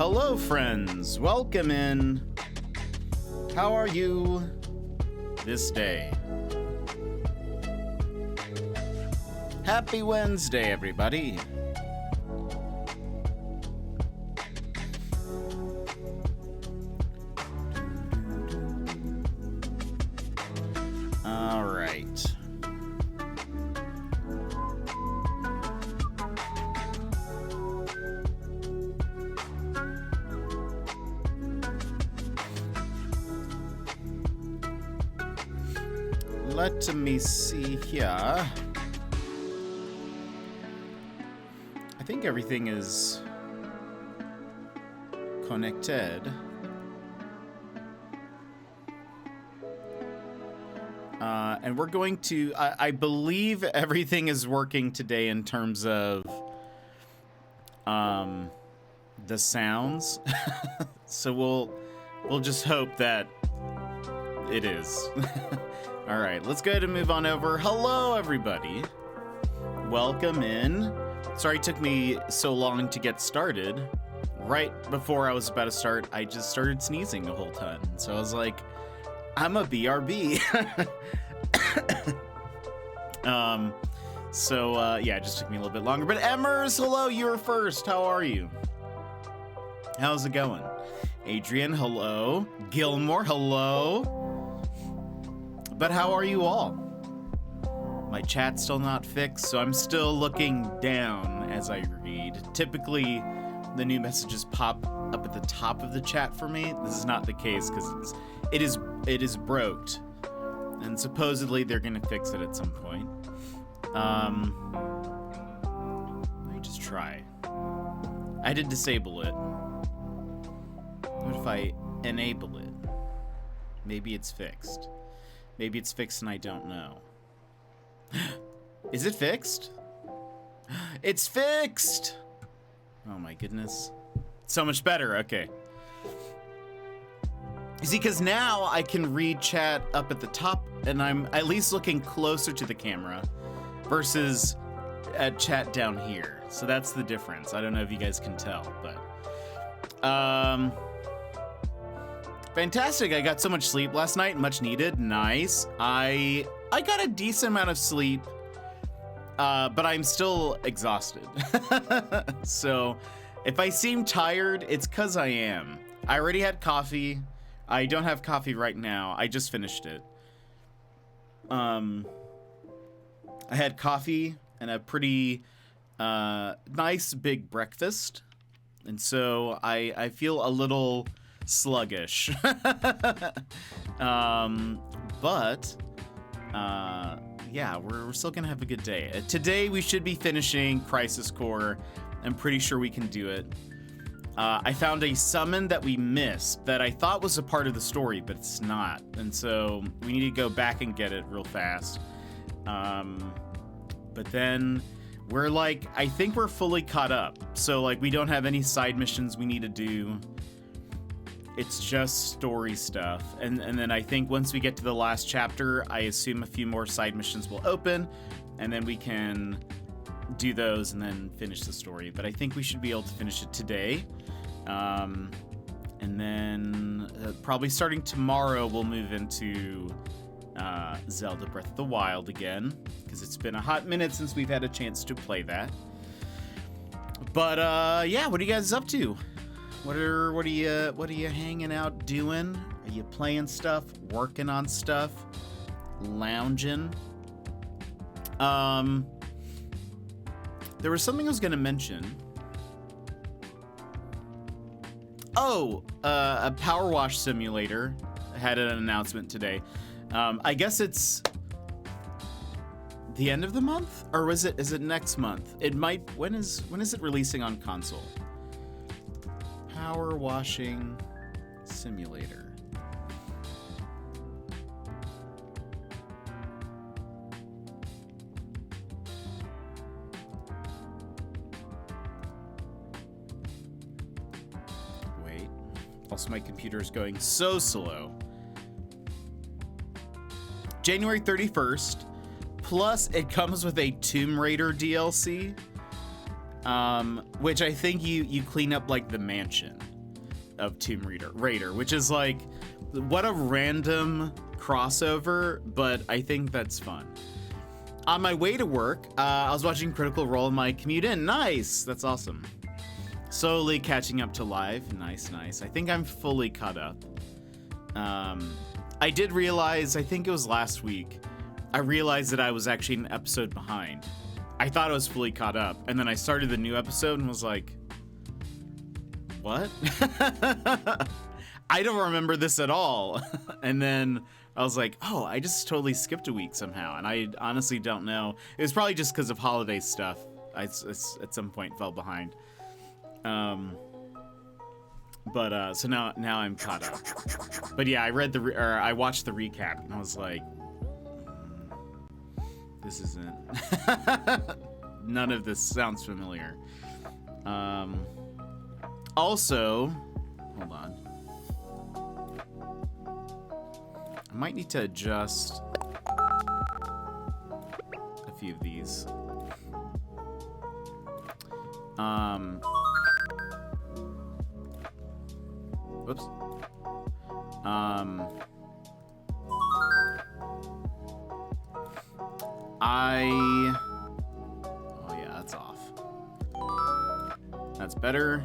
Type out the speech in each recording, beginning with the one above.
Hello, friends. Welcome in. How are you this day? Happy Wednesday, everybody. All right. Let me see here. I think everything is connected. And we're going to, I believe everything is working today in terms of the sounds. So we'll just hope that it is. All right, let's go ahead and move on over. Hello, everybody. Welcome in. Sorry it took me so long to get started. Right before I was about to start, I just started sneezing a whole ton. So I was like, I'm a BRB. Yeah, it just took me a little bit longer. But Emmers, hello, you're first. How are you? How's it going? Adrian, hello. Gilmore, hello. But how are you all? My chat's still not fixed, so I'm still looking down as I read. Typically, the new messages pop up at the top of the chat for me. This is not the case because it is broked, and supposedly they're gonna fix it at some point. Let me just try. I did disable it. What if I enable it? Maybe it's fixed. Maybe it's fixed and I don't know. Is it fixed? It's fixed! Oh my goodness. So much better, okay. You see, because now I can read chat up at the top and I'm at least looking closer to the camera versus chat down here. So that's the difference. I don't know if you guys can tell, but... Fantastic. I got so much sleep last night. Much needed. Nice. I got a decent amount of sleep, but I'm still exhausted. So if I seem tired, it's because I am. I already had coffee. I don't have coffee right now. I just finished it. I had coffee and a pretty nice big breakfast. And so I feel a little sluggish. Yeah, we're still gonna have a good day. Today we should be finishing Crisis Core. I'm pretty sure we can do it. I found a summon that we missed that I thought was a part of the story, but it's not, and so we need to go back and get it real fast. But then we're like, I think we're fully caught up, so like we don't have any side missions we need to do. It's just story stuff. And then I think once we get to the last chapter, I assume a few more side missions will open, and then we can do those and then finish the story. But I think we should be able to finish it today. And then probably starting tomorrow, we'll move into Zelda Breath of the Wild again, because it's been a hot minute since we've had a chance to play that. But yeah, what are you guys up to? What are you hanging out doing? Are you playing stuff, working on stuff, lounging? There was something I was gonna mention. Oh, a Power Wash Simulator had an announcement today. I guess it's the end of the month, or is it next month? It might. When is it releasing on console? Power Washing Simulator. Wait. Also, my computer is going so slow. January 31st. Plus, it comes with a Tomb Raider DLC. Which I think you clean up like the mansion. of Tomb Raider, which is like, what a random crossover, but I think that's fun. On my way to work, I was watching Critical Role in my commute in. Nice, that's awesome. Slowly catching up to live. Nice. I think I'm fully caught up. I did realize, I think it was last week, I realized that I was actually an episode behind. I thought I was fully caught up, and then I started the new episode and was like, what? I don't remember this at all. And then I was like, oh, I just totally skipped a week somehow, and I honestly don't know. It was probably just because of holiday stuff. I at some point fell behind. So now I'm caught up. But yeah, I watched the recap, and I was like, this isn't. None of this sounds familiar. Also, hold on. I might need to adjust a few of these. Whoops. Oh yeah, that's off. That's better.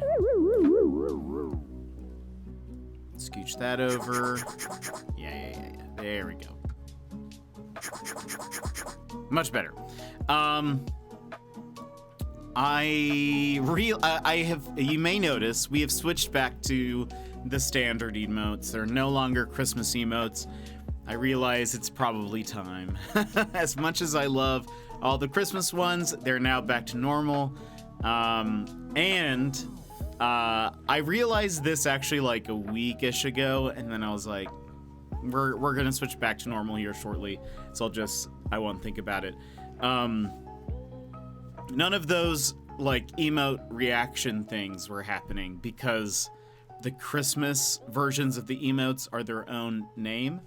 Scooch that over. Yeah. There we go. Much better. You may notice we have switched back to the standard emotes. They're no longer Christmas emotes. I realize it's probably time. As much as I love all the Christmas ones, they're now back to normal. I realized this actually like a week-ish ago, and then I was like, we're gonna switch back to normal here shortly, so I won't think about it. None of those like emote reaction things were happening because the Christmas versions of the emotes are their own name.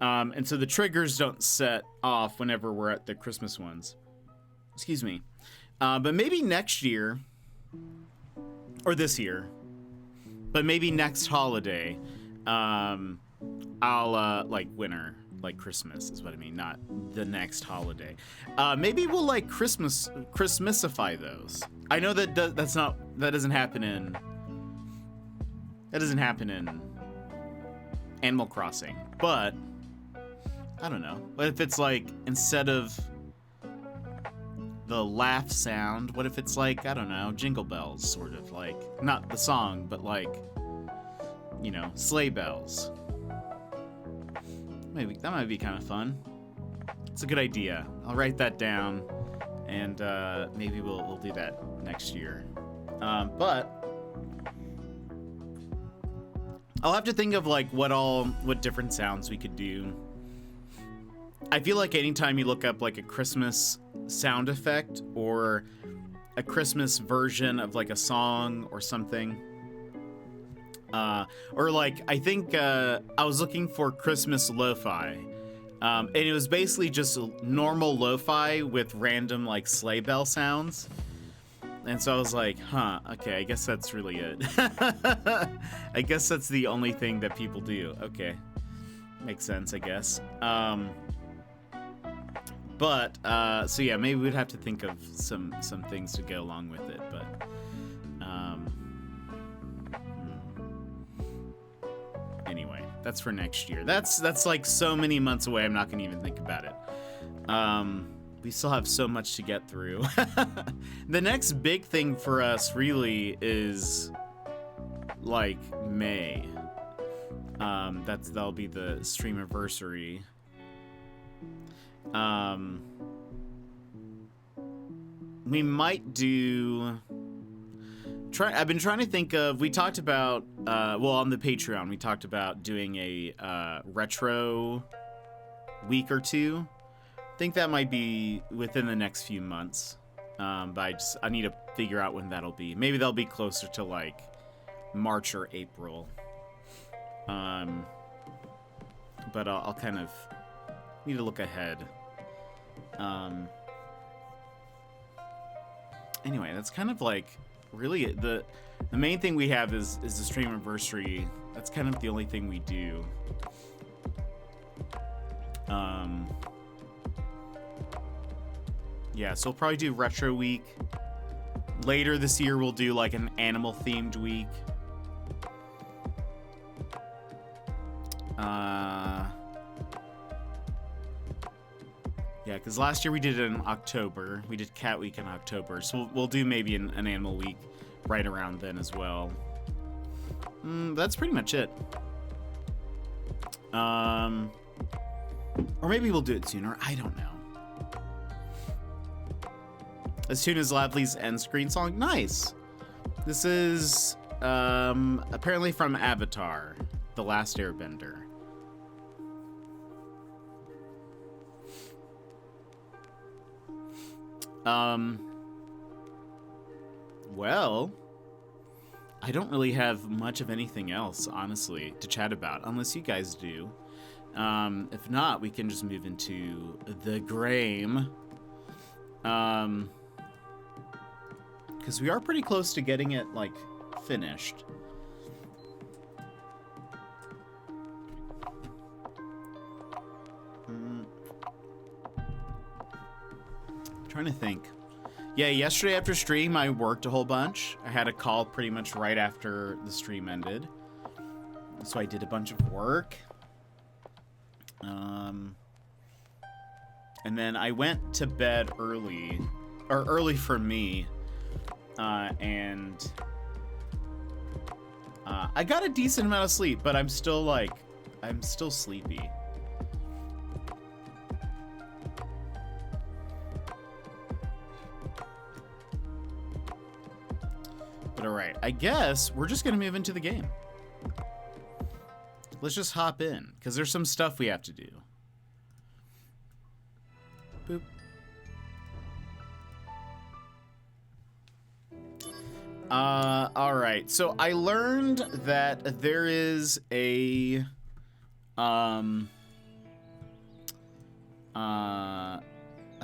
And so the triggers don't set off whenever we're at the Christmas ones. Excuse me. But maybe next year, or this year, but maybe next holiday, I'll, like winter, like Christmas is what I mean, not the next holiday. Maybe we'll like Christmasify those. I know that that doesn't happen in Animal Crossing, but I don't know. What if it's like, instead of the laugh sound, what if it's like, I don't know, Jingle Bells, sort of like, not the song, but like, you know, sleigh bells. Maybe that might be kind of fun. It's a good idea. I'll write that down, and maybe we'll do that next year. But I'll have to think of like what different sounds we could do. I feel like anytime you look up like a Christmas sound effect or a Christmas version of like a song or something, or like, I think I was looking for Christmas lo-fi, and it was basically just normal lo-fi with random like sleigh bell sounds. And so I was like, huh, okay, I guess that's really it. I guess that's the only thing that people do. Okay, makes sense, I guess. So yeah, maybe we'd have to think of some things to go along with it, but anyway, that's for next year. That's like so many months away, I'm not gonna even think about it. We still have so much to get through. The next big thing for us really is like May. That'll be the streamiversary. We might do. I've been trying to think of. We talked about. On the Patreon, we talked about doing a retro week or two. I think that might be within the next few months. But I need to figure out when that'll be. Maybe that'll be closer to like March or April. But I'll kind of need to look ahead. Anyway, that's kind of like really the main thing we have is the stream anniversary. That's kind of the only thing we do. Yeah, so we'll probably do retro week. Later this year we'll do like an animal themed week. Yeah, because last year we did it in October. We did Cat Week in October, so we'll do maybe an Animal Week right around then as well. That's pretty much it. Or maybe we'll do it sooner. I don't know. As soon as Lavely's end screen song. Nice. This is apparently from Avatar, The Last Airbender. Well, I don't really have much of anything else, honestly, to chat about, unless you guys do. If not, we can just move into the Grame. Because we are pretty close to getting it, like, finished. Trying to think. Yeah, yesterday after stream, I worked a whole bunch. I had a call pretty much right after the stream ended. So I did a bunch of work. And then I went to bed early, or early for me, and I got a decent amount of sleep, but I'm still sleepy. But alright, I guess we're just gonna move into the game. Let's just hop in, because there's some stuff we have to do. Boop. Alright, so I learned that there is a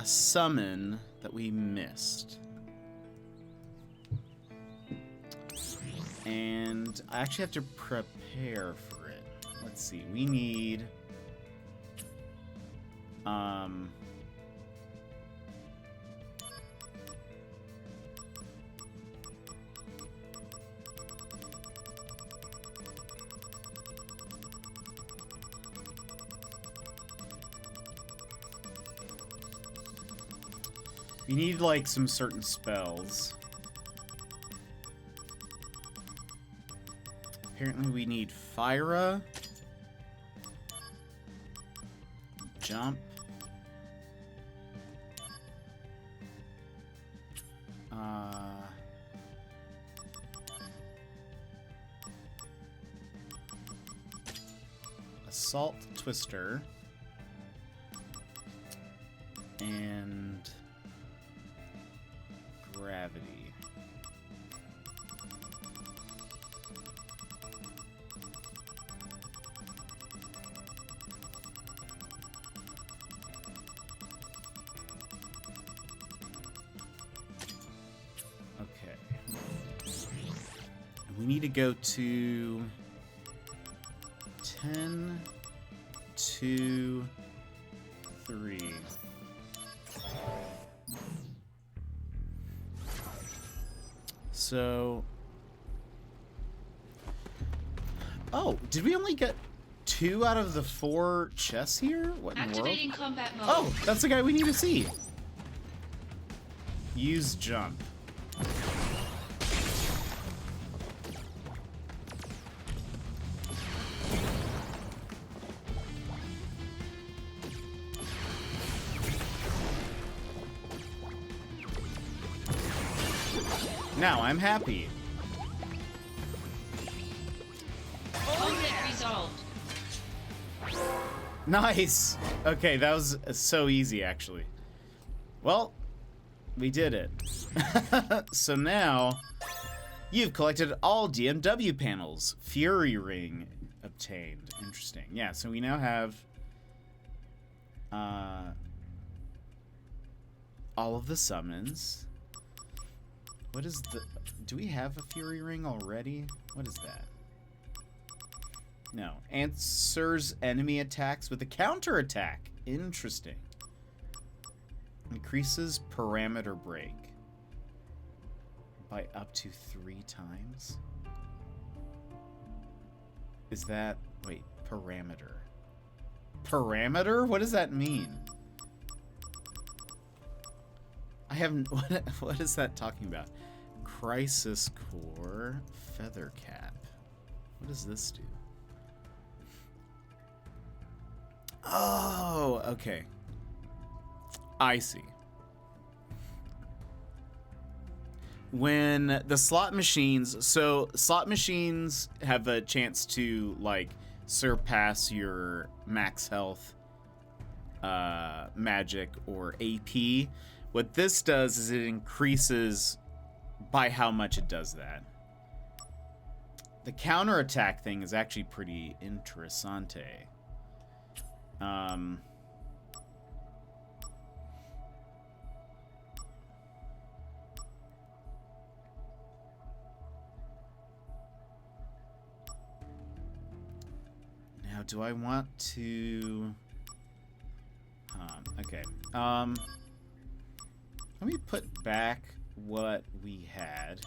summon that we missed. And I actually have to prepare for it. Let's see, we need we need like some certain spells. Apparently we need Fyra, Jump, Assault Twister, and Gravity. We need to go to 10, 2, 3. So, oh, did we only get 2 out of the 4 chests here? What in the world? Activating combat mode. Oh, that's the guy we need to see. Use jump. Now I'm happy. Conflict resolved. Nice. Okay, that was so easy, actually. Well, we did it. So now, you've collected all DMW panels. Fury Ring obtained. Interesting. Yeah, so we now have all of the summons. What is the... Do we have a Fury Ring already? What is that? No. Answers enemy attacks with a counterattack. Interesting. Increases parameter break by up to 3 times. Is that... Wait, parameter. Parameter? What does that mean? I haven't... What is that talking about? Crisis Core, Feather Cap. What does this do? Oh, okay. I see. When the slot machines... So, slot machines have a chance to, like, surpass your max health, magic, or AP. What this does is it increases by how much it does that. The counterattack thing is actually pretty interessante. Now, do I want to... okay. Let me put back what we had.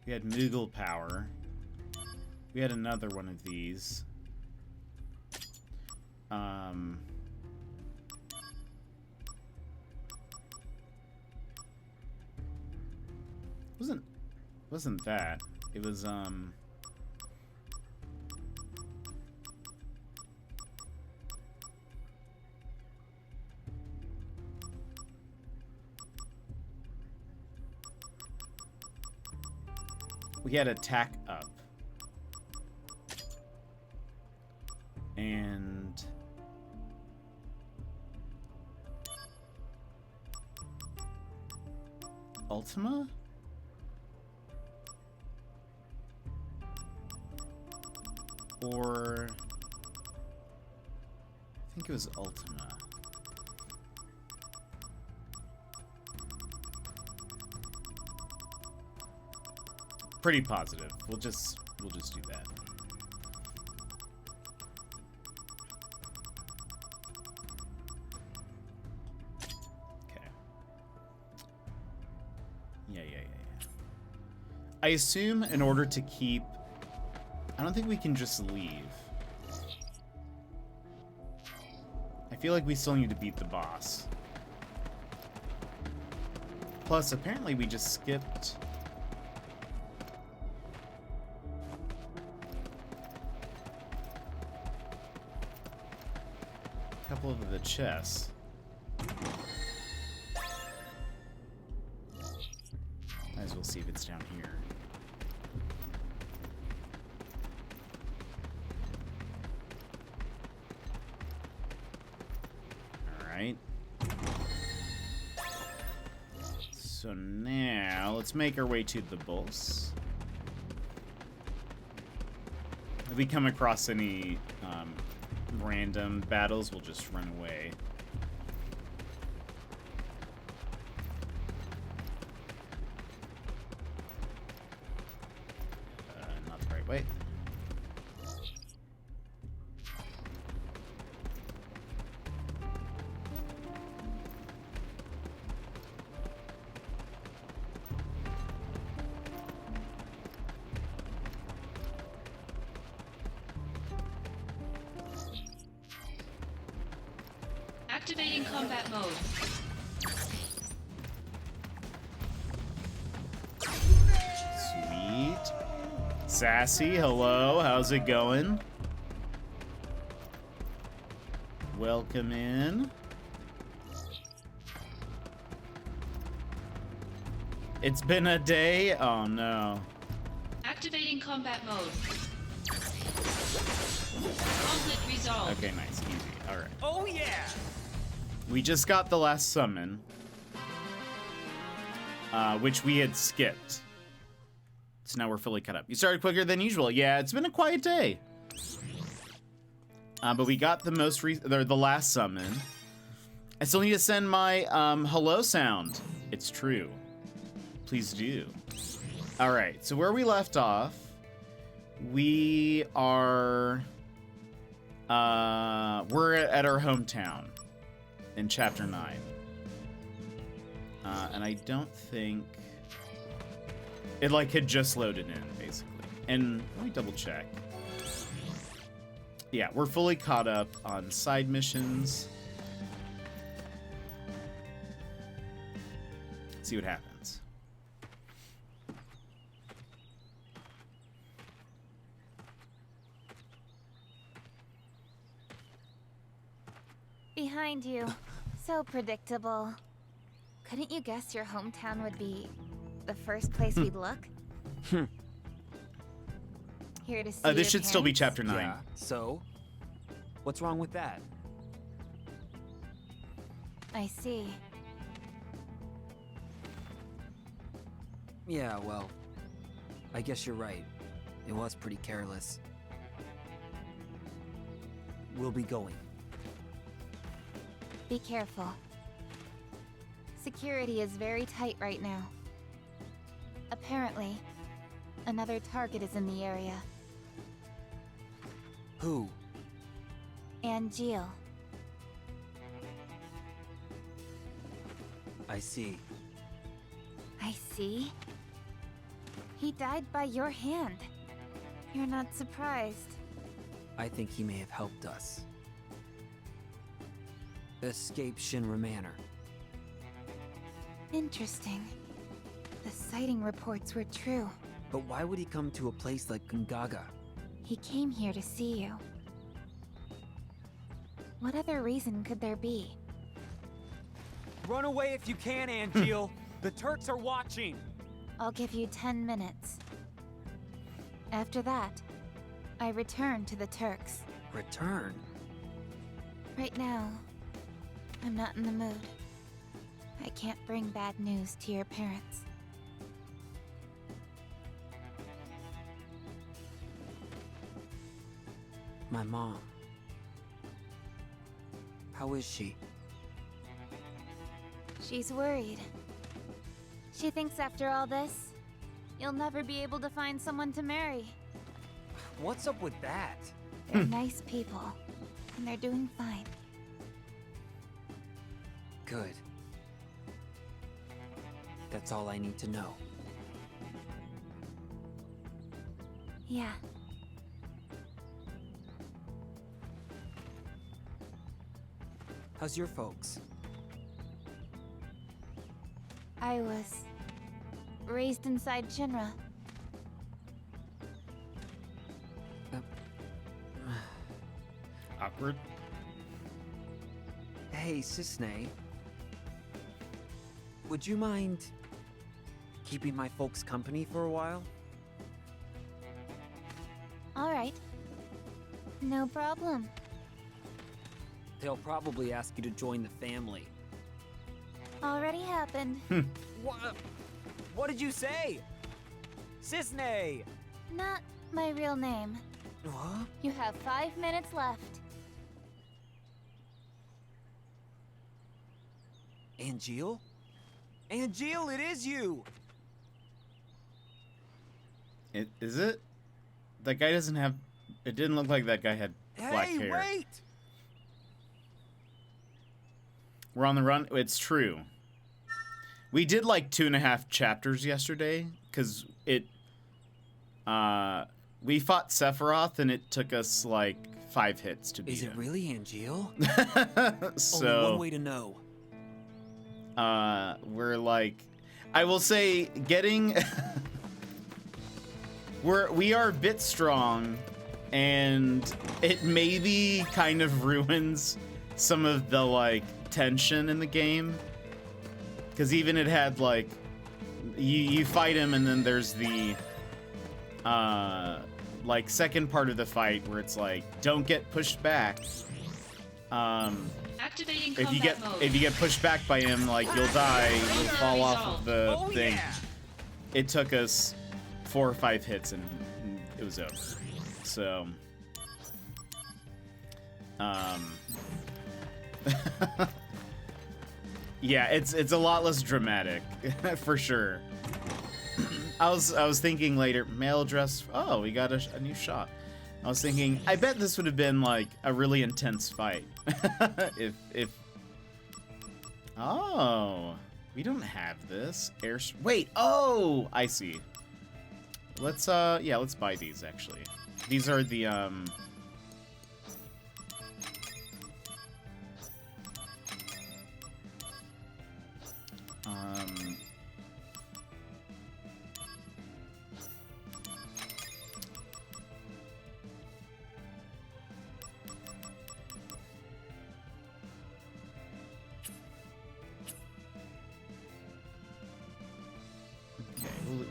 We had Moogle Power. We had another one of these. Wasn't that. It was, we had attack up. And Ultima? Or I think it was Ultima. Pretty positive. We'll just do that. Okay. Yeah. I assume in order to keep... I don't think we can just leave. I feel like we still need to beat the boss. Plus, apparently we just skipped... a couple of the chests. Might as well see if it's down here. Alright. So now, let's make our way to the boss. If we come across any random battles, we'll just run away. Not the right way. Activating combat mode. Sweet. Sassy, hello. How's it going? Welcome in. It's been a day? Oh no. Activating combat mode. Conflict resolved. Okay, nice. Easy. Alright. Oh yeah! We just got the last summon, which we had skipped. So now we're fully caught up. You started quicker than usual. Yeah, it's been a quiet day. But we got the the last summon, I still need to send my hello sound. It's true. Please do. All right, so where we left off, we are we're at our hometown in chapter 9. And I don't think it like had just loaded in basically. And let me double check. Yeah, we're fully caught up on side missions. See what happens. Behind you. So predictable. Couldn't you guess your hometown would be the first place we'd look? Here to see This should your still be parents? chapter 9. Yeah, so? What's wrong with that? I see. Yeah, well, I guess you're right. It was pretty careless. We'll be going. Be careful. Security is very tight right now. Apparently, another target is in the area. Who? Angeal. I see. I see. He died by your hand. You're not surprised. I think he may have helped us. Escape Shinra Manor. Interesting. The sighting reports were true. But why would he come to a place like Gungaga? He came here to see you. What other reason could there be? Run away if you can, Angeal. The Turks are watching. I'll give you 10 minutes. After that, I return to the Turks. Return? Right now, I'm not in the mood. I can't bring bad news to your parents. My mom. How is she? She's worried. She thinks after all this, you'll never be able to find someone to marry. What's up with that? They're nice people, and they're doing fine. Good. That's all I need to know. Yeah. How's your folks? I was raised inside Shinra. Awkward. Hey, Sisney. Would you mind keeping my folks company for a while? All right. No problem. They'll probably ask you to join the family. Already happened. What did you say? Cisne! Not my real name. What? You have 5 minutes left. Angeal? Angeal, it is you! Is it? That guy doesn't have... It didn't look like that guy had black Hey, hair. wait! We're on the run. It's true. We did like 2.5 chapters yesterday because it. We fought Sephiroth and it took us like 5 hits to beat Is it him. really Angeal? So Only one way to know. we're like, I will say, getting. we are a bit strong, and it maybe kind of ruins some of the like tension in the game, because even it had like you fight him and then there's the like second part of the fight where it's like don't get pushed back. Activating If you combat mode. get pushed back by him, like you'll die, you'll fall off of the Oh, thing. yeah! It took us 4 or 5 hits and it was over. So Yeah, it's a lot less dramatic, for sure. I was thinking later, male dress. Oh, we got a new shot. I was thinking, I bet this would have been like a really intense fight. if. Oh, we don't have this wait. Oh, I see. Let's yeah, let's buy these actually. These are the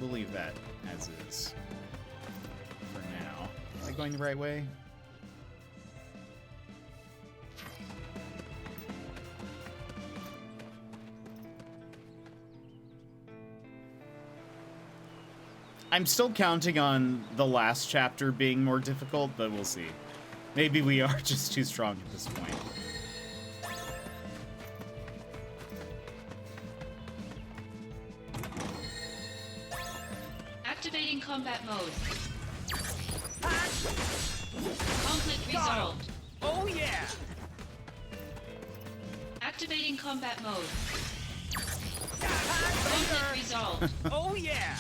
we'll leave that as is for now. Am I going the right way? I'm still counting on the last chapter being more difficult, but we'll see. Maybe we are just too strong at this point. Activating combat mode. Conflict resolved. Oh yeah! Activating combat mode. Conflict resolved. Oh yeah!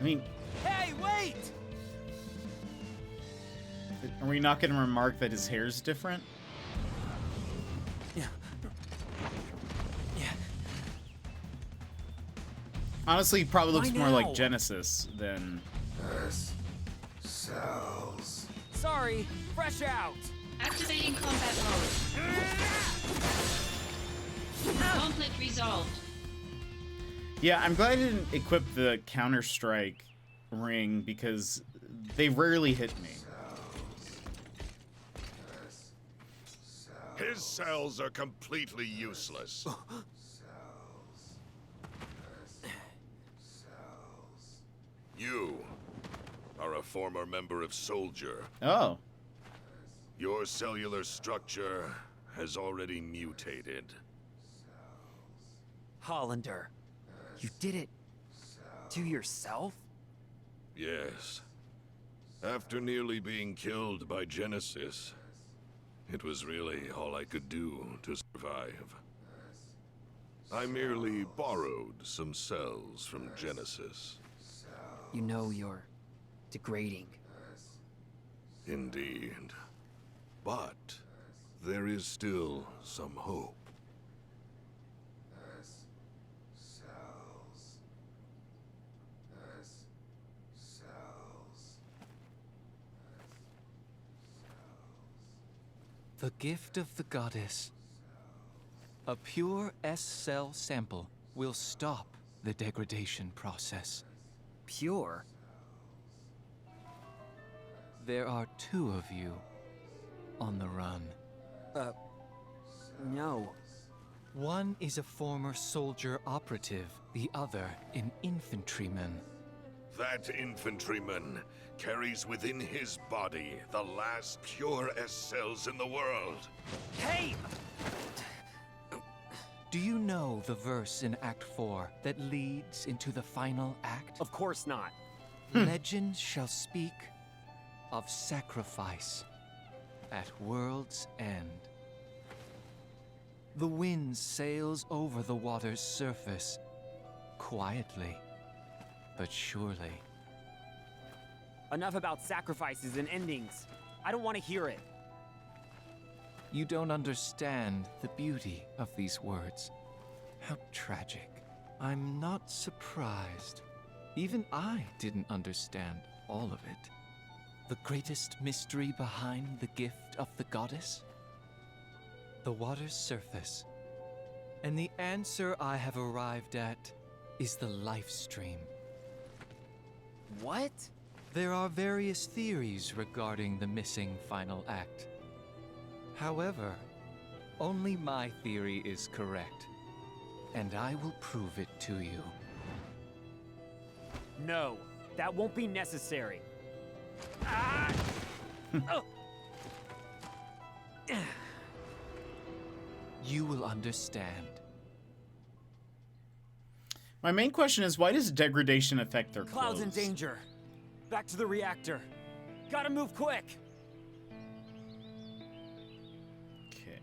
I mean, Hey, wait! are we not going to remark that his hair's different? Yeah. Yeah. Honestly, he probably looks Why more like now? Genesis than... Cells. Sorry, fresh out. Activating combat mode. Conflict resolved. Yeah, I'm glad I didn't equip the Counter-Strike ring because they rarely hit me. His cells are completely useless. You are a former member of Soldier. Oh. Your cellular structure has already mutated. Hollander, you did it to yourself? Yes. After nearly being killed by Genesis, it was really all I could do to survive. I merely borrowed some cells from Genesis. You know you're degrading. Indeed. But there is still some hope. The gift of the goddess. A pure S-cell sample will stop the degradation process. Pure? There are two of you on the run. No. One is a former soldier operative, the other an infantryman. That infantryman carries within his body the last pure S-cells in the world. Hey! Do you know the verse in Act 4 that leads into the final act? Of course not. Legend shall speak of sacrifice at world's end. The wind sails over the water's surface, quietly, but surely. Enough about sacrifices and endings. I don't want to hear it. You don't understand the beauty of these words. How tragic. I'm not surprised. Even I didn't understand all of it. The greatest mystery behind the gift of the goddess? The water's surface. And the answer I have arrived at is the life stream. What? There are various theories regarding the missing final act. However, only my theory is correct, and I will prove it to you. No, that won't be necessary. You will understand. My main question is, why does degradation affect their Cloud's in clothes? danger. Back to the reactor. Gotta move quick. Okay.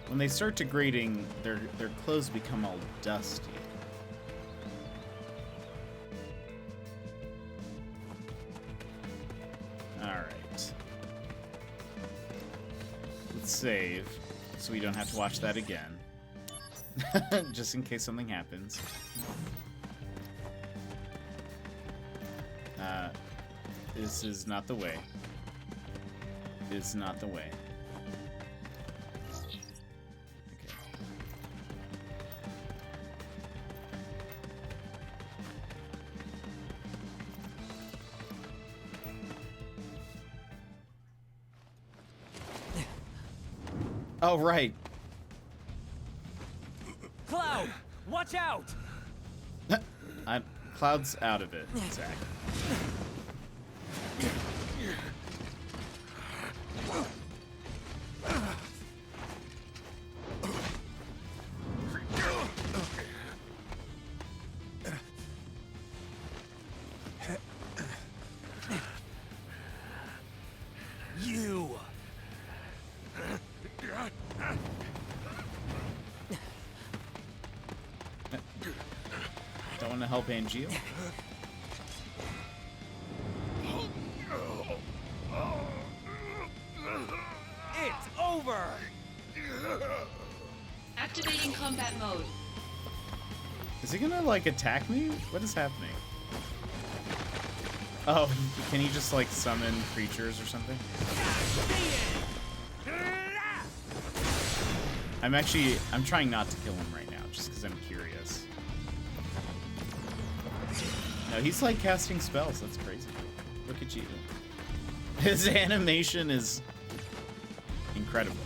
When they start degrading, their clothes become all dusty. Alright. Let's save, so we don't have to watch that again. Just in case something happens. This is not the way. This is not the way. Okay. Oh, right. Cloud, watch out! Cloud's out of it, Zach. You! Don't want to help Angeal. It's over! Activating combat mode. Is he gonna, like, attack me? What is happening? Oh, can he just, like, summon creatures or something? I'm trying not to kill him right now, just because I'm curious. No, he's, like, casting spells. That's crazy. Look at you. His animation is incredible.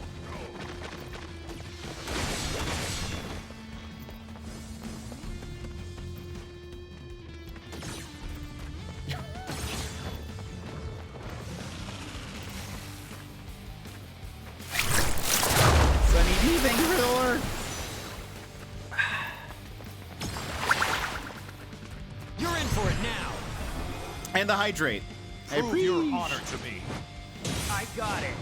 Sunny D, thank you for the lure. You're in for it now! And the hydrate. I Prove your appreciate- honor to me. I got it!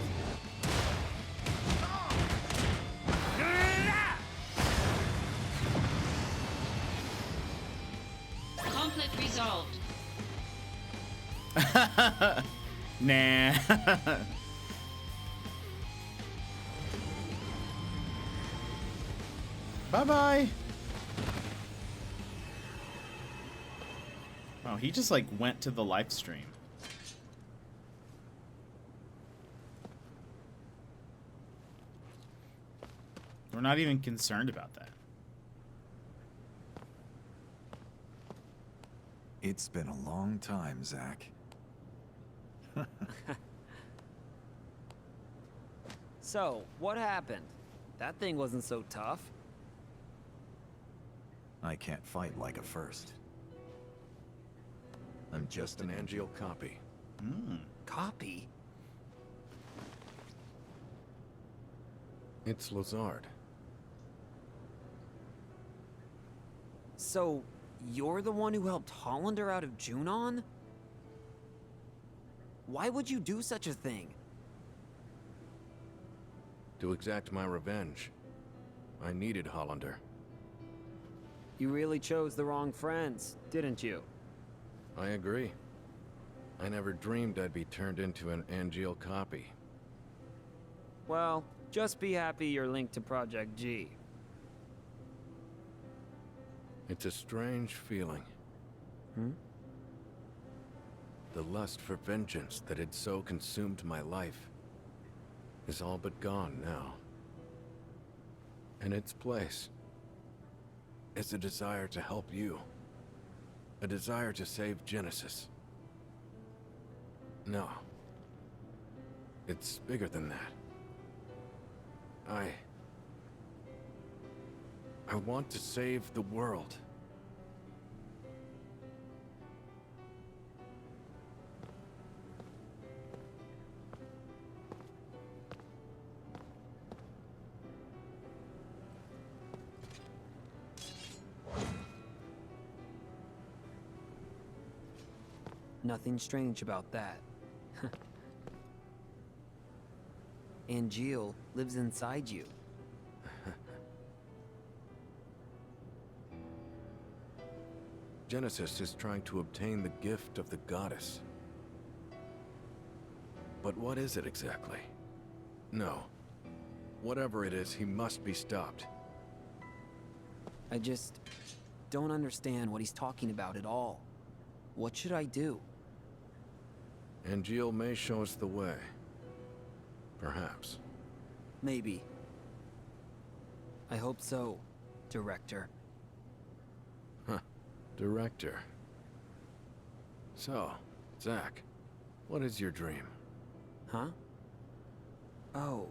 Conflict resolved. Nah. Bye-bye. Oh, he just, like, went to the live stream. We're not even concerned about that. It's been a long time, Zach. So, what happened? That thing wasn't so tough. I can't fight like a first. I'm just an Angeal copy. Copy? It's Lazard. So, you're the one who helped Hollander out of Junon? Why would you do such a thing? To exact my revenge. I needed Hollander. You really chose the wrong friends, didn't you? I agree. I never dreamed I'd be turned into an Angeal copy. Well, just be happy you're linked to Project G. It's a strange feeling. The lust for vengeance that had so consumed my life is all but gone now. In its place is a desire to help you. A desire to save Genesis. No. It's bigger than that. I want to save the world. Nothing strange about that. Angeal lives inside you. Genesis is trying to obtain the gift of the goddess. But what is it exactly? No. Whatever it is, he must be stopped. I just don't understand what he's talking about at all. What should I do? Angeal may show us the way. Perhaps. Maybe. I hope so, Director. Director. So, Zack, what is your dream? Huh? Oh.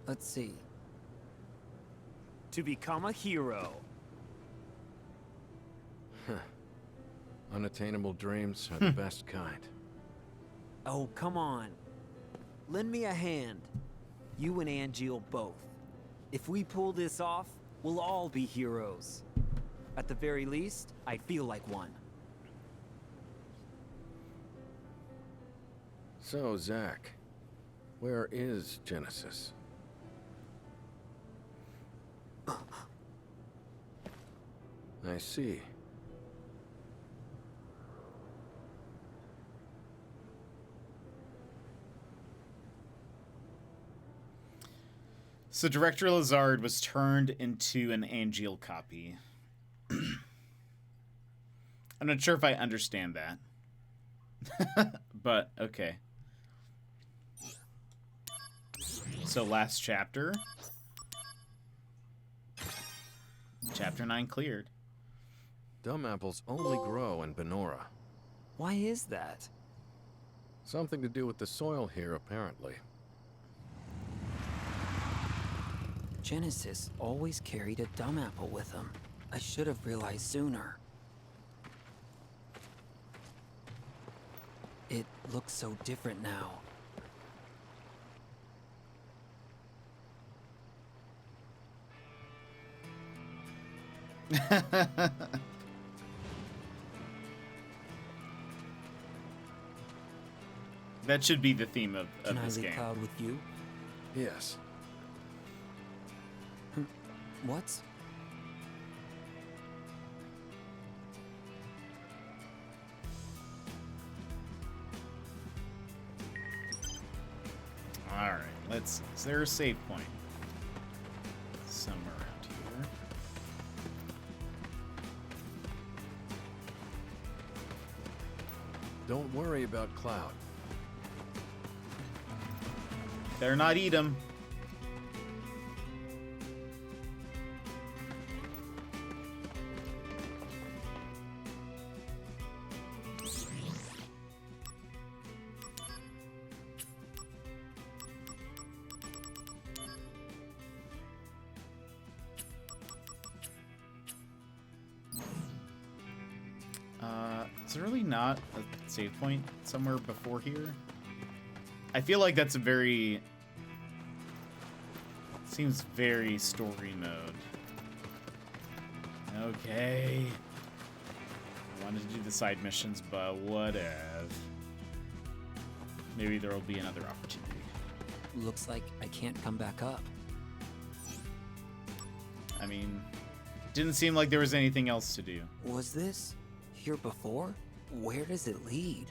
Let's see. To become a hero. Unattainable dreams are the best kind. Oh, come on. Lend me a hand. You and Angeal both. If we pull this off, we'll all be heroes. At the very least, I feel like one. So, Zack, where is Genesis? I see. So Director Lazard was turned into an Angeal copy. I'm not sure if I understand that. But, okay. So last chapter. Chapter 9 cleared. Dumb apples only grow in Benora. Why is that? Something to do with the soil here, apparently. Genesis always carried a dumb apple with him. I should have realized sooner. It looks so different now. That should be the theme of Can I this leave game. Cloud with you? Yes. What? Alright, let's see. Is there a save point? Somewhere around here. Don't worry about Cloud. Better not eat him. Is there really not a save point somewhere before here? I feel like that's a very... Seems very story mode. Okay. I wanted to do the side missions, but whatever. Maybe there will be another opportunity. Looks like I can't come back up. I mean, didn't seem like there was anything else to do. Was this here before? Where does it lead?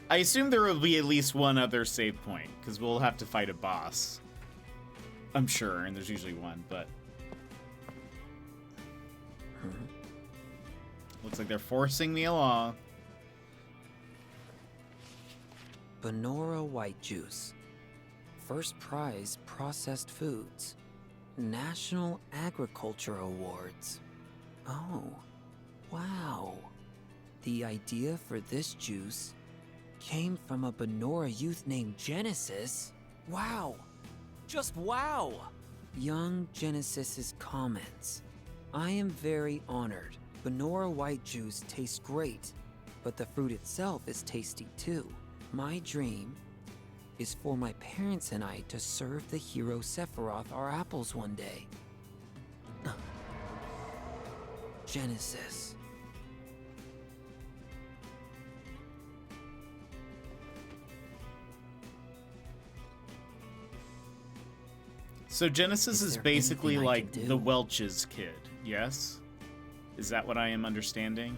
I assume there will be at least one other save point, because we'll have to fight a boss. I'm sure, and there's usually one, but... Looks like they're forcing me along. Benora White Juice. First prize processed foods. National Agriculture Awards. Oh, wow. The idea for this juice came from a Benora youth named Genesis. Wow. Just wow. Young Genesis's comments. I am very honored. Benora white juice tastes great, but the fruit itself is tasty too. My dream is for my parents and I to serve the hero Sephiroth our apples one day. Genesis. So Genesis Is is there basically anything I like can the do? Welch's kid, yes? Is that what I am understanding?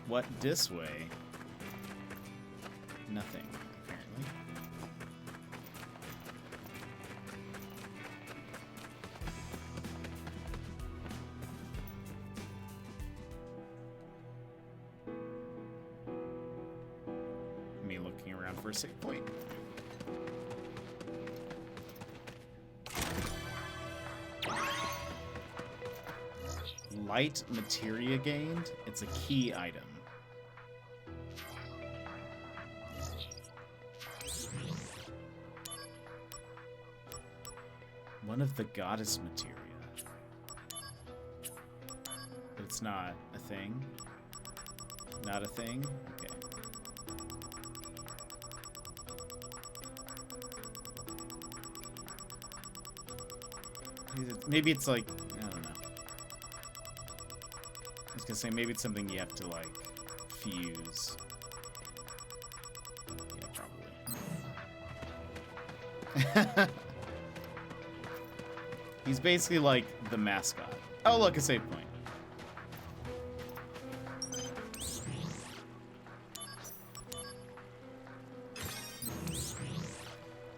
What this way? Nothing, apparently. Me looking around for a save point. Light materia gained. It's a key item. One of the goddess materia. But it's not a thing. Not a thing? Okay. Maybe it's like, I don't know. I was gonna say, maybe it's something you have to, like, fuse. Yeah, probably. He's basically like the mascot. Oh, look, a save point.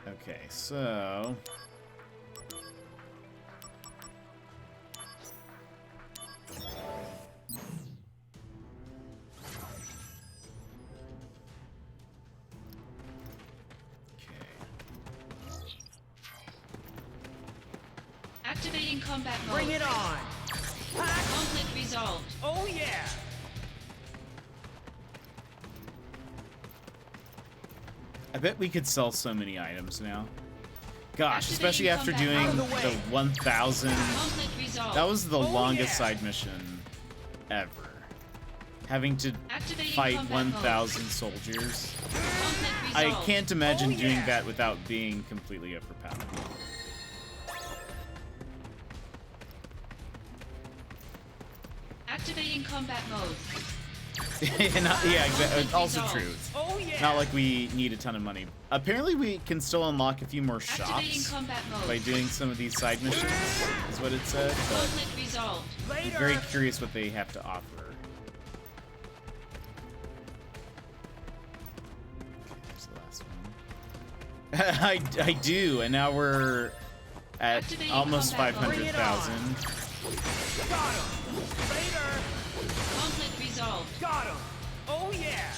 Okay, so... Activating combat mode. Bring it on! Conflict resolved. Oh yeah! I bet we could sell so many items now. Gosh, Activating especially after combat doing mode. the 1,000. Conflict resolved. That was the Oh, longest yeah. side mission ever. Having to Activating fight combat 1,000 soldiers. Conflict I resolved. can't imagine Oh, doing yeah. that without being completely overpowered. Activating combat mode. Yeah, exactly. Also resolved. true. It's Oh yeah! not like we need a ton of money. Apparently, we can still unlock a few more Activating shops combat by mode. doing some of these side missions, is what it said. But Conflict resolved. I'm Later! very curious what they have to offer. There's the last one. I do, and now we're at Activating almost combat mode. Bring it 500,000. Got him! Later! Conflict resolved. Got him! Oh yeah!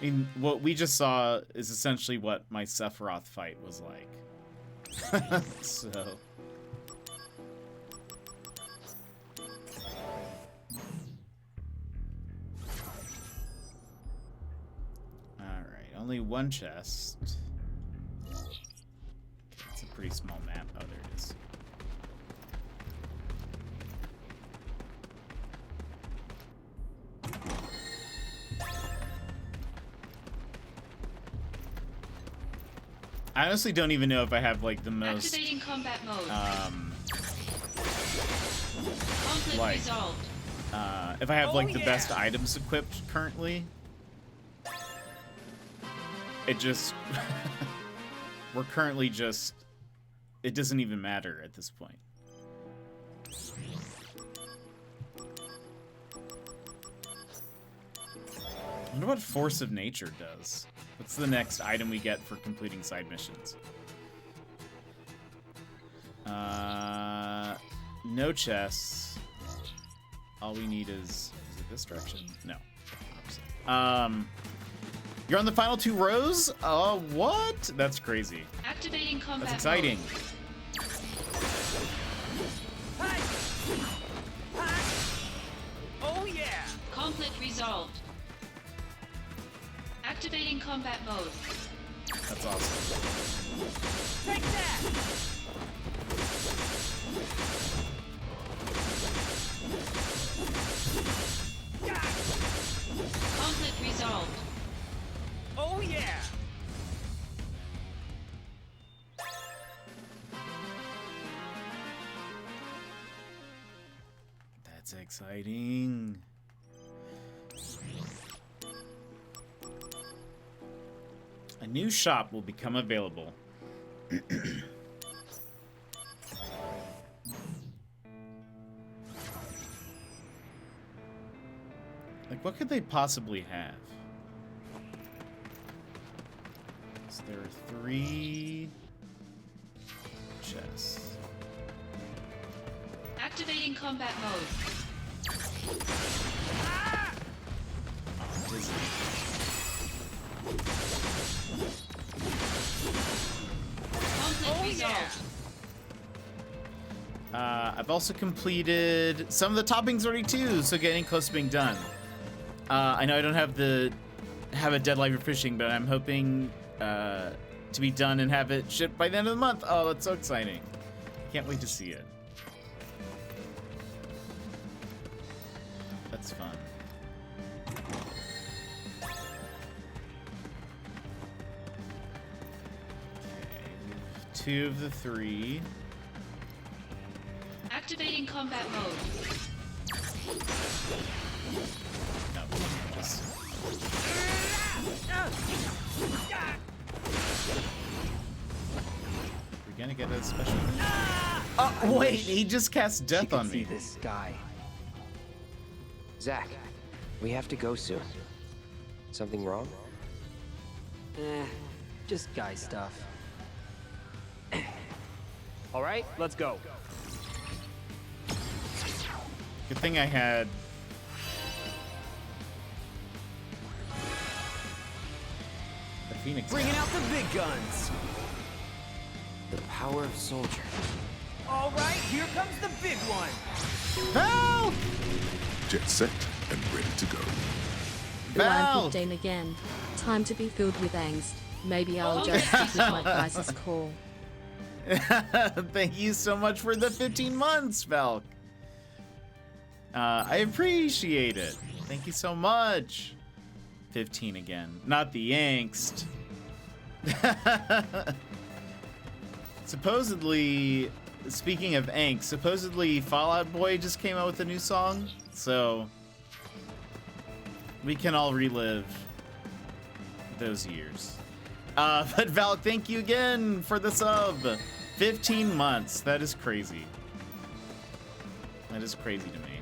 I mean, what we just saw is essentially what my Sephiroth fight was like. So. Alright, only one chest. Okay, it's a pretty small map. Oh, there it is. I honestly don't even know if I have like the most Activating combat mode. Conflict like, resolved. if I have Oh, like the yeah. best items equipped currently. It just we're currently just it doesn't even matter at this point. I wonder what Force of Nature does. What's the next item we get for completing side missions? No chests. All we need is it this direction? No. Opposite. You're on the final 2 rows? Oh, what? That's crazy. Activating combat That's exciting. Oh yeah! Conflict resolved. Activating combat mode. That's awesome. Take that! Conflict resolved. Oh yeah! That's exciting. A new shop will become available. Like, what could they possibly have? So there are 3 chests. Activating combat mode. Dizzy. Conflict resolved. I've also completed some of the toppings already too, so getting close to being done. I know I don't have a deadline for fishing, but I'm hoping to be done and have it shipped by the end of the month. Oh, that's so exciting! Can't wait to see it. That's fun. Okay, 2 of the 3. Activating combat mode. No, just... We're gonna get a special. Oh wait, he just cast death on me. This guy. Zach, we have to go soon. Something wrong? Just guy stuff. All right, let's go. Good thing I had. The Phoenix. Bringing out the big guns. The power of soldier. All right, here comes the big one. Val! Jet set and ready to go. Val! Line 15 again. Time to be filled with angst. Maybe I'll just stick with my crisis call. Thank you so much for the 15 months, Valk. I appreciate it. Thank you so much. 15 again. Not the angst. Supposedly, speaking of angst, supposedly Fall Out Boy just came out with a new song. So, we can all relive those years. But Valk, thank you again for the sub. 15 months. That is crazy. That is crazy to me.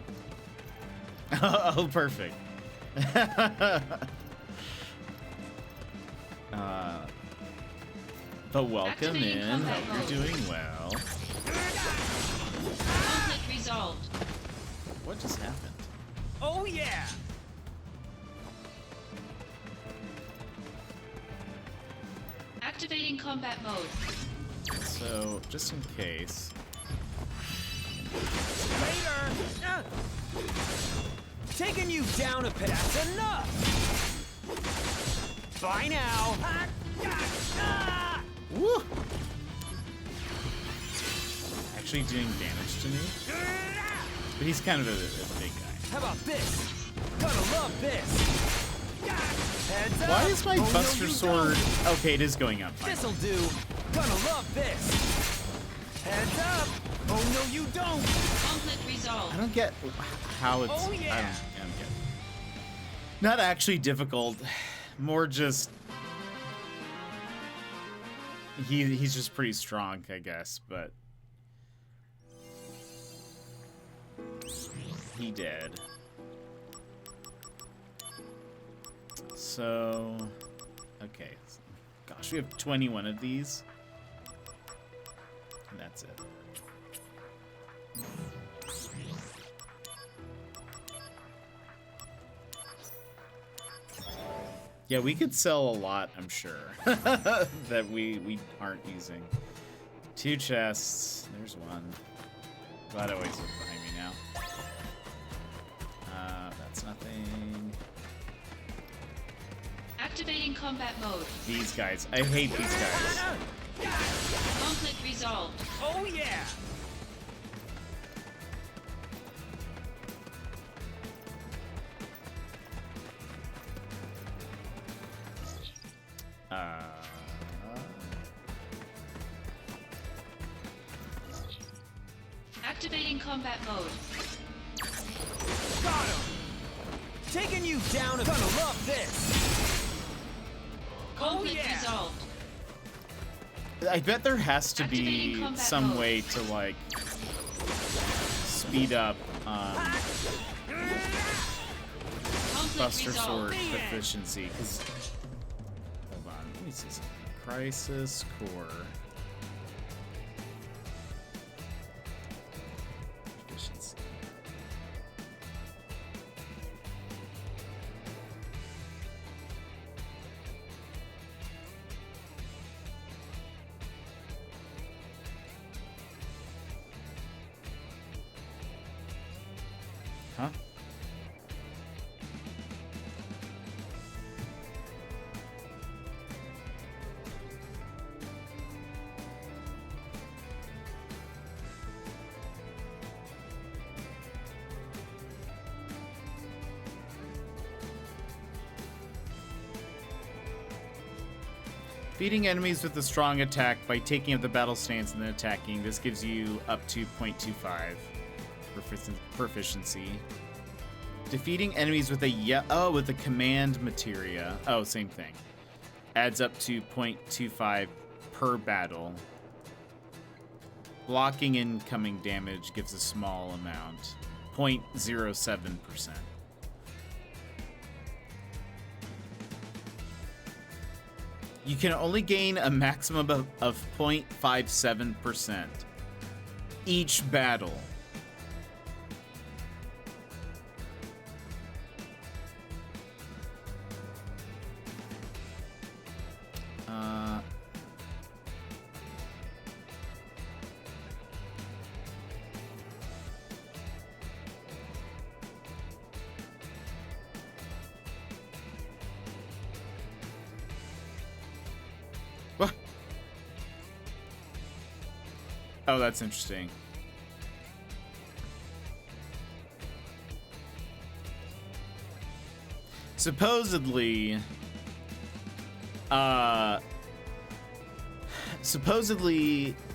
Oh, perfect. But welcome in. Hope you're doing well. Conflict resolved. What just happened? Oh yeah! Activating combat mode. So, just in case. Later! Taking you down a bit. That's enough! Bye now! Woo! Actually doing damage to me. But he's kind of a big guy. How about this? Gonna love this! Heads up! Why is my Oh, no, Buster you Sword... don't. Okay, it is going up. Finally. This'll do! Gonna love this! Heads up! Oh no, you don't! Conflict resolved. I don't get how it's... Oh, yeah. I don't get it. Not actually difficult. More just... He's just pretty strong, I guess, but... He did. So... Okay. Gosh, we have 21 of these. And that's it. Yeah, we could sell a lot, I'm sure, that we aren't using. 2 chests. There's one. Glad I always look behind me now. That's nothing. Activating combat mode. These guys. I hate these guys. Conflict resolved. Oh yeah! Activating combat mode. Got him! Taking you down, gonna love this! Conflict resolved. I bet there has to Activating be combat some mode. way to like speed up Conflict Buster resolved. Sword proficiency. Cause hold on, let me see something. Crisis Core proficiency. Huh? Beating enemies with a strong attack by taking up the battle stance and then attacking. This gives you up to 0.25 proficiency. Defeating enemies with with a command materia. Oh, same thing. Adds up to 0.25 per battle. Blocking incoming damage gives a small amount. 0.07%. You can only gain a maximum of 0.57% each battle. What? Oh, that's interesting. Supposedly,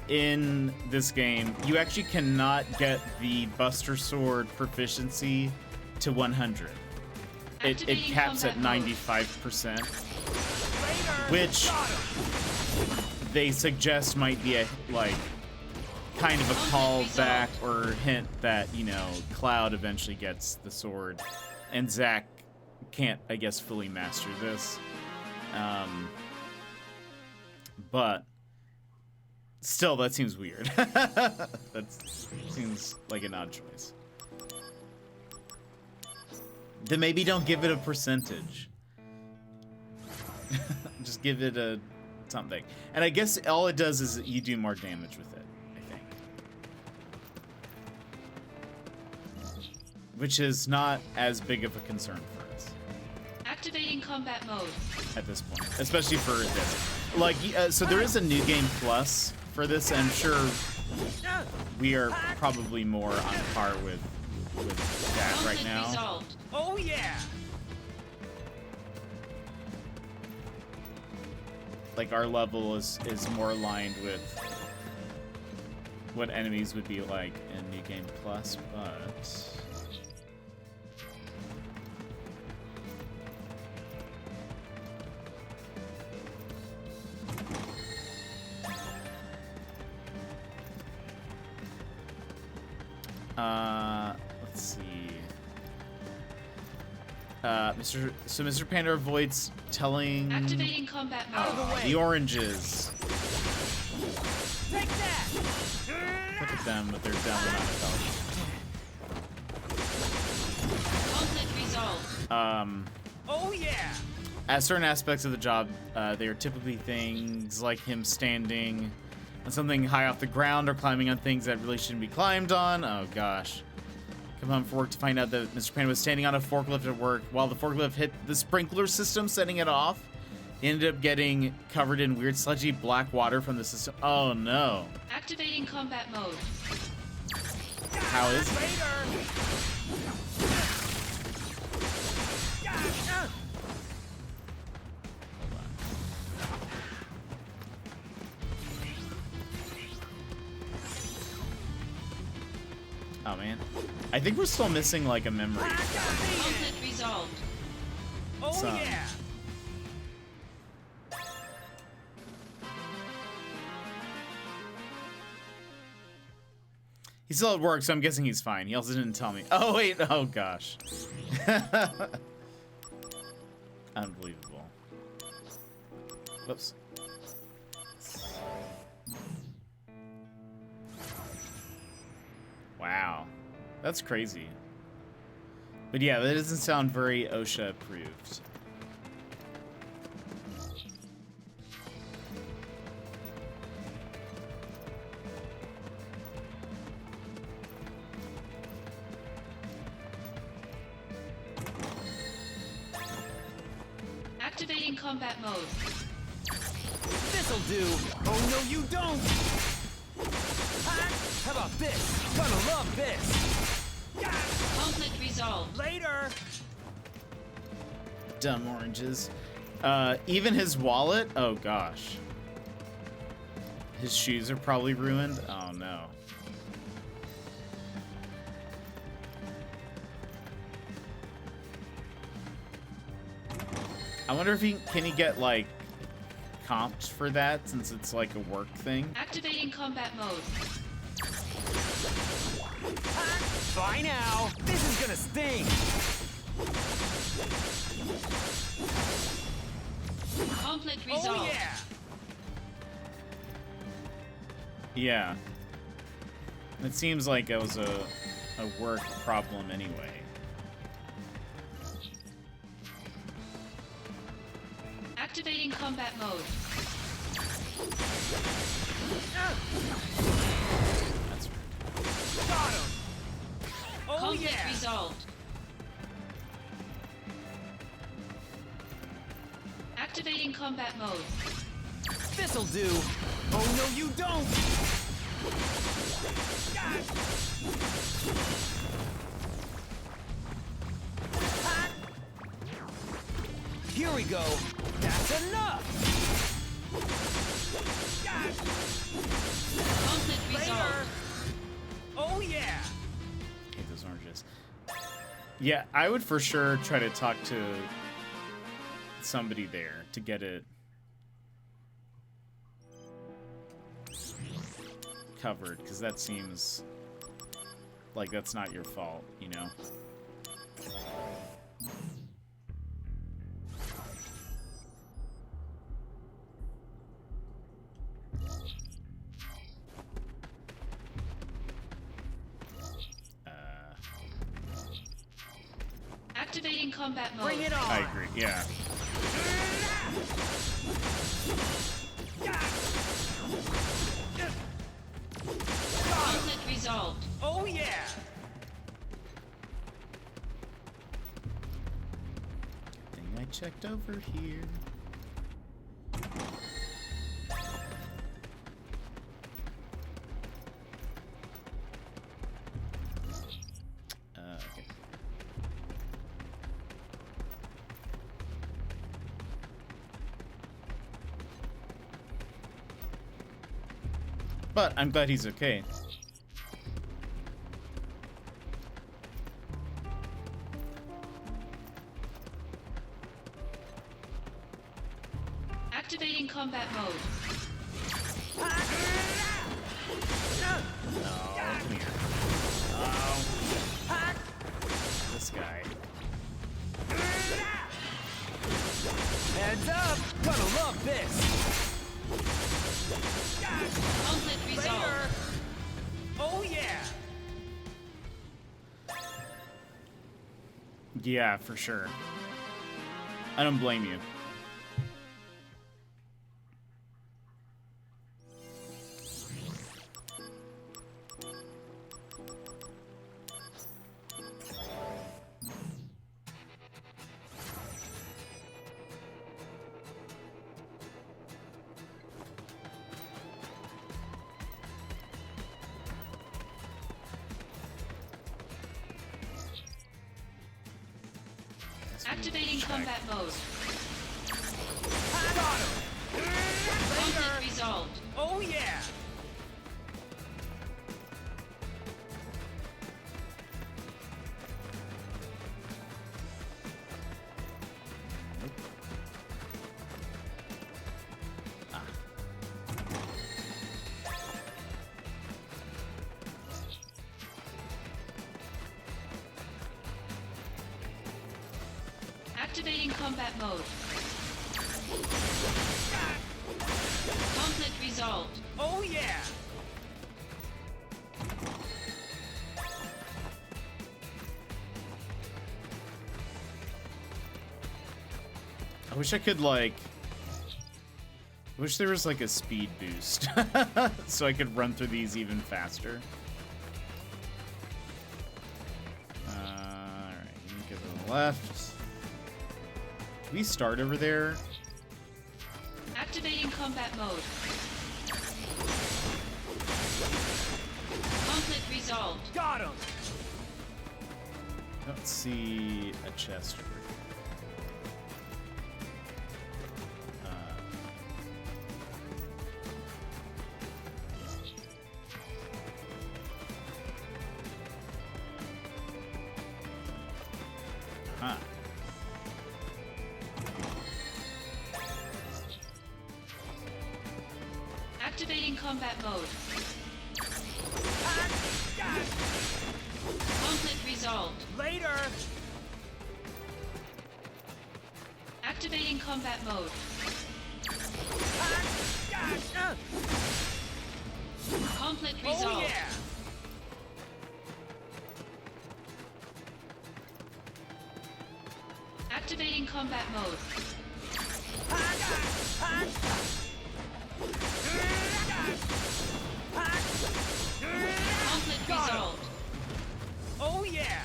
in this game, you actually cannot get the Buster Sword proficiency to 100. It caps at 95%, which they suggest might be a kind of a callback or hint that, you know, Cloud eventually gets the sword, and Zack can't, I guess, fully master this. But still, that seems weird. That seems like an odd choice. Then maybe don't give it a percentage. Just give it a something. And I guess all it does is you do more damage with it, I think. Which is not as big of a concern for us. Activating combat mode. At this point, especially for this. Like, so there is a New Game Plus for this, and I'm sure we are probably more on par with that right now. Resolved. Oh yeah! Like, our level is more aligned with what enemies would be like in New Game Plus, but... let's see. Mr. Panda avoids telling Activating combat mode. the oranges. Take that! Look at them with their down amount of health. Conflict resolved. Oh yeah! at certain aspects of the job, they are typically things like him standing on something high off the ground or climbing on things that really shouldn't be climbed on. Oh gosh. Come home from work to find out that Mr. Panda was standing on a forklift at work while the forklift hit the sprinkler system, setting it off. He ended up getting covered in weird sludgy black water from the system. Oh no. Activating combat mode. How is it? Oh man. I think we're still missing like a memory. Conflict resolved. So, he's still at work, so I'm guessing he's fine. He also didn't tell me. Oh wait, oh gosh. Unbelievable. Whoops. Wow. That's crazy. But yeah, that doesn't sound very OSHA approved. Activating combat mode. This'll do. Oh no, you don't. How about this? Gonna love this. Conflict resolved. Later. Dumb oranges. Even his wallet? Oh gosh. His shoes are probably ruined. Oh no. I wonder if can he get like comped for that since it's like a work thing? Activating combat mode. Bye now. This is gonna sting. Conflict resolved. Oh yeah. Yeah. It seems like it was a work problem anyway. Activating combat mode. That's right. Got him. Oh Conflict yeah. resolved. Activating combat mode. This'll do. Oh no, you don't. Here we go. That's enough. Conflict resolved. Oh yeah. Hate those oranges. Yeah, I would for sure try to talk to somebody there to get it covered, because that seems like that's not your fault, you know? Activating combat mode. Bring it on. I agree, yeah. Conflict resolved. Oh yeah. I think I checked over here. Okay. But I'm glad he's okay. Activating combat mode. Oh, come here. Oh. This guy. Heads up. Gonna love this. Conflict resolved. Later. Oh yeah. Yeah, for sure. I don't blame you. Activating check. combat mode. Got him! Conflict resolved. Oh yeah! Activating combat mode. Conflict resolved. Oh yeah! I wish I could like. I wish there was like a speed boost, so I could run through these even faster. All right, you go to the left. Can we start over there? Activating combat mode. Conflict resolved. Got him! I don't see a chest over here. Huh. Activating combat mode. Conflict resolved. Later! Activating combat mode. Conflict Oh resolved. yeah! Activating combat mode. Conflict Got him. resolved. Oh yeah!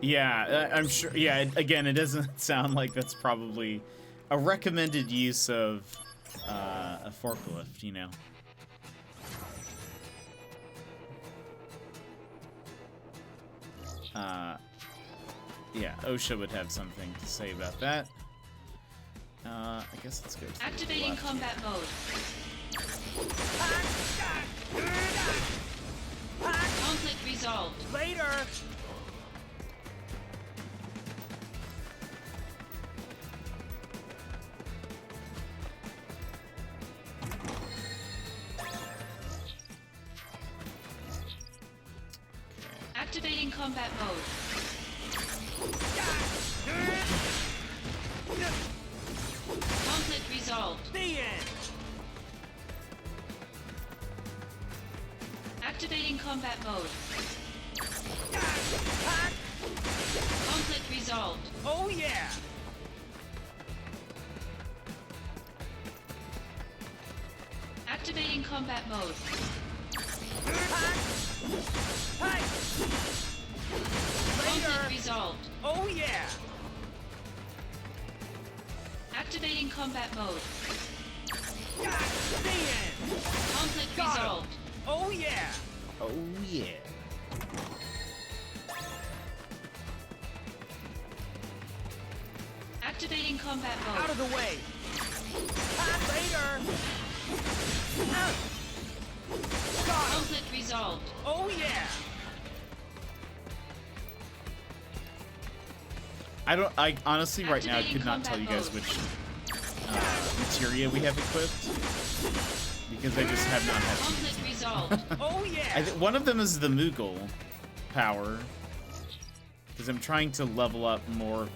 Yeah, I'm sure. Yeah, again, it doesn't sound like that's probably a recommended use of a forklift, you know. Yeah, OSHA would have something to say about that. I guess let's go to the Activating left combat here. mode. Conflict resolved. Later! Activating combat mode. Conflict resolved. The end! Activating combat mode. Conflict resolved. Oh yeah! Activating combat mode. Hey! Conflict resolved. Oh yeah! Activating combat mode. The end! Conflict Got him. resolved. Oh yeah! Oh yeah. Activating combat Out of mode. the way! Later! Got him! Conflict resolved. Oh yeah! I honestly right now Activating could not tell you combat guys mode. which materia we have equipped because I just have not had. Conflict resolved. Oh yeah! One of them is the Moogle power because I'm trying to level up more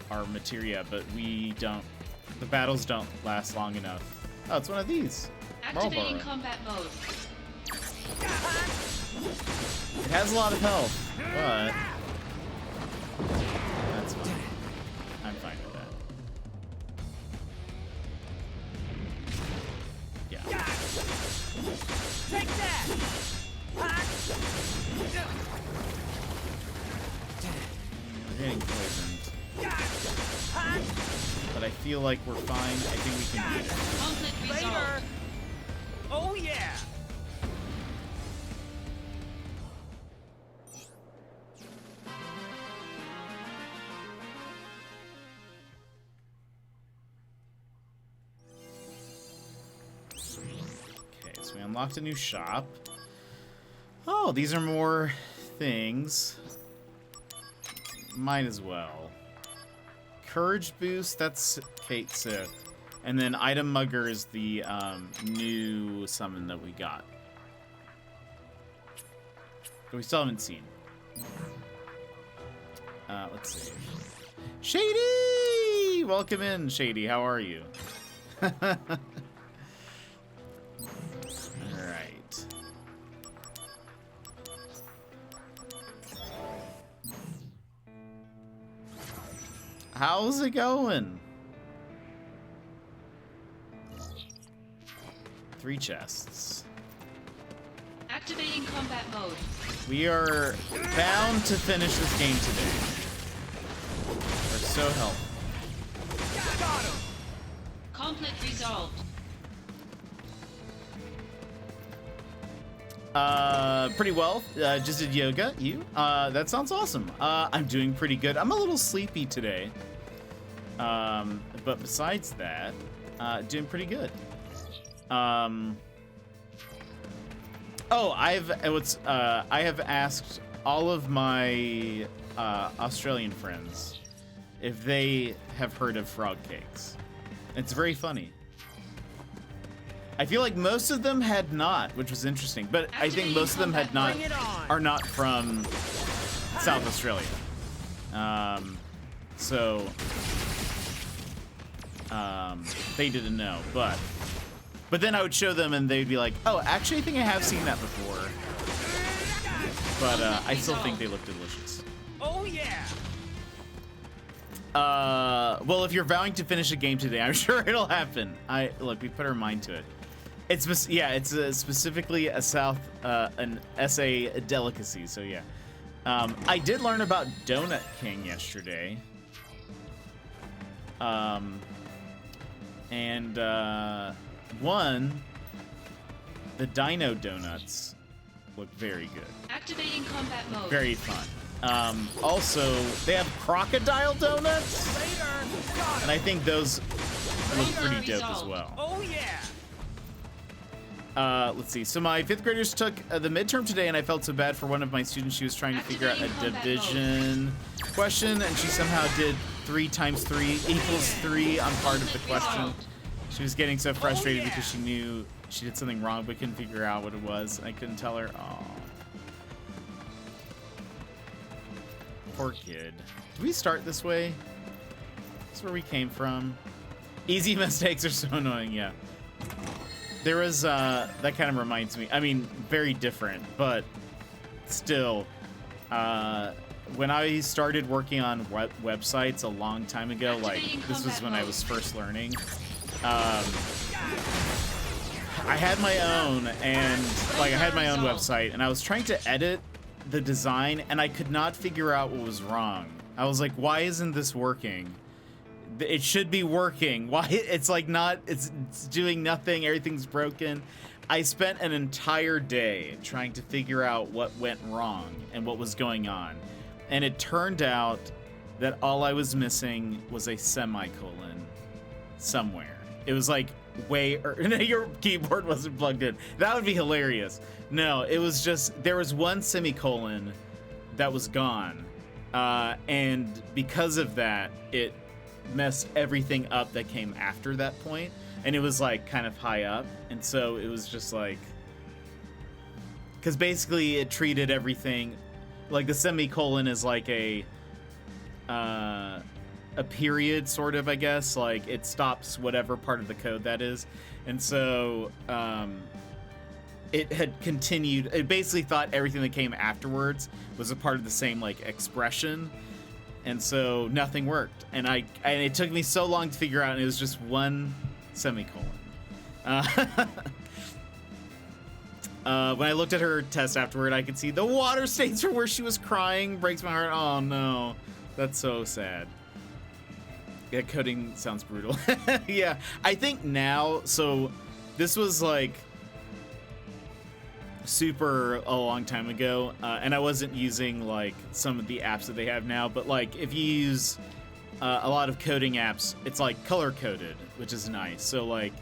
our materia, but we don't. The battles don't last long enough. Oh, it's one of these. Activating Marlboro. combat mode. It has a lot of health, but that's fine. I'm fine with that. Yeah. Take that! We're getting poisoned. But I I feel like we're fine. I think we can beat it. Conflict Later! resolved. Oh yeah! Okay, so we unlocked a new shop. Oh, these are more things. Might as well. Courage boost, that's Kate Sith. And then item mugger is the new summon that we got. But we still haven't seen. Let's see. Shady! Welcome in, Shady. How are you? Alright. How's it going? 3 chests. Activating combat mode. We are bound to finish this game today. We're so helpful. Conflict resolved. Pretty well. Just did yoga. You? That sounds awesome. I'm doing pretty good. I'm a little sleepy today. But besides that, doing pretty good. Oh, I have asked all of my Australian friends if they have heard of frog cakes. It's very funny. I feel like most of them had not, which was interesting. But I think most of them had not, are not from South Australia. So they didn't know. But then I would show them and they'd be like, oh, actually, I think I have seen that before. But I still think they look delicious. Oh yeah! Well, if you're vowing to finish a game today, I'm sure it'll happen. Look, we put our mind to it. It's specifically a an SA delicacy. So yeah, I did learn about Donut King yesterday. The Dino Donuts look very good. Activating combat mode. Very fun. Also, they have crocodile donuts, and I think those look pretty dope as well. Oh yeah! Let's see. So my 5th graders took the midterm today, and I felt so bad for one of my students. She was trying to figure out a division question, and she somehow did 3 times 3 equals 3 on part of the question. She was getting so frustrated because she knew she did something wrong, but couldn't figure out what it was. I couldn't tell her. Aw. Poor kid. Did we start this way? That's where we came from. Easy mistakes are so annoying, yeah. There was, that kind of reminds me, I mean, very different, but still, when I started working on websites a long time ago, like, this was when I was first learning, I had my own, and, like, I had my own website, and I was trying to edit the design, and I could not figure out what was wrong. I was like, why isn't this working? It should be working. Why? It's like not, it's doing nothing. Everything's broken. I spent an entire day trying to figure out what went wrong and what was going on. And it turned out that all I was missing was a semicolon somewhere. It was like your keyboard wasn't plugged in. That would be hilarious. No, it was just, there was one semicolon that was gone. And because of that, it messed everything up that came after that point, and it was like kind of high up, and so it was just like, because basically it treated everything like the semicolon is like a period, sort of, I guess, like it stops whatever part of the code that is, and so it had continued. It basically thought everything that came afterwards was a part of the same like expression. And so nothing worked, and it took me so long to figure out, and it was just one semicolon. When I looked at her test afterward, I could see the water stains from where she was crying. Breaks my heart. Oh no, that's so sad. Yeah, coding sounds brutal. Yeah, I think now, so this was like super a long time ago, and I wasn't using like some of the apps that they have now, but like if you use a lot of coding apps, it's like color coded, which is nice. So like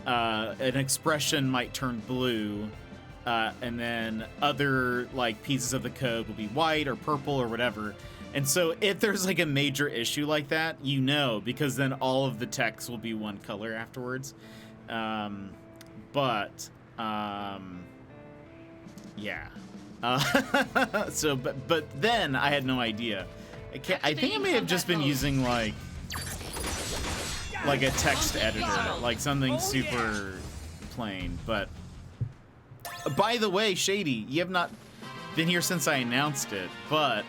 an expression might turn blue, and then other like pieces of the code will be white or purple or whatever. And so if there's like a major issue like that, you know, because then all of the text will be one color afterwards. Yeah. So, but then I had no idea. I think I may have just been using like a text editor, like something super plain. But by the way, Shady, you have not been here since I announced it, but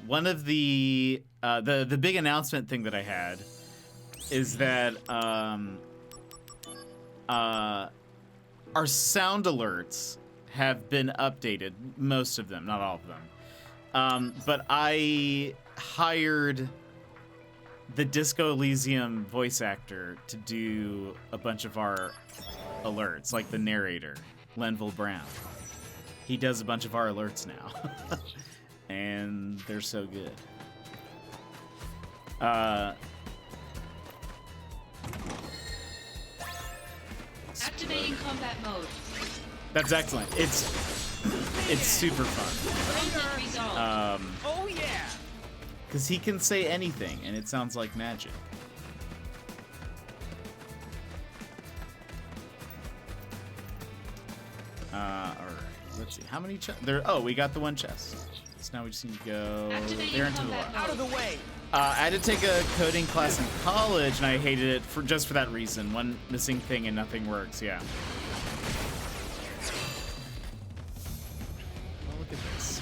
one of the big announcement thing that I had is that our sound alerts have been updated, most of them, not all of them. But I hired the Disco Elysium voice actor to do a bunch of our alerts, like the narrator, Lenville Brown. He does a bunch of our alerts now. And they're so good. Activating combat mode. That's excellent. It's super fun. Conflict resolved. Oh yeah! Because he can say anything, and it sounds like magic. Alright, let's see. How many chests? Oh, we got the one chest. So now we just need to go there into the left. Out of the way! I had to take a coding class in college, and I hated it just for that reason. One missing thing and nothing works, yeah. Oh, look at this.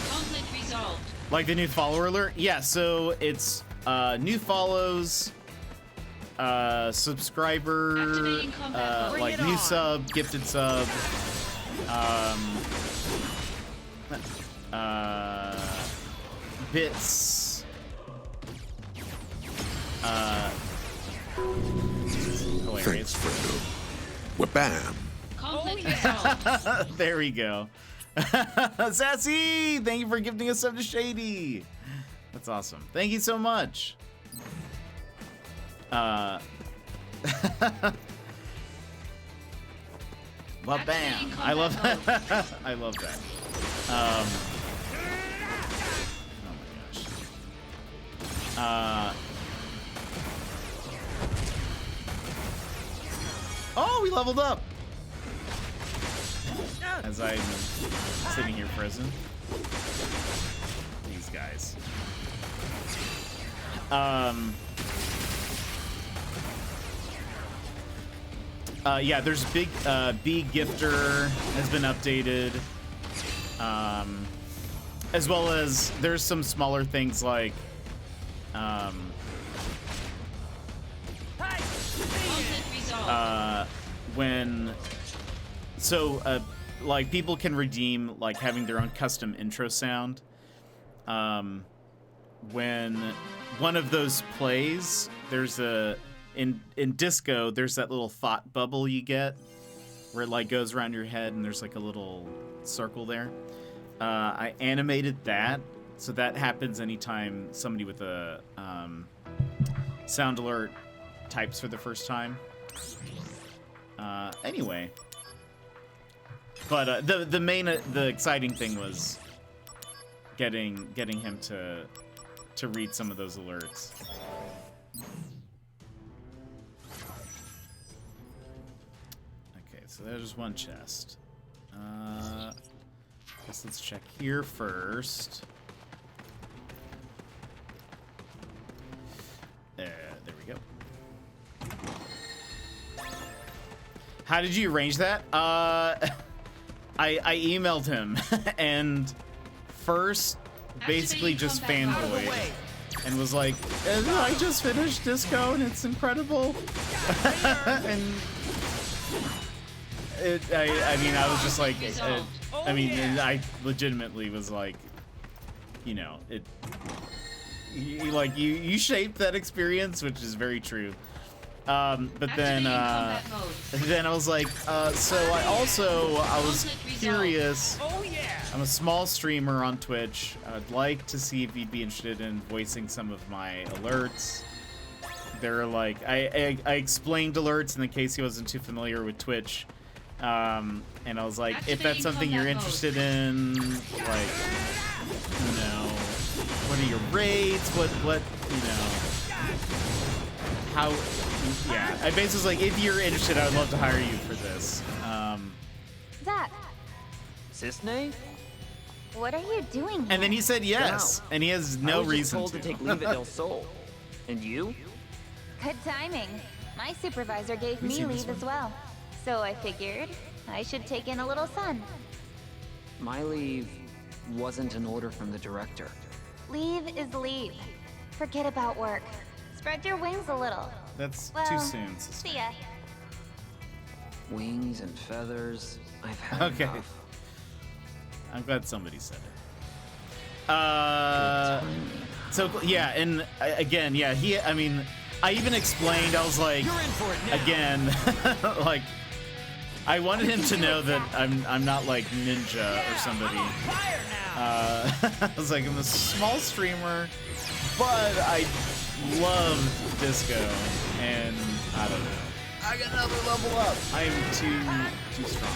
Conflict resolved. Like the new follower alert? Yeah, so it's new follows, subscriber, like new sub, gifted sub, bits, hilarious. Thanks, Fredo. Wha-bam! Conflict resolved. There we go. Sassy, thank you for gifting us sub to Shady. That's awesome. Thank you so much. Well, bam! I love that. I love that. Oh my gosh. Oh, we leveled up. As I'm sitting here frozen. These guys. Yeah, there's big B gifter has been updated, as well as there's some smaller things like like people can redeem like having their own custom intro sound. When one of those plays, there's in Disco, there's that little thought bubble you get where it like goes around your head and there's like a little circle there. I animated that, so that happens anytime somebody with a sound alert types for the first time. Anyway, but the exciting thing was getting him to read some of those alerts. So there's one chest. Guess let's check here first. There we go. How did you arrange that? I emailed him and first basically just fanboyed and was like, I just finished Disco and it's incredible. And I mean, I was just like, I mean, and I legitimately was like, you know, you shaped that experience, which is very true. But then I was like, so I was curious. I'm a small streamer on Twitch. I'd like to see if you'd be interested in voicing some of my alerts. They're like, I explained alerts in case he wasn't too familiar with Twitch. And I was like, if that's something you're interested in, like, you know, what are your rates? What, you know, how, yeah. I basically was like, if you're interested, I would love to hire you for this. Zach, Cisne? what are you doing here? And then he said yes, and he has no reason I was just told to take leave at Del Sol. And you? Good timing. My supervisor gave We've me seen this leave as well. So I figured I should take in a little sun. My leave wasn't an order from the director. Leave is leave. Forget about work. Spread your wings a little. That's Well, too soon. Sister. See ya. Wings and feathers. I've had Okay. enough. I'm glad somebody said it. So yeah, and again, yeah, I mean, I even explained, I was like, again, like, I wanted him to know that I'm not like Ninja or somebody. I was like, I'm a small streamer, but I love disco, and I don't know. I got another level up. I am too strong.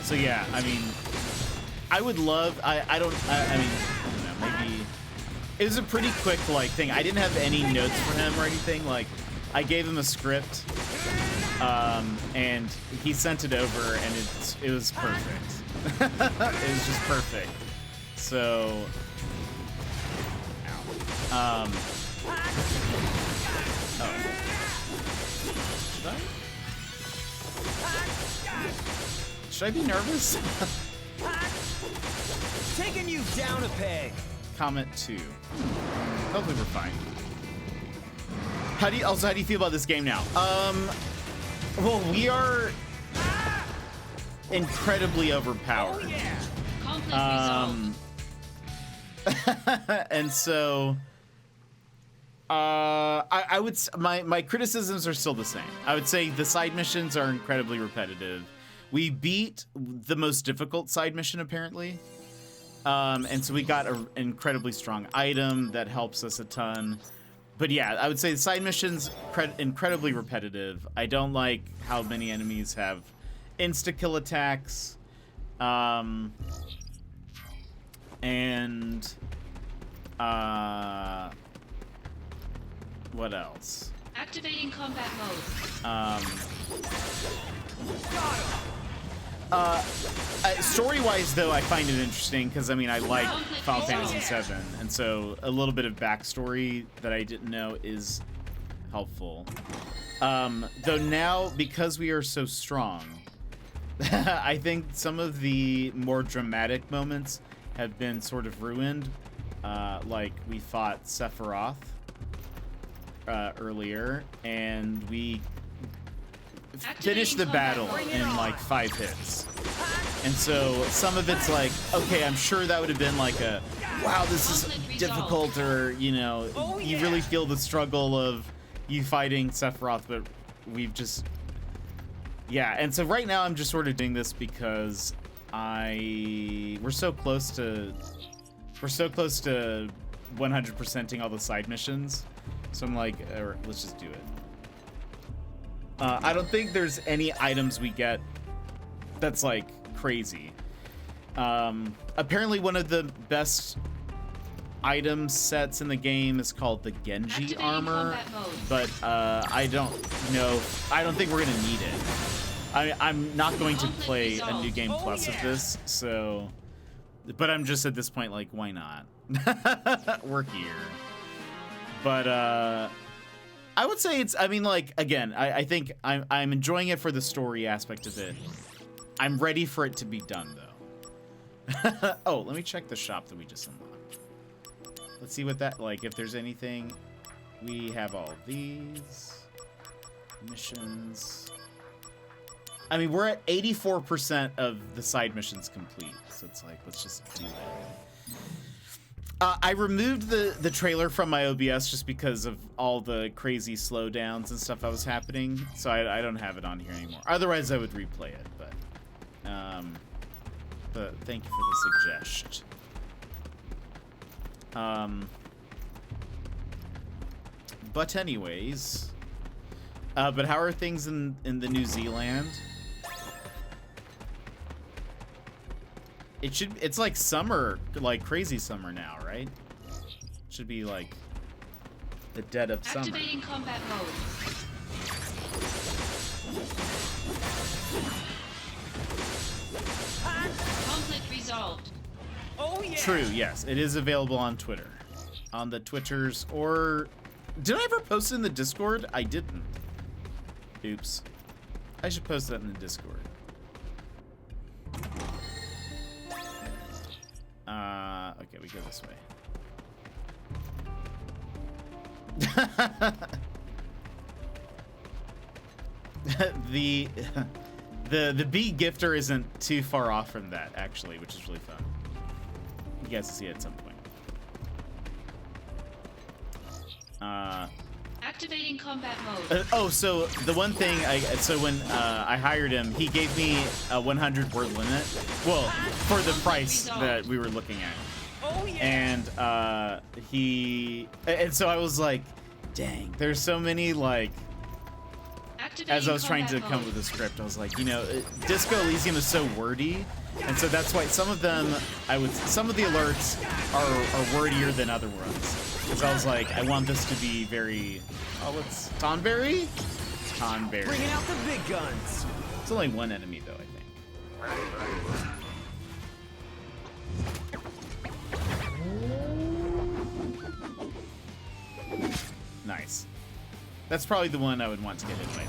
So yeah, I mean, I would love. I mean, I don't know, maybe. It was a pretty quick like thing. I didn't have any notes for him or anything. Like, I gave him a script, and he sent it over, and it was perfect. It was just perfect. So, oh. Should I be nervous? Taking you down a peg. Comment 2. Hopefully we're fine. How do you feel about this game now? Well, we are incredibly overpowered. And so I would my criticisms are still the same. I would say the side missions are incredibly repetitive. We beat the most difficult side mission apparently. And so we got an incredibly strong item that helps us a ton. But yeah, I would say the side missions incredibly repetitive. I don't like how many enemies have insta-kill attacks. And what else? Activating combat mode. Story-wise, though, I find it interesting because, I mean, I like Final Fantasy VII, and so a little bit of backstory that I didn't know is helpful. Though now, because we are so strong, I think some of the more dramatic moments have been sort of ruined. Like, we fought Sephiroth earlier, and we finished the battle in like 5 hits. And so some of it's like, okay, I'm sure that would have been like a, wow, this is difficult, or, you know, you really feel the struggle of you fighting Sephiroth, but we've just, yeah. And so right now I'm just sort of doing this because we're so close to 100%ing all the side missions. So I'm like, let's just do it. I don't think there's any items we get that's like crazy. Apparently one of the best item sets in the game is called the Genji armor, but I don't know. I don't think we're gonna need it. I'm not going to play a New Game Plus of this, so. But I'm just at this point like, why not? We're here. But I would say it's, I mean, like, again, I think I'm enjoying it for the story aspect of it. I'm ready for it to be done, though. Oh, let me check the shop that we just unlocked. Let's see what that, like, if there's anything. We have all these. Missions. I mean, we're at 84% of the side missions complete, so it's like, let's just do that. I removed the trailer from my OBS just because of all the crazy slowdowns and stuff that was happening, so I don't have it on here anymore. Otherwise, I would replay it, but thank you for the suggestion. But anyways, but how are things in the New Zealand? It's like summer, like crazy summer now, right? Should be like the dead of summer. Activating combat mode. Conflict resolved. Oh yeah. True, yes. It is available on Twitter. On the Twitters, or did I ever post it in the Discord? I didn't. Oops. I should post that in the Discord. Okay, we go this way. the bee gifter isn't too far off from that, actually, which is really fun. You guys will see it at some point. Activating combat mode. So the one thing, when I hired him, he gave me a 100-word limit. Well, for the price that we were looking at. Oh yeah. And so I was like, dang, there's so many, like, as I was trying to come up with a script, I was like, you know, Disco Elysium is so wordy, and so that's why some of them, some of the alerts are wordier than other ones. Because I was like, I want this to be very, it's Tonberry? Tonberry. Bringing out the big guns. It's only one enemy, though, I think. Nice. That's probably the one I would want to get hit by.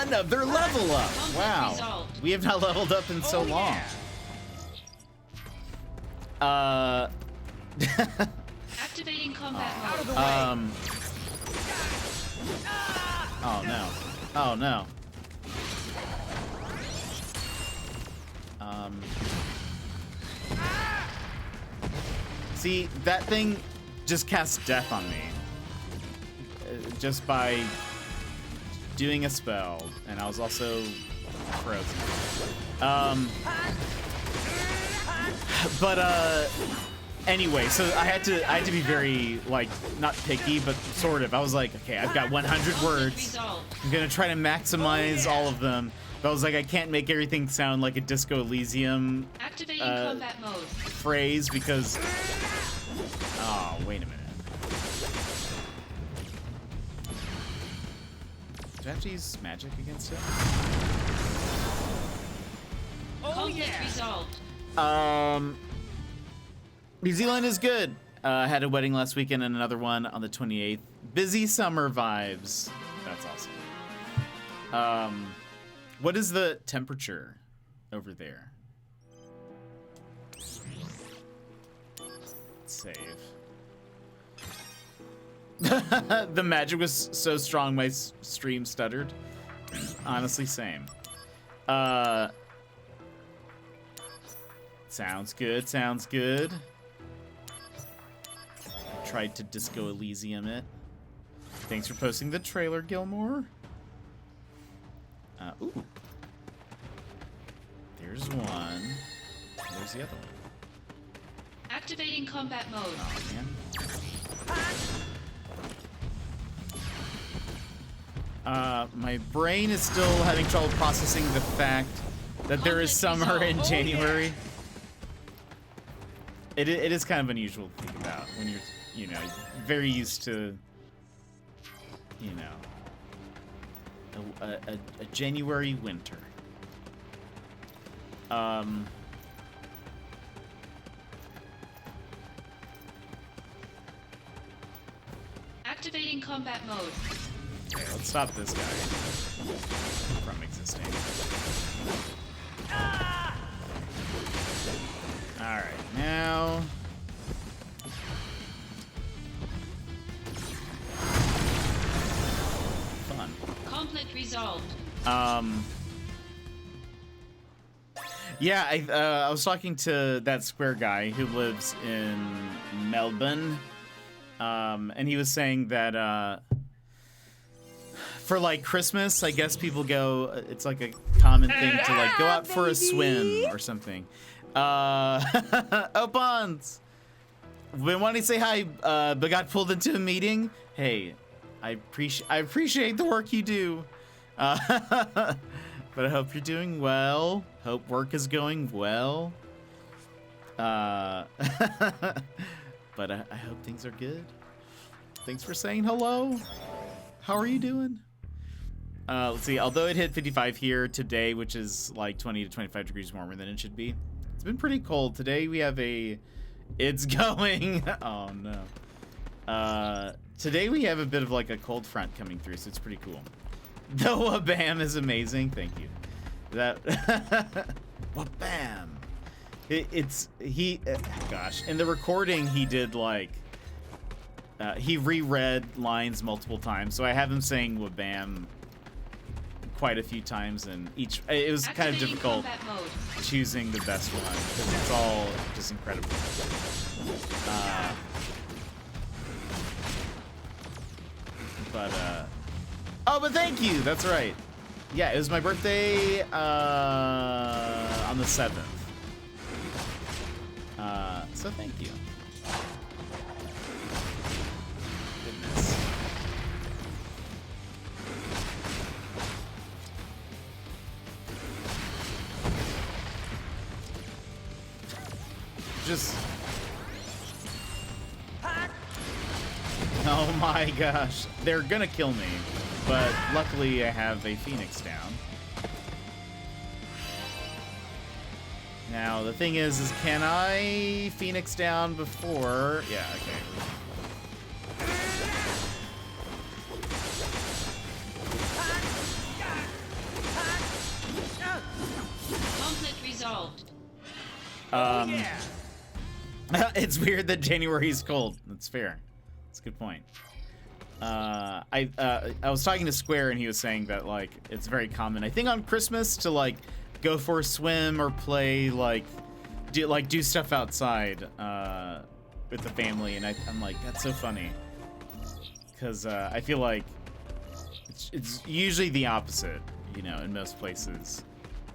Another level up! Wow. We have not leveled up in so long. Activating combat mode. Oh no. Oh no. See, that thing just casts death on me. Just by doing a spell, and I was also frozen. Anyway, so I had to be very, like, not picky, but sort of. I was like, okay, I've got 100 words. I'm gonna try to maximize all of them. But I was like, I can't make everything sound like a Disco Elysium combat mode. phrase because. Oh, wait a minute. Do I have to use magic against it? Conflict resolved. New Zealand is good. Had a wedding last weekend and another one on the 28th. Busy summer vibes. That's awesome. What is the temperature over there? Save. The magic was so strong my stream stuttered. Honestly, same. Sounds good, sounds good. Tried to Disco Elysium it. Thanks for posting the trailer, Gilmore. Ooh. There's one. There's the other one. Activating combat mode. Oh, man. My brain is still having trouble processing the fact that there is summer in January. Yeah. It is kind of unusual to think about when you're, you know, very used to, you know, a January winter. Activating combat mode. Okay, let's stop this guy from existing. Alright, now... Conflict resolved. Yeah, I was talking to that Square guy who lives in Melbourne, and he was saying that for like Christmas, I guess people go. It's like a common thing to like go out for a swim or something. Opons, been wanting to say hi, but got pulled into a meeting. Hey, I appreciate the work you do. But I hope you're doing well. Hope work is going well. But I hope things are good. Thanks for saying hello. How are you doing? Let's see. Although it hit 55 here today, which is like 20 to 25 degrees warmer than it should be. It's been pretty cold. Today we have it's going. Oh no. Today we have a bit of like a cold front coming through, so it's pretty cool. The Wabam is amazing. Thank you. That Wabam. Gosh, in the recording he did like he reread lines multiple times, so I have him saying Wabam quite a few times, and it was kind of difficult choosing the best one because it's all just incredible. But thank you. That's right. Yeah, it was my birthday on the 7th. So thank you. Goodness. Just. Oh my gosh. They're gonna kill me. But luckily I have a Phoenix down. Now the thing is can I Phoenix down before? Yeah, okay. Conflict resolved. It's weird that January is cold. That's fair. That's a good point. I was talking to Square and he was saying that like it's very common, I think, on Christmas to like go for a swim or play do stuff outside with the family, and I'm like, that's so funny because I feel like it's usually the opposite, you know, in most places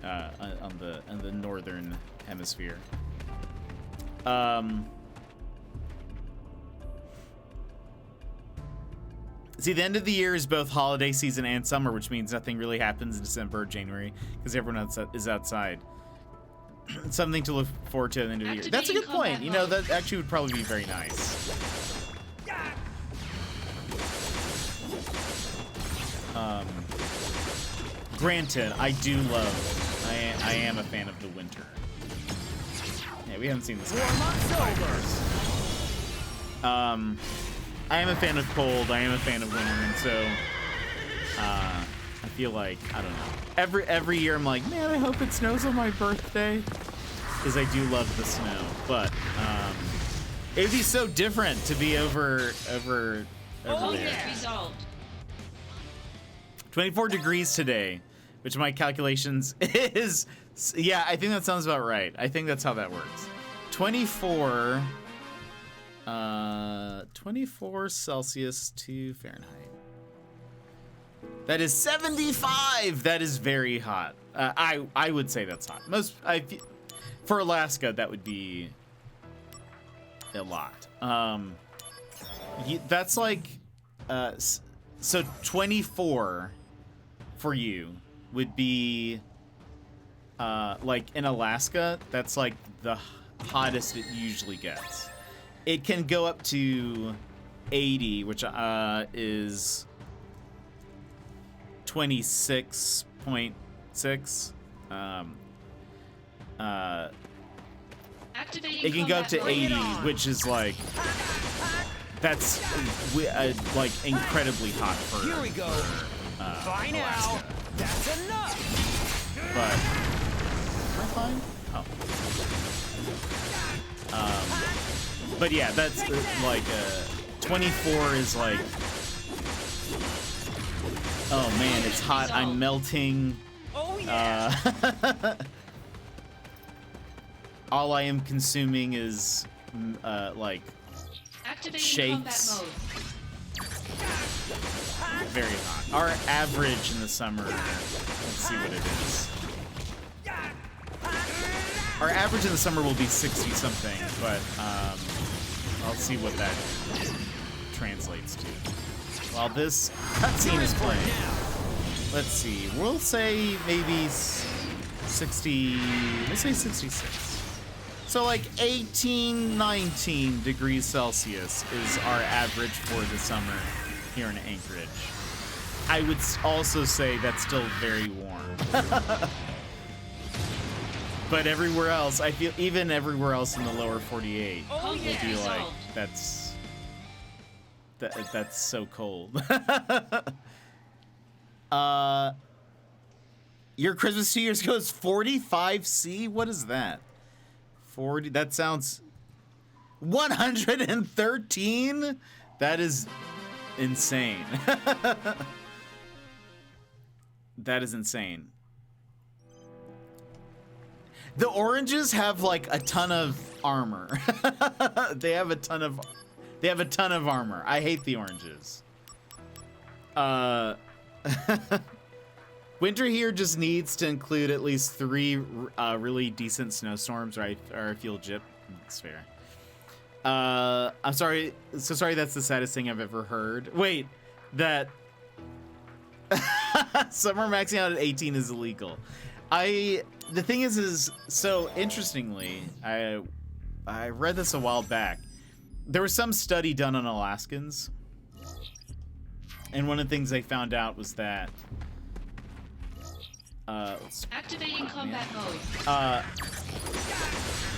on the northern hemisphere. See, the end of the year is both holiday season and summer, which means nothing really happens in December or January because everyone is outside. Something to look forward to at the end of the year. That's a good point. You know, that actually would probably be very nice. Granted, I do love. I am a fan of the winter. Yeah, we haven't seen this. I am a fan of cold, I am a fan of winter, and so I feel like, I don't know, every year I'm like, man, I hope it snows on my birthday, because I do love the snow, but it would be so different to be over there. Resolved. 24 degrees today, which my calculations is, yeah, I think that sounds about right. I think that's how that works. 24 Celsius to Fahrenheit. That is 75. That is very hot. I would say that's hot. For Alaska, that would be a lot. That's like so 24 for you would be like in Alaska. That's like the hottest it usually gets. It can go up to 80, which is 26.6. It can go up to 80, which is like that's like incredibly hot for. Here we go. Fine now. That's enough. But am I fine? Oh. But yeah, that's like 24 is like Oh man, it's hot. I'm melting. Oh yeah. All I am consuming is like Activating combat shakes. mode. Very hot. Our average in the summer. Let's see what it is. Our average in the summer will be 60 something, but I'll see what that translates to. While this cutscene is playing, let's see. We'll say maybe 60. Let's say 66. So like 18, 19 degrees Celsius is our average for the summer here in Anchorage. I would also say that's still very warm. But everywhere else, I feel even everywhere else in the lower 48 will be like, that's so cold. Your Christmas 2 years ago is 45C? What is that? 40, that sounds 113? That is insane. That is insane. The oranges have like a ton of armor. They have a ton of armor. I hate the oranges. Winter here just needs to include at least 3 really decent snowstorms, right? Or I feel gypped. It's fair. I'm sorry. So sorry. That's the saddest thing I've ever heard. Wait, that summer maxing out at 18 is illegal. The thing is so interestingly, I read this a while back. There was some study done on Alaskans, and one of the things they found out was that Activating combat mode.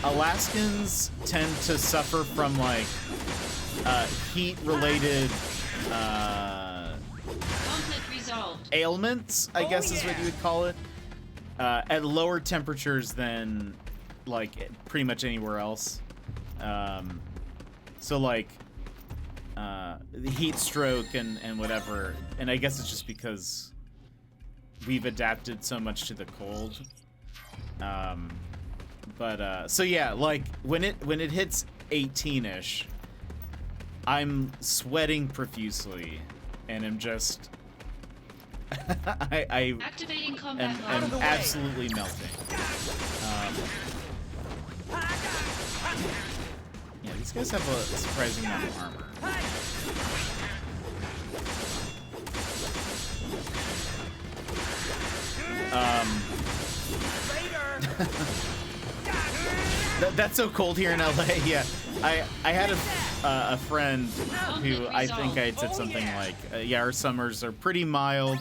Alaskans tend to suffer from like heat-related Conflict resolved. ailments, I guess is what you would call it, at lower temperatures than like pretty much anywhere else. So like the heat stroke and whatever, and I guess it's just because we've adapted so much to the cold. So yeah, like when it hits 18-ish, I'm sweating profusely, and I'm just I Activating combat am mode. absolutely melting. Yeah, these guys have a surprising amount of armor. That's so cold here in LA. Yeah, I had a friend who I think I had said something like, yeah, our summers are pretty mild,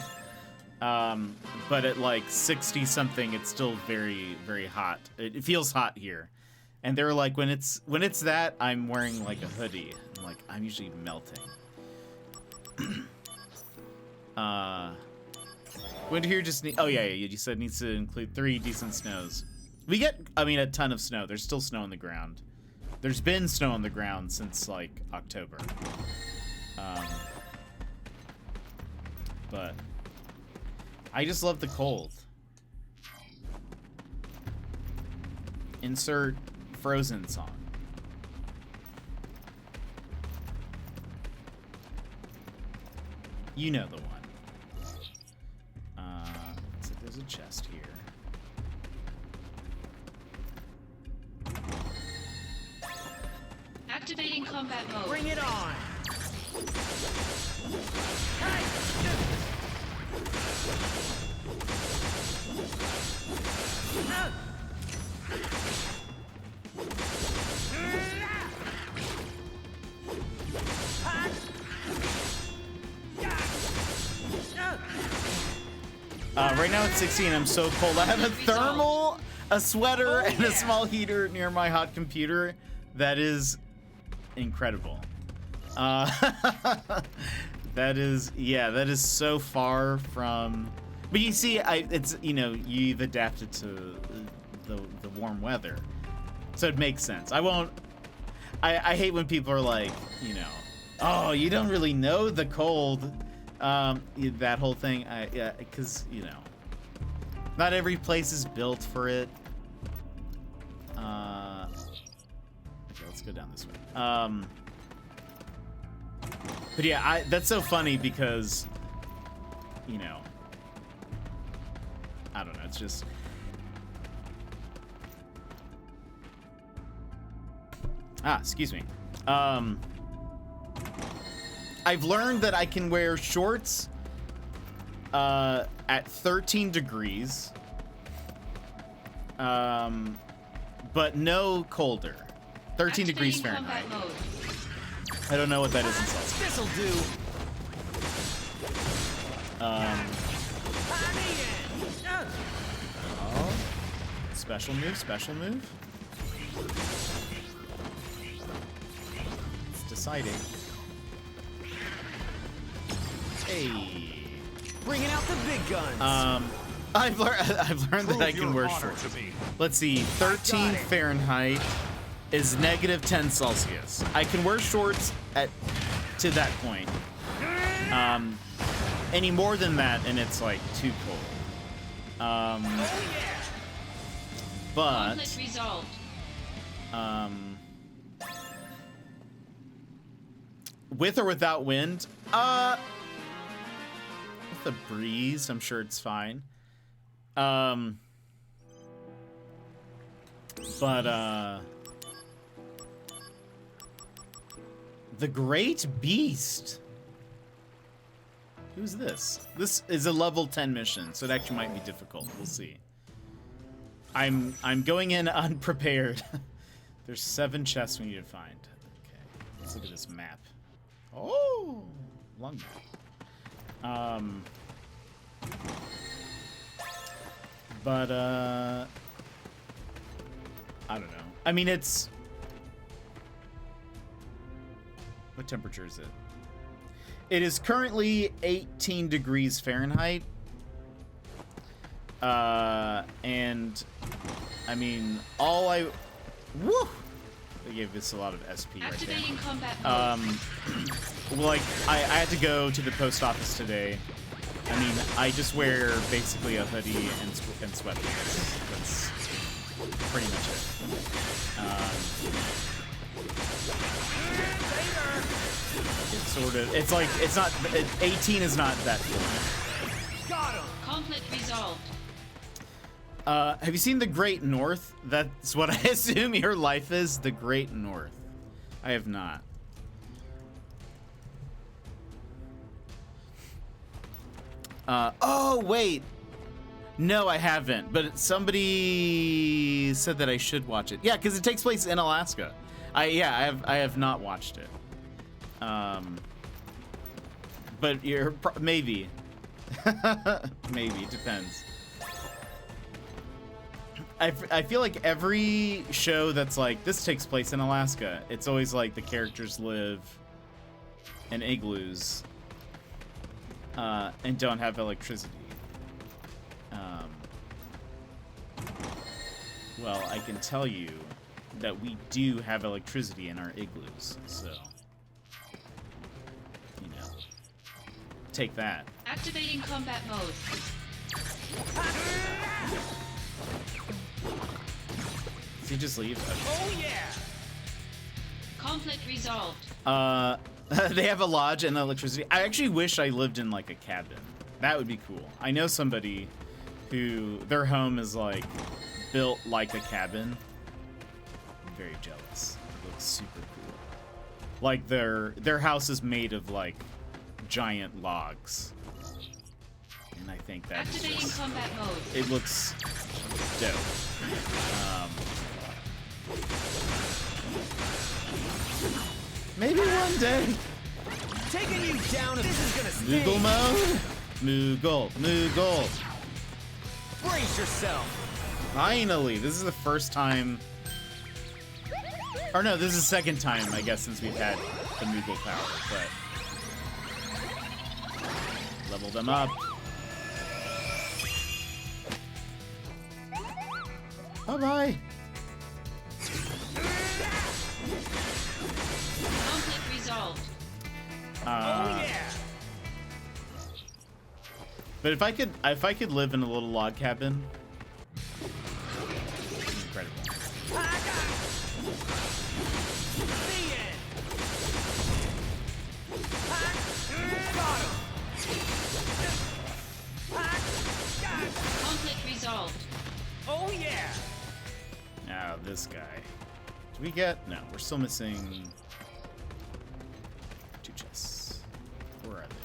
but at like 60 something, it's still very, very hot. It feels hot here, and they're like, when it's that, I'm wearing like a hoodie. I'm like, I'm usually melting. Winter here just oh yeah, you said it needs to include 3 decent snows. We get, I mean, a ton of snow. There's still snow on the ground. There's been snow on the ground since like October. But I just love the cold. Insert Frozen song. You know the one. So there's a chest here. Activating combat mode. Bring it on. Right now it's 16. I'm so cold. I have a thermal, a sweater, and a small heater near my hot computer. That is incredible. That is so far from. But you see, it's you've adapted to the warm weather, so it makes sense. I hate when people are like, oh, you don't really know the cold. That whole thing, yeah, because, you know, not every place is built for it. Okay, let's go down this way. But yeah, that's so funny because, you know, I don't know, it's just... excuse me. I've learned that I can wear shorts at 13 degrees, but no colder. 13 degrees Fahrenheit. I don't know what that is in Celsius. This'll do. Oh, special move, special move. It's deciding. Hey. Bringing out the big guns. I've learned that I can wear shorts. Let's see, 13 Fahrenheit is -10 Celsius. I can wear shorts to that point. Any more than that, and it's like too cold. But Conflict resolved. With or without wind, with a breeze, I'm sure it's fine. But the Great Beast. Who's this? This is a level 10 mission, so it actually might be difficult. We'll see. I'm going in unprepared. There's 7 chests we need to find. Okay, let's look at this map. Oh, long map. But I don't know. I mean, it's... What temperature is it? It is currently 18 degrees Fahrenheit. And I mean, Woo! They gave this a lot of SP right there. Activating combat mode. Like, I had to go to the post office today. I mean, I just wear basically a hoodie and sweatpants. That's pretty much it. It's sort of, it's like, it's not, 18 is not that cool. Got him. Conflict resolved. Have you seen The Great North? That's what I assume your life is, The Great North. I have not. Oh, wait. No, I haven't, but somebody said that I should watch it. Yeah, because it takes place in Alaska. I have not watched it. But you're maybe. Maybe, it depends. I feel like every show that's like, this takes place in Alaska, it's always like the characters live in igloos and don't have electricity. Well, I can tell you that we do have electricity in our igloos, so, you know, take that. Activating combat mode. Does he just leave? Okay. Oh yeah. Conflict resolved. They have a lodge and electricity. I actually wish I lived in like a cabin. That would be cool. I know somebody who their home is like built like a cabin. I'm very jealous. It looks super cool. Like their house is made of like giant logs. And I think that's activating just, combat mode. it looks dope. Maybe one day. Taking you down. This is gonna sting. Moogle mode? Moogle. Brace yourself. Finally, this is the first time. Or no, this is the second time, I guess, since we've had the Moogle power, but level them up. Bye-bye. Conflict resolved. Oh yeah. But if I could live in a little log cabin, incredible. Conflict resolved. Oh yeah! Now this guy. Do we get? No, we're still missing 2 chests. Where are they?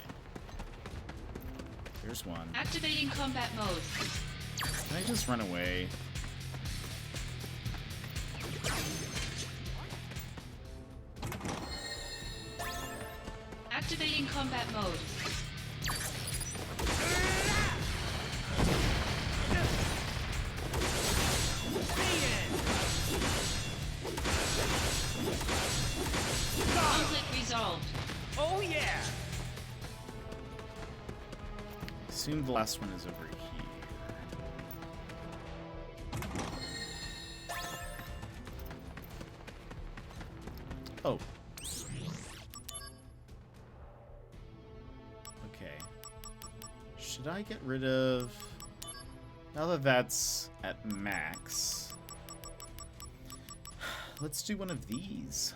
There's one. Activating combat mode. Can I just run away? Activating combat mode. Conflict resolved. Oh yeah! Assume the last one is over here. Oh. Okay. Should I get rid of... Now that that's at max, let's do one of these.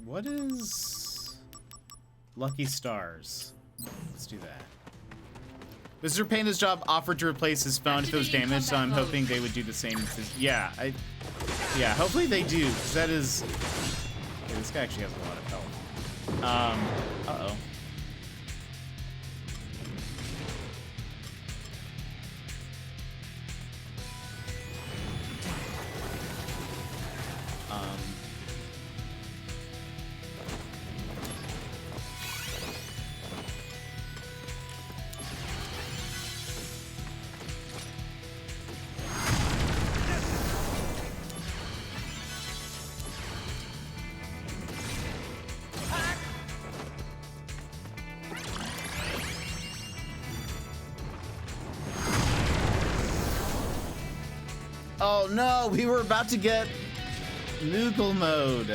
What is Lucky Stars? Let's do that. Mr. Payne's job offered to replace his phone if it was damaged, so I'm hoping they would do the same. Yeah, hopefully they do, because that is... Yeah, this guy actually has a lot of health. Uh-oh. Oh no, we were about to get Moogle mode.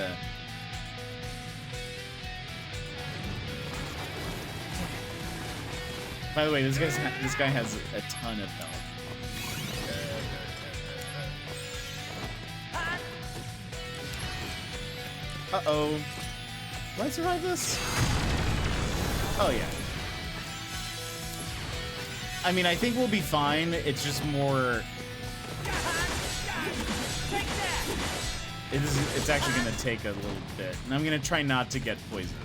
By the way, this guy has a ton of health. Uh-oh. Will I survive this? Oh yeah. I mean, I think we'll be fine. It's just more... It's actually going to take a little bit. And I'm going to try not to get poisoned.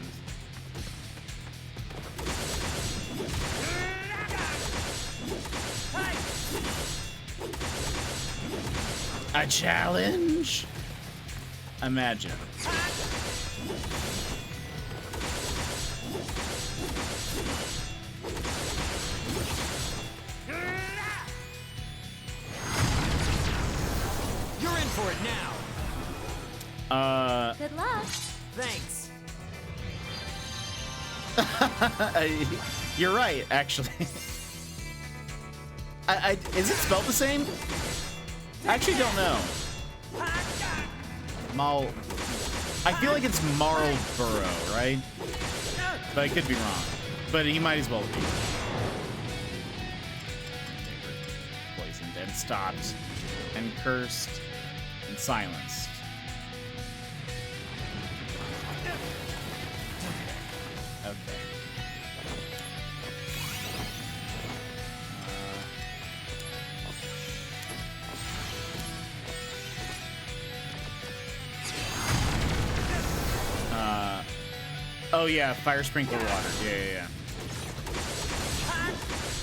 A challenge? Imagine. You're in for it now. Good luck. Thanks. You're right, actually. Is it spelled the same? I actually don't know. I feel like it's Marlborough, right? But I could be wrong. But he might as well be. Poisoned and stopped and cursed and silenced. Okay. Oh yeah, fire sprinkler water. Yeah.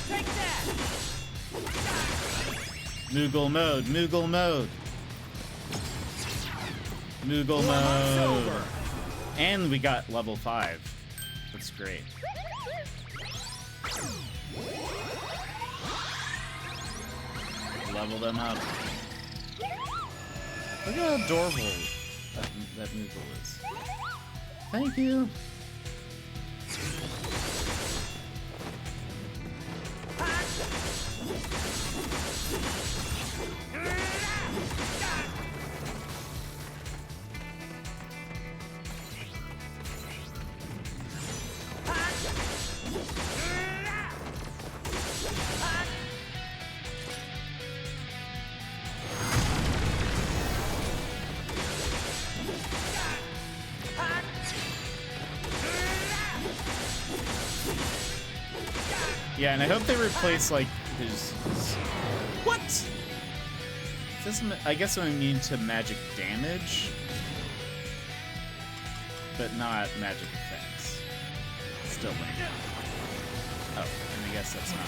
Take that. Moogle mode. Moogle mode. Moogle mode. And we got level 5. That's great. Level them up. Look how adorable that Moogle is. Thank you. Yeah, and I hope they replace like his what? This, I guess I'm immune to magic damage, but not magic effects. Still lame. Oh, and I guess that's not.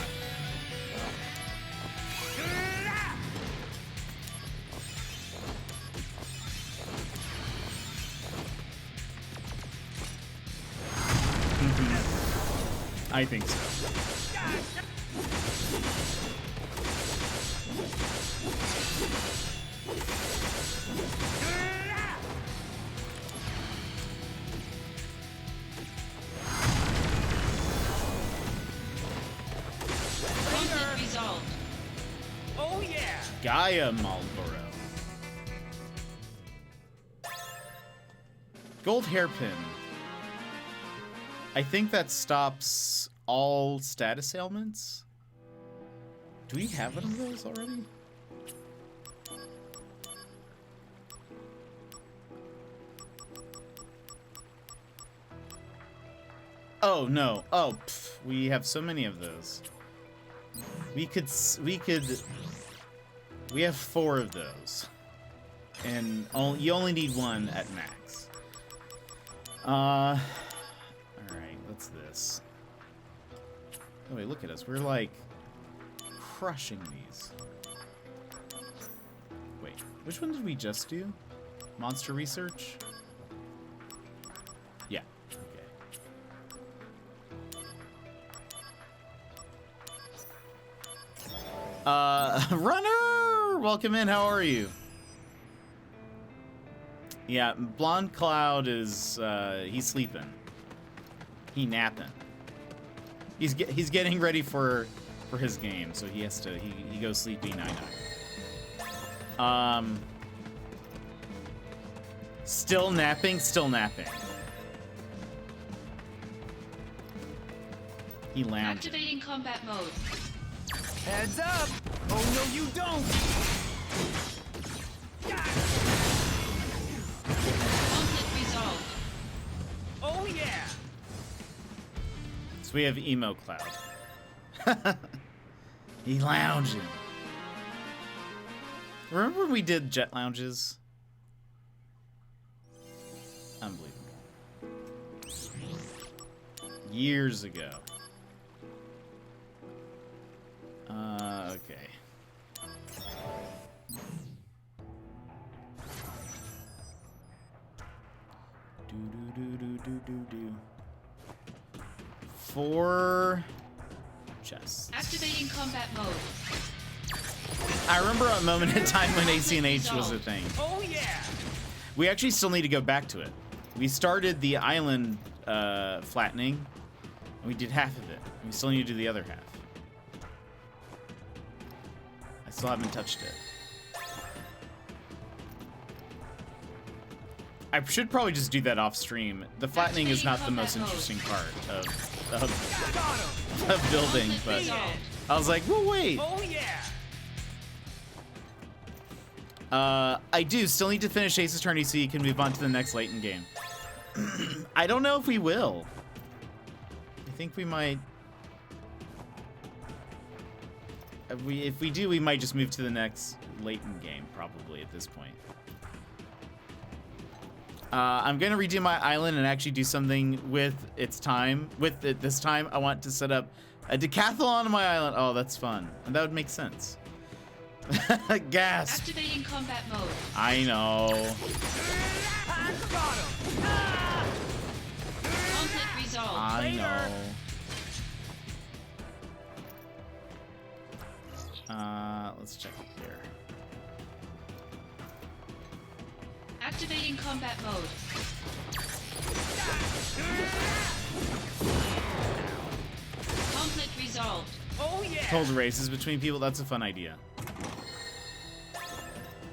I think so. Conflict resolved. Oh yeah! Gaia Marlboro. Gold hairpin. I think that stops all status ailments. Do we have one of those already? Oh no. Oh, pff, we have so many of those. We have 4 of those. And you only need 1 at max. Alright, what's this? Oh wait, look at us. We're like crushing these. Wait, which one did we just do? Monster research? Yeah, okay. Runner! Welcome in, how are you? Yeah, Blonde Cloud is, he's sleeping. He napping. He's getting ready for his game, so he has to, he goes sleepy night-night. Still napping, still napping. He lounged. Activating combat mode. Heads up! Oh no, you don't! Conflict resolved. Oh yeah! So we have Emo Cloud. He lounging. Remember when we did jet lounges? Unbelievable. Years ago. Okay. Do. 4 chests. Activating combat mode. I remember a moment in time when ACNH was a thing. Oh yeah! We actually still need to go back to it. We started the island flattening, and we did half of it. We still need to do the other half. I still haven't touched it. I should probably just do that off stream. The flattening is not the most interesting part of building, but I was like, well, wait. Oh yeah! I do still need to finish Ace Attorney so you can move on to the next Layton game. I don't know if we will. I think we might. If we do, we might just move to the next Layton game, probably at this point. I'm gonna redo my island and actually do something with its time. With it this time, I want to set up a decathlon on my island. Oh, that's fun, and that would make sense. Gasp! Activating combat mode. I know. Conflict resolved. I know. Let's check it here. Activating combat mode. Conflict resolved. Oh yeah! Hold races between people, that's a fun idea.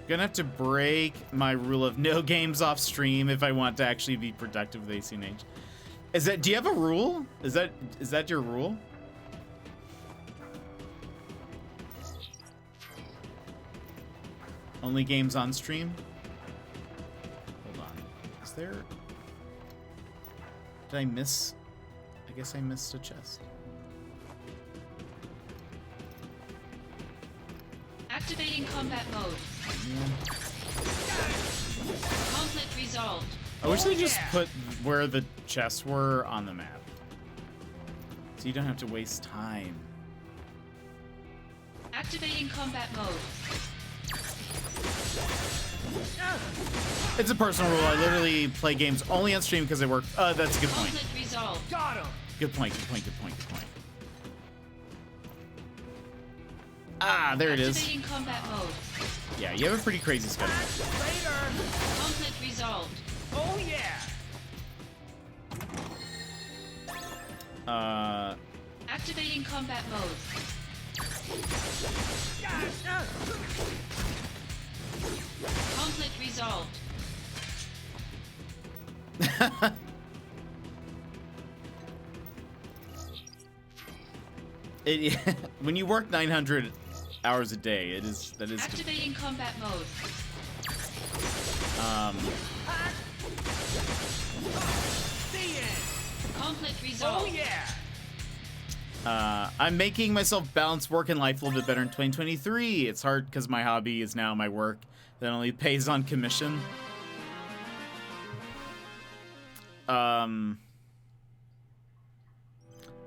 Gonna have to break my rule of no games off stream if I want to actually be productive with ACNH. Is that, do you have a rule? Is that your rule? Only games on stream? Hold on. Is there... Did I miss... I guess I missed a chest. Activating combat mode. Conflict resolved. I wish they just put where the chests were on the map, so you don't have to waste time. Activating combat mode. It's a personal rule. I literally play games only on stream because they work. That's a good point. Conflict resolved. Got him! Good point. Good point. Good point. Good point. Ah, there it is. Activating combat mode. Yeah, you have a pretty crazy schedule. Later! Conflict resolved. Oh yeah! Activating combat mode. Conflict resolved. When you work 900 hours a day, that is. Activating combat mode. Conflict resolved. Oh yeah! I'm making myself balance work and life a little bit better in 2023. It's hard because my hobby is now my work that only pays on commission.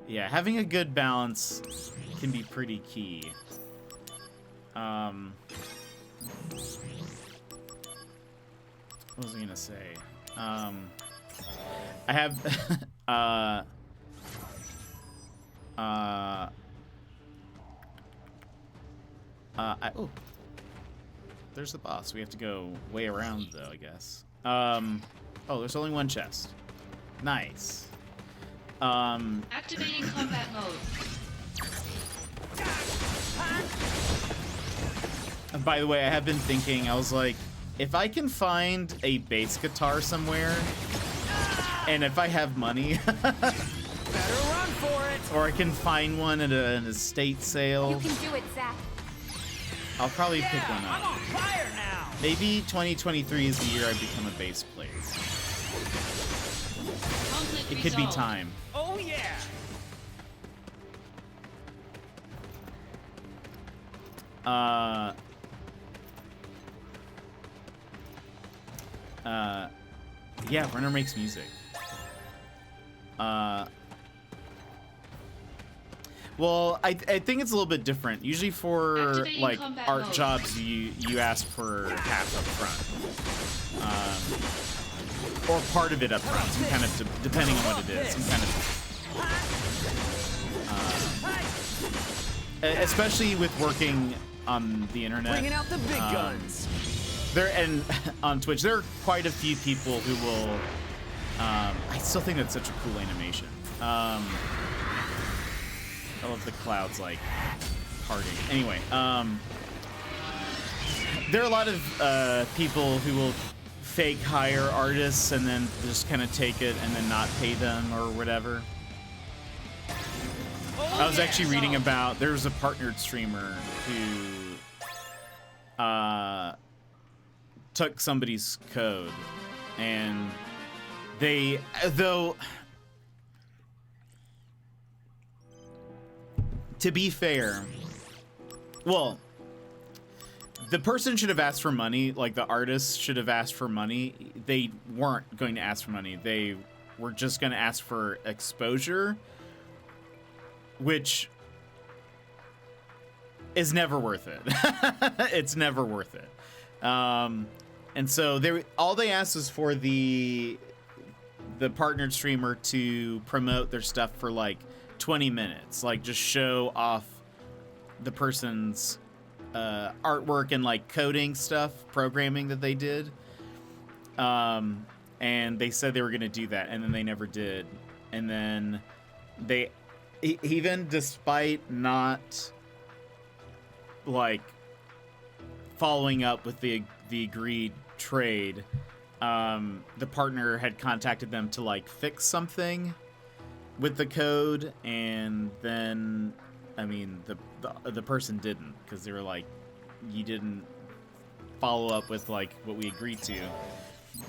Yeah, having a good balance can be pretty key. What was I gonna say? I have oh, there's the boss. We have to go way around though, I guess. Oh, there's only one chest. Nice. Activating combat mode. And by the way, I have been thinking, I was like, if I can find a bass guitar somewhere, and if I have money, Better run for it! or I can find one at an estate sale, You can do it, Zack. I'll probably pick one I'm up. on fire now! Maybe 2023 is the year I become a bass player. Conflict It could be resolved. time. Oh yeah! Yeah, Renner makes music. Well, I think it's a little bit different. Usually for Activating like combat art mode. jobs, you ask for half up front, or part of it up front, some kind of depending on what it is, some kind of. Especially with working on the internet. Bringing out the big guns! There and on Twitch, there are quite a few people who will. I still think that's such a cool animation. I love the clouds like parting. Anyway, there are a lot of people who will fake hire artists and then just kind of take it and then not pay them or whatever. I was actually reading about there was a partnered streamer who took somebody's code and they to be fair, well, the person should have asked for money, like the artist should have asked for money. They weren't going to ask for money. They were just going to ask for exposure, which is never worth it. It's never worth it. And so all they asked was for the partnered streamer to promote their stuff for like 20 minutes, like just show off the person's artwork and like coding stuff, programming that they did. And they said they were going to do that, and then they never did. And then they, even despite not like following up with the agreed trade, the partner had contacted them to like fix something with the code, and then I mean the person didn't, because they were like, you didn't follow up with like what we agreed to.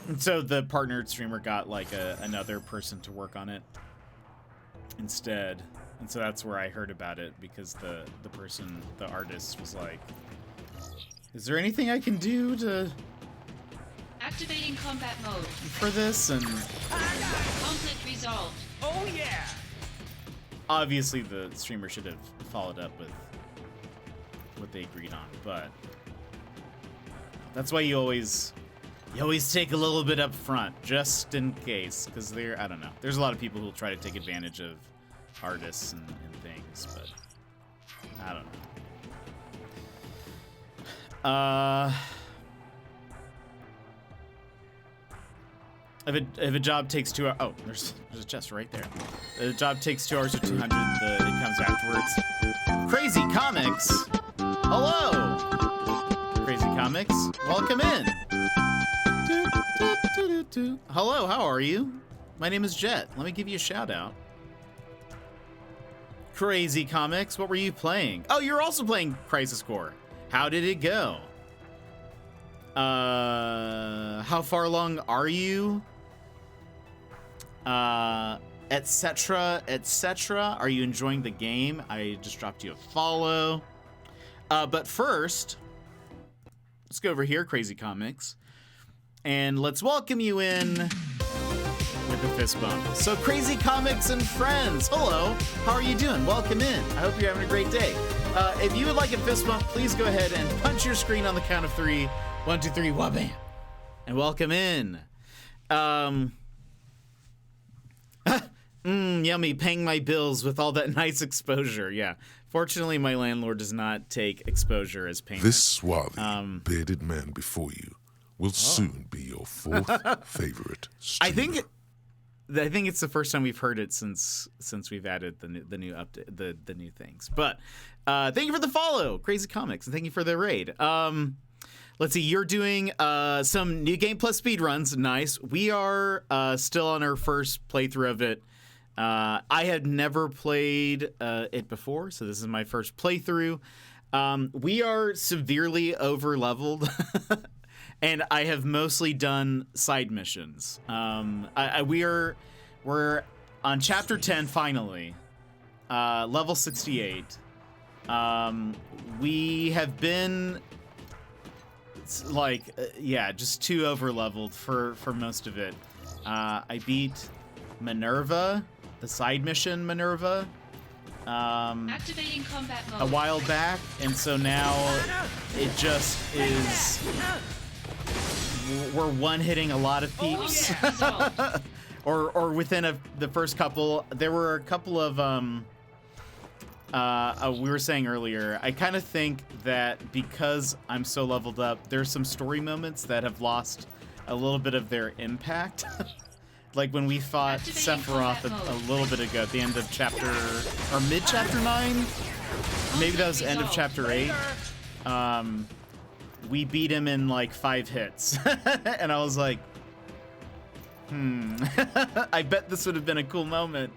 And so the partnered streamer got like another person to work on it instead. And so that's where I heard about it, because the person, the artist, was like, Is there anything I can do to Activating combat mode. for this? And Conflict resolved. Oh yeah! obviously the streamer should have followed up with what they agreed on, but that's why you always take a little bit up front, just in case, because I don't know. There's a lot of people who'll try to take advantage of artists and things, but I don't know. If a job takes 2 hours, oh, there's a chest right there. The job takes 2 hours or 200. It comes afterwards. Crazy Comics. Hello. Crazy Comics. Welcome in. Hello. How are you? My name is Jet. Let me give you a shout out. Crazy Comics. What were you playing? Oh, you're also playing Crisis Core. How did it go? How far along are you? Etc. etc. Are you enjoying the game? I just dropped you a follow. But first, let's go over here, Crazy Comics, and let's welcome you in with a fist bump. So, Crazy Comics and friends, hello. How are you doing? Welcome in. I hope you're having a great day. If you would like a fist bump, please go ahead and punch your screen on the count of 3. 1, 2, 3, wabam. And welcome in. Yummy, paying my bills with all that nice exposure. Yeah. Fortunately, my landlord does not take exposure as payment. This swarthy, bearded man before you will soon be your 4th favorite streamer. I think it's the first time we've heard it since we've added the new update, the new things. But thank you for the follow, Crazy Comics, and thank you for the raid. Let's see, you're doing some New Game Plus speedruns. Nice. We are still on our first playthrough of it. I had never played it before, so this is my first playthrough. We are severely over-leveled, and I have mostly done side missions. We're on Chapter 10, finally. Level 68. We have been... just too over-leveled for most of it. I beat Minerva, the side mission Minerva, Activating combat mode. a while back, and so now it just is... We're one-hitting a lot of peeps. Oh, yeah. or within the first couple. There were a couple of... we were saying earlier, I kind of think that because I'm so leveled up, there's some story moments that have lost a little bit of their impact. Like when we fought Sephiroth a little bit ago at the end of chapter, or mid-chapter 9? Maybe that was the end of chapter 8. We beat him in like 5 hits. And I was like, I bet this would have been a cool moment.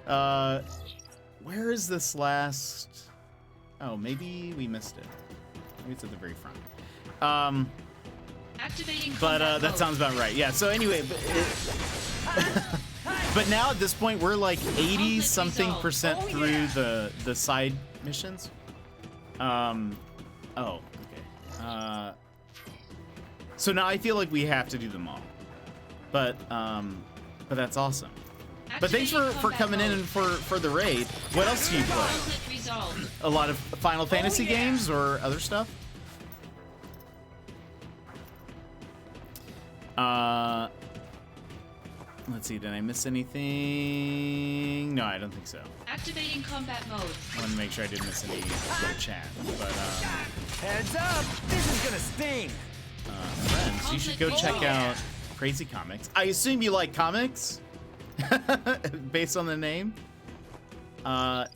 Where is this last? Oh, maybe we missed it. Maybe it's at the very front. Activating But combat that mode. sounds about right. Yeah. So anyway, but now at this point we're like 80-something% through the side missions. Oh, okay. So now I feel like we have to do them all. But that's awesome. But thanks for coming in and for the raid. What else do you play? Conflict resolved. A lot of Final Fantasy games or other stuff? Let's see, did I miss anything? No, I don't think so. Activating combat mode. I want to make sure I didn't miss any chat. But, Heads up! This is gonna sting! friends, you should go check out Crazy Comics. I assume you like comics? Based on the name?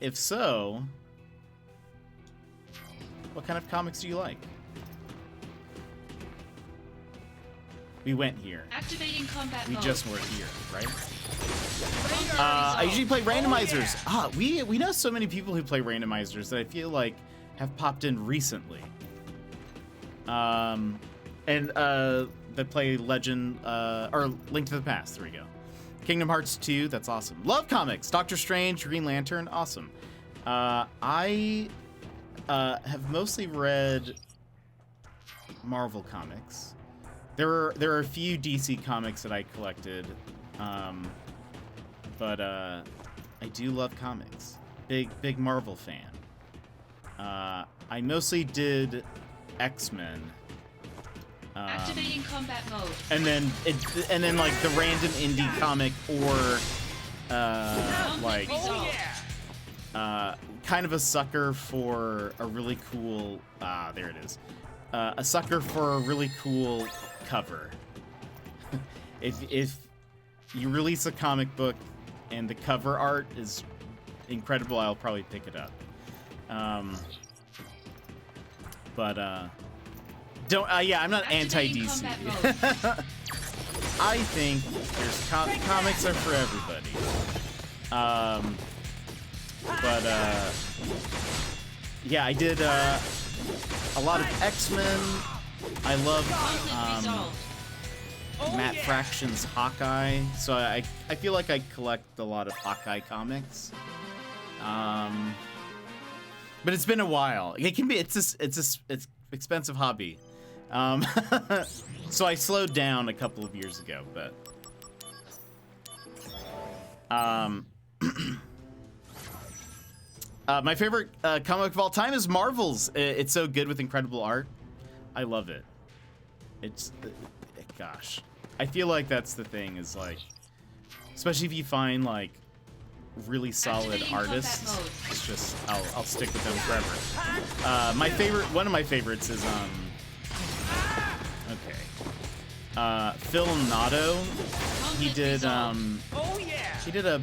If so, what kind of comics do you like? We went here. Activating combat We mode. just were here, right? I I usually play randomizers. We know so many people who play randomizers that I feel like have popped in recently. And that play Legend or Link to the Past. There we go. Kingdom Hearts 2, that's awesome. Love comics. Doctor Strange, Green Lantern, awesome. I have mostly read Marvel comics. There are a few DC comics that I collected, but I do love comics. Big Marvel fan. I mostly did X-Men. Activating combat mode. And then like the random indie comic or like kind of a sucker for a really cool there it is. A sucker for a really cool cover. if you release a comic book and the cover art is incredible, I'll probably pick it up. I'm not anti-DC. I think there's comics are for everybody. Yeah, I did a lot of X-Men. I love Matt Fraction's Hawkeye, so I feel like I collect a lot of Hawkeye comics. But it's been a while. It's expensive hobby. So I slowed down a couple of years ago, but my favorite comic of all time is Marvel's. It's so good with incredible art. I love it. Gosh, I feel like that's the thing, is like, especially if you find like really solid artists, it's just I'll stick with them forever. One of my favorites is Phil Notto. He did a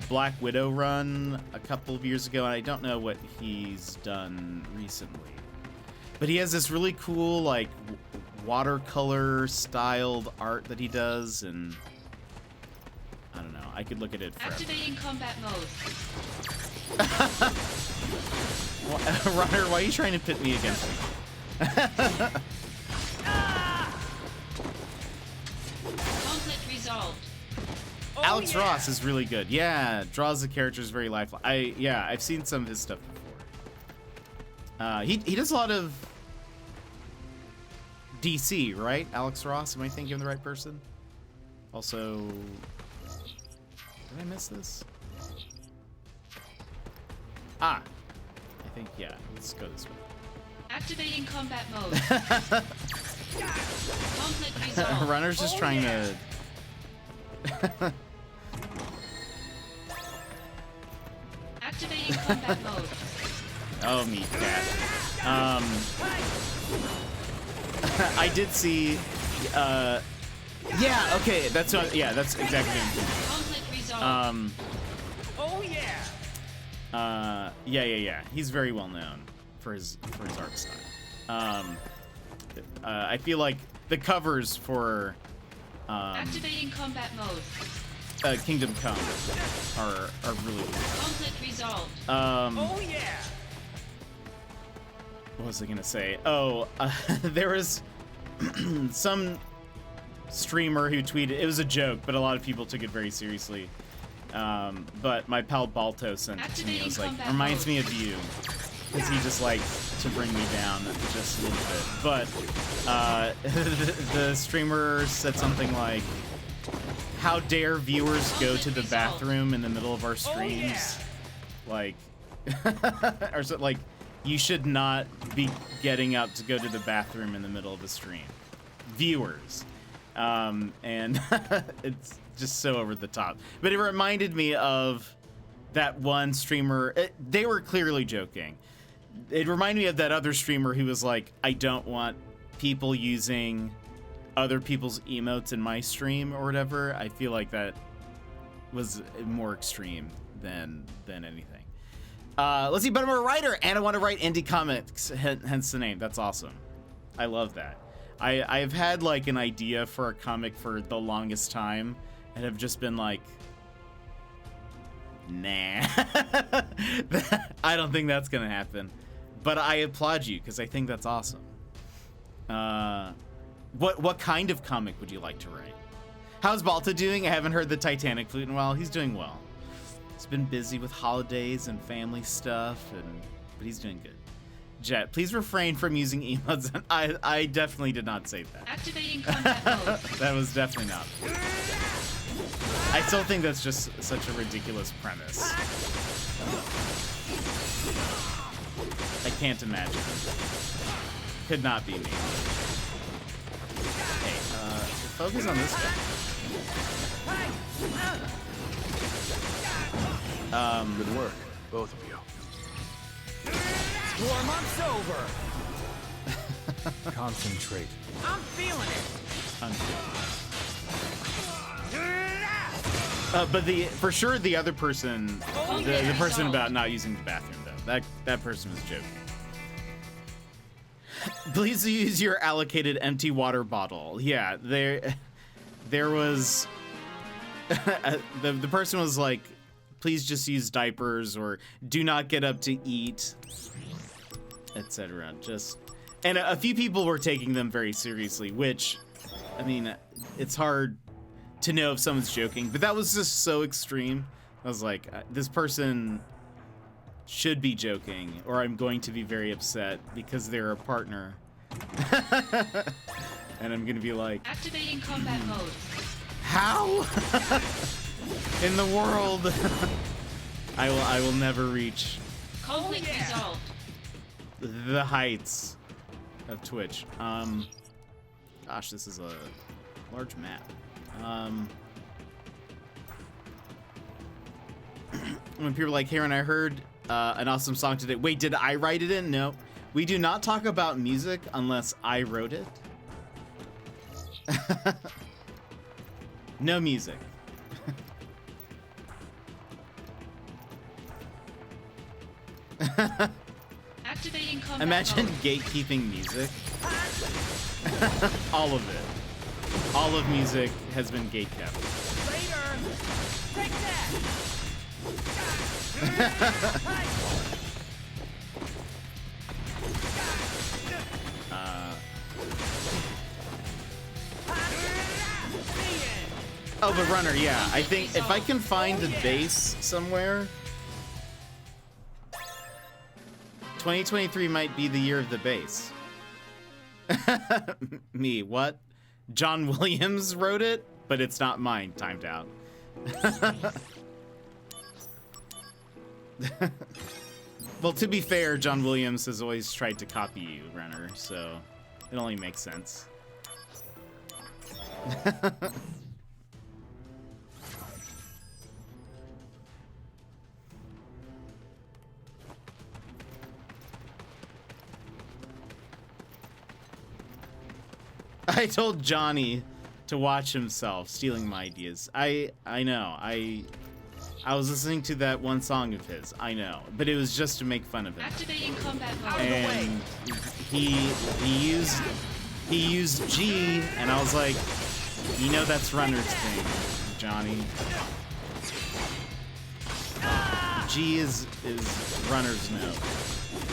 Black Widow run a couple of years ago, and I don't know what he's done recently, but he has this really cool like watercolor styled art that he does, and I don't know, I could look at it forever. Activating combat mode. Runner, why are you trying to pit me against me? Conflict resolved. Alex Ross is really good. Yeah, draws the characters very lifelike. I've seen some of his stuff before. He does a lot of DC, right? Alex Ross, am I thinking of the right person? Also, did I miss this? I think, yeah, let's go this way. Activating combat mode. Conflict resolved. Runner's just trying to... Activating combat mode. Oh, meat cat. I did see, yeah, okay, that's exactly what I'm thinking. Conflict resolved. Yeah. He's very well known for his art style. I feel like the covers for Activating combat mode. Kingdom Come are really good. Conflict resolved. What was I gonna say? There was some streamer who tweeted, it was a joke, but a lot of people took it very seriously. But my pal Balto sent it to me. I was like, reminds me of you, because he just likes to bring me down just a little bit. But the streamer said something like, how dare viewers go to the bathroom in the middle of our streams? Like, or so, like, you should not be getting up to go to the bathroom in the middle of a stream. Viewers. And it's just so over the top. But it reminded me of that one streamer. They were clearly joking. It reminded me of that other streamer who was like, I don't want people using other people's emotes in my stream or whatever. I feel like that was more extreme than anything. Let's see, but I'm a writer and I want to write indie comics, hence the name. That's awesome. I love that. I've had like an idea for a comic for the longest time and have just been like, nah. I don't think that's gonna happen. But I applaud you because I think that's awesome. What kind of comic would you like to write? How's Balta doing? I haven't heard the Titanic flute in a while. He's doing well. He's been busy with holidays and family stuff, but he's doing good. Jet, please refrain from using emotes. I definitely did not say that. Activating combat mode. That was definitely not. I still think that's just such a ridiculous premise. I can't imagine. Could not be me. Hey, focus on this guy. Good work, both of you. Warm-up's over. Concentrate. I'm feeling it. But for sure the other person, Oh, the yeah. person about not using the bathroom though, that person was joking. Please use your allocated empty water bottle. Yeah, there was the person was like, please just use diapers or do not get up to eat, etc. And a few people were taking them very seriously, which, I mean, it's hard to know if someone's joking, but that was just so extreme. I was like, this person should be joking, or I'm going to be very upset because they're a partner. And I'm gonna be like, Activating combat mode. how in the world? I will never reach Conflict resolved. the heights of Twitch. Gosh, this is a large map. When people are like, Karen, I heard an awesome song today. Wait, did I write it in? No. We do not talk about music unless I wrote it. No music. Activating combat Imagine mode. gatekeeping music. All of it. All of music has been gatekept. Later. Take that. Oh, but Runner, yeah. I think if I can find the base somewhere, 2023 might be the year of the base. Me, what? John Williams wrote it, but it's not mine. Timed out. Well, to be fair, John Williams has always tried to copy you, Runner, so it only makes sense. I told Johnny to watch himself, stealing my ideas. I know. I was listening to that one song of his. I know, but it was just to make fun of him. Activating combat mode. And he used G, and I was like, you know that's Runner's thing, Johnny. G is Runner's note.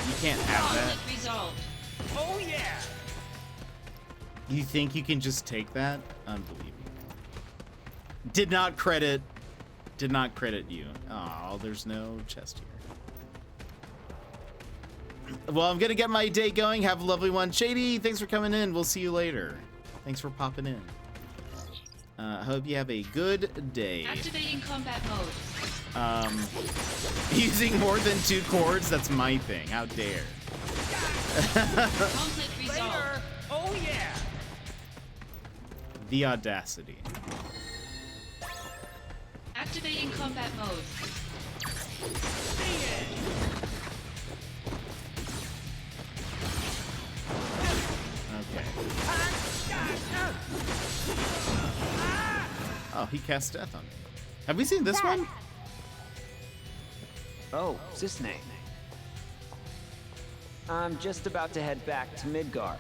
You can't have that. Conflict resolved. Oh yeah. You think you can just take that? Unbelievable. Did not credit you. Oh, there's no chest here. Well, I'm gonna get my day going. Have a lovely one. Shady, thanks for coming in. We'll see you later. Thanks for popping in. Hope you have a good day. Activating combat mode. Using more than 2 chords, that's my thing. How dare. Conflict resolved. Later. Oh yeah. The audacity. Activating combat mode. Okay. Oh, he cast death on me. Have we seen this one? Oh, Cisne. I'm just about to head back to Midgard.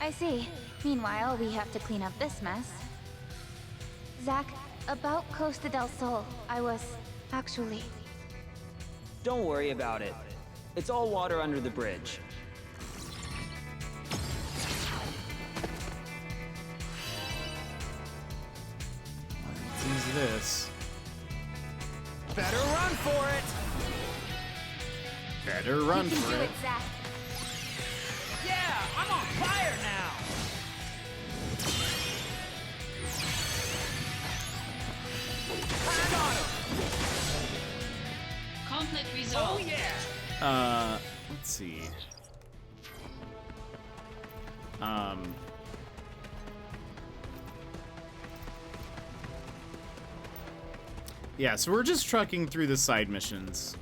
I see. Meanwhile, we have to clean up this mess. Zack, about Costa del Sol, I was actually... Don't worry about it. It's all water under the bridge. Let's use this. Better run for it! Better run You can for do it. it, Zack. Yeah, I'm on fire now. I got him. Conflict Oh resolved. yeah. Let's see. Yeah, so we're just trucking through the side missions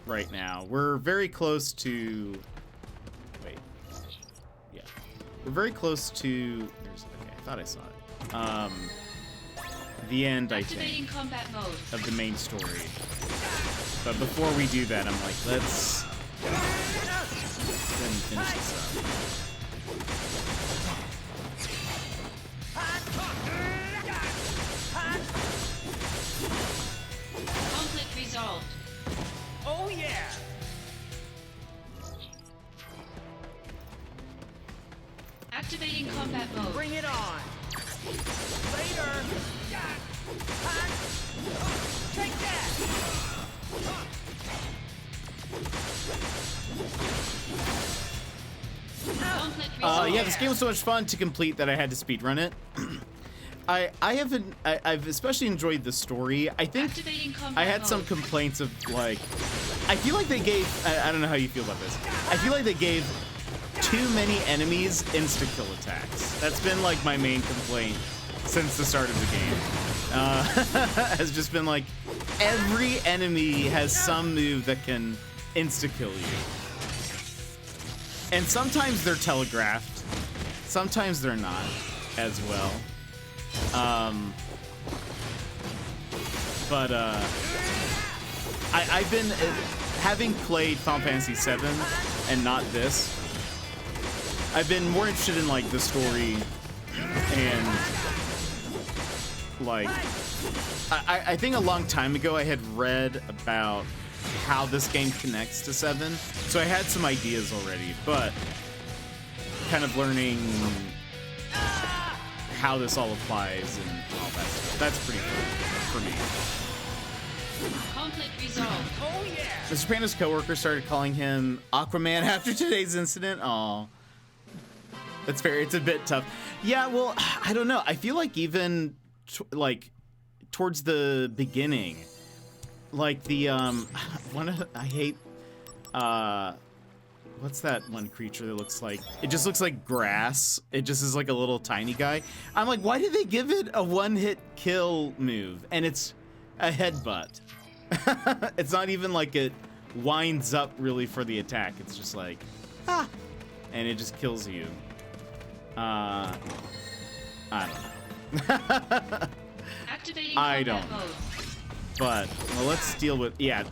right now. We're very close to... Wait. Yeah. We're very close to... There's... Okay, I thought I saw it. The end, I Activating think, combat mode. of the main story. But before we do that, I'm like, let's... Then finish this up. Conflict resolved. Oh yeah. Activating combat mode. Bring it on. Later. Take that. Conflict resolved. Yeah, this game was so much fun to complete that I had to speedrun it. I've especially enjoyed the story. I think Activating combat I had some mode. complaints of like, I feel like they gave, I don't know how you feel about this. I feel like they gave too many enemies insta-kill attacks. That's been like my main complaint since the start of the game. Has just been like, every enemy has some move that can insta-kill you. And sometimes they're telegraphed. Sometimes they're not as well. I've been, having played Final Fantasy VII and not this, I've been more interested in like the story and like, I think a long time ago I had read about how this game connects to 7, so I had some ideas already, but kind of learning how this all applies and all that stuff. That's pretty cool for me. Conflict resolved. Oh yeah. Mr. Panda's coworker started calling him Aquaman after today's incident. Aw. That's fair. It's a bit tough. Yeah, well, I don't know. I feel like even like towards the beginning, like the I hate what's that one creature that looks like, it just looks like grass. It just is like a little tiny guy. I'm like, why did they give it a one-hit kill move? And it's a headbutt. It's not even like it winds up really for the attack. It's just like, ah, and it just kills you. I don't know. Activating I combat don't. mode. But, well, let's deal with, yeah,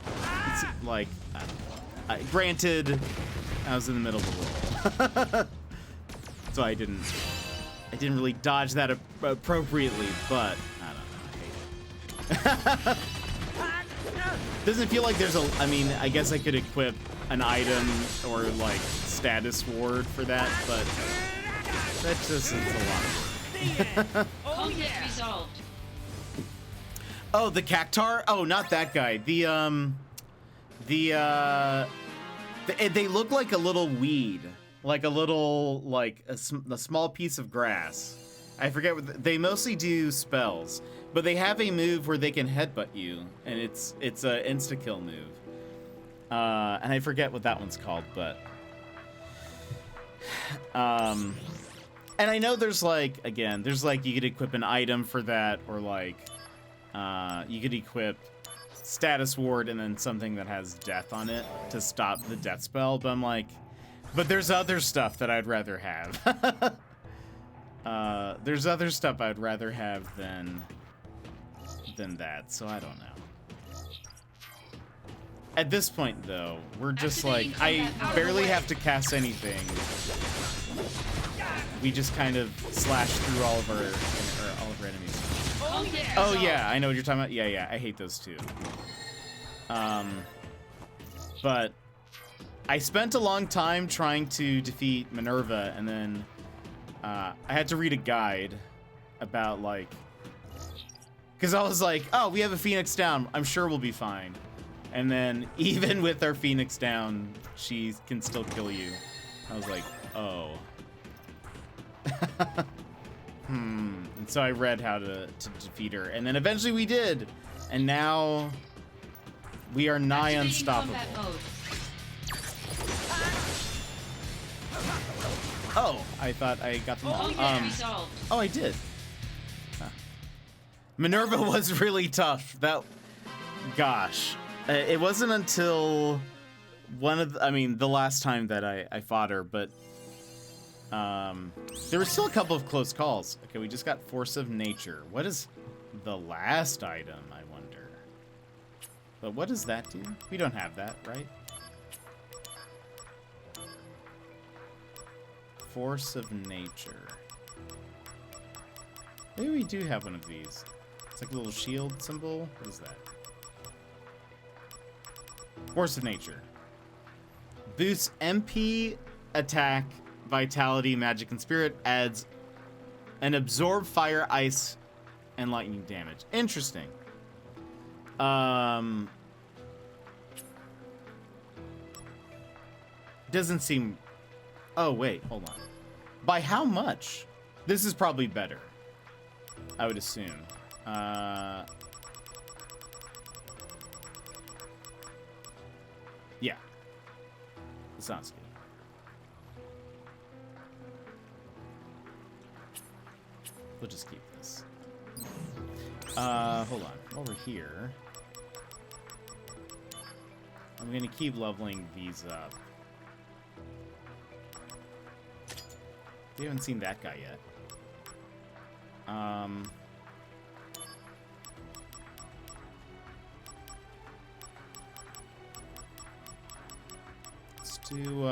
it's like, granted, I was in the middle of the roll. So I didn't really dodge that appropriately, but, I don't know, I hate it. Doesn't feel like there's I mean, I guess I could equip an item or, like, status ward for that, but that just is a lot. Conflict resolved. Oh, the Cactar? Oh, not that guy. They look like a little weed, like a little, like a small piece of grass. I forget what they mostly do spells, but they have a move where they can headbutt you, and it's a insta kill move. And I forget what that one's called, but and I know there's like, again, there's like you could equip an item for that, or like you could equip status ward and then something that has death on it to stop the death spell, but I'm like, but there's other stuff that I'd rather have. There's other stuff I'd rather have than that, so I don't know. At this point though, we're just like, I barely have to cast anything. We just kind of slash through all of our enemies. Oh yeah, I know what you're talking about. Yeah, I hate those too. But I spent a long time trying to defeat Minerva, and then I had to read a guide about like, because I was like, oh, we have a Phoenix down. I'm sure we'll be fine. And then even with our Phoenix down, she can still kill you. I was like, oh. And so I read how to defeat her. And then eventually we did. And now we are nigh Activating unstoppable. combat mode. Oh, I thought I got them all. Conflict resolved. Oh, I did. Huh. Minerva was really tough. Gosh. It wasn't until the last time that I fought her, but there were still a couple of close calls. Okay, we just got Force of Nature. What is the last item, I wonder? But what does that do? We don't have that, right? Force of Nature. Maybe we do have one of these. It's like a little shield symbol. What is that? Force of Nature. Boosts MP, attack, vitality, magic, and spirit. Adds an absorb fire, ice, and lightning damage. Interesting. Doesn't seem... Oh, wait. Hold on. By how much? This is probably better. I would assume. Yeah. It sounds good. We'll just keep this. Hold on. While we're here, I'm gonna keep leveling these up. We haven't seen that guy yet. Let's do,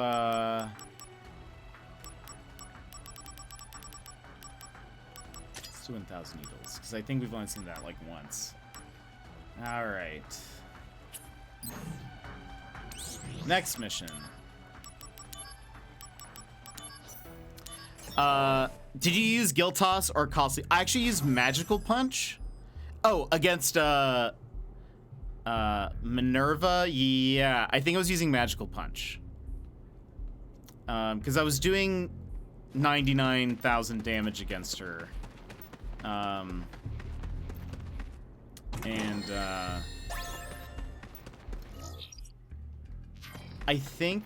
let's do 1,000 Needles, because I think we've only seen that, like, once. Alright. Next mission. Did you use Guild Toss or Costly? I actually used Magical Punch. Oh, against, Minerva? Yeah, I think I was using Magical Punch. Because I was doing 99,000 damage against her. I think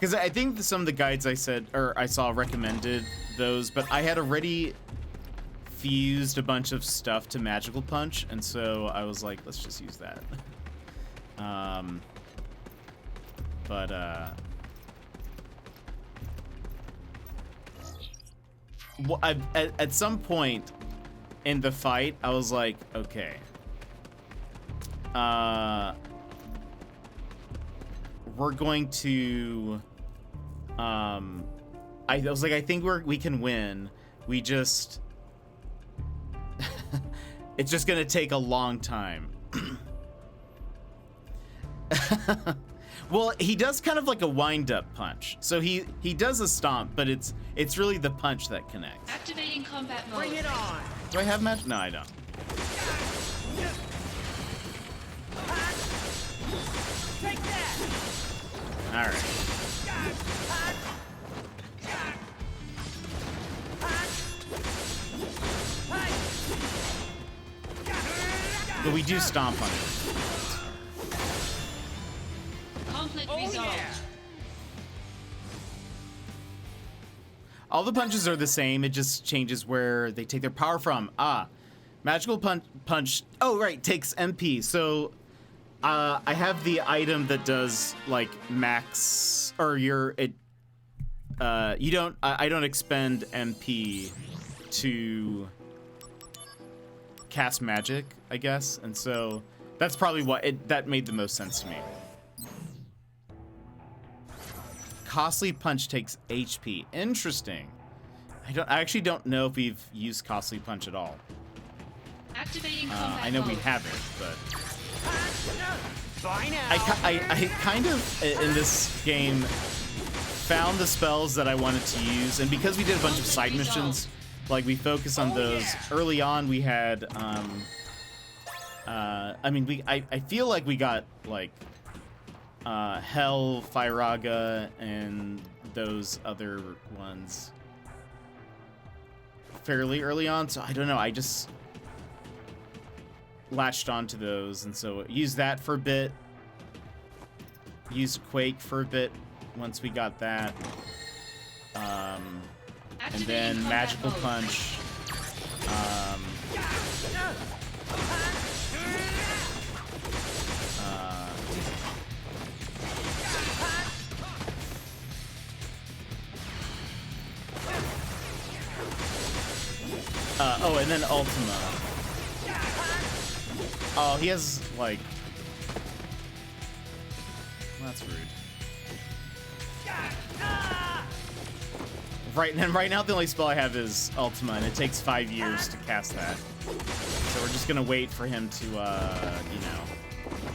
because I think some of the guides I saw recommended those, but I had already fused a bunch of stuff to Magical Punch, and so I was like, let's just use that. At some point in the fight, I was like, okay. We're going to... I was like, I think we can win. We just... it's just gonna take a long time. Well, he does kind of like a wind-up punch. So he does a stomp, but it's really the punch that connects. Activating combat mode. Bring it on! Do I have match? No, I don't. Take that! All right. But we do stomp on it. Conflict resolved. All the punches are the same. It just changes where they take their power from. Magical punch. Oh, right. Takes MP. So I have the item that does like max, or I don't expend MP to cast magic, I guess, and so that's probably that made the most sense to me. Costly Punch takes HP. Interesting. I actually don't know if we've used Costly Punch at all. Activating combat I know we mode. haven't, but Bye now. I kind of in this game found the spells that I wanted to use, and because we did a bunch of side missions, like we focused on those. Early on, we had I mean, I feel like we got like Hell, Firaga, and those other ones fairly early on, so I don't know. I just latched onto those, and so used that for a bit. Used Quake for a bit once we got that. And then Magical Punch. Oh, and then Ultima. Oh, he has, like... Well, that's rude. Right now, the only spell I have is Ultima, and it takes 5 years to cast that. So we're just gonna wait for him to, you know,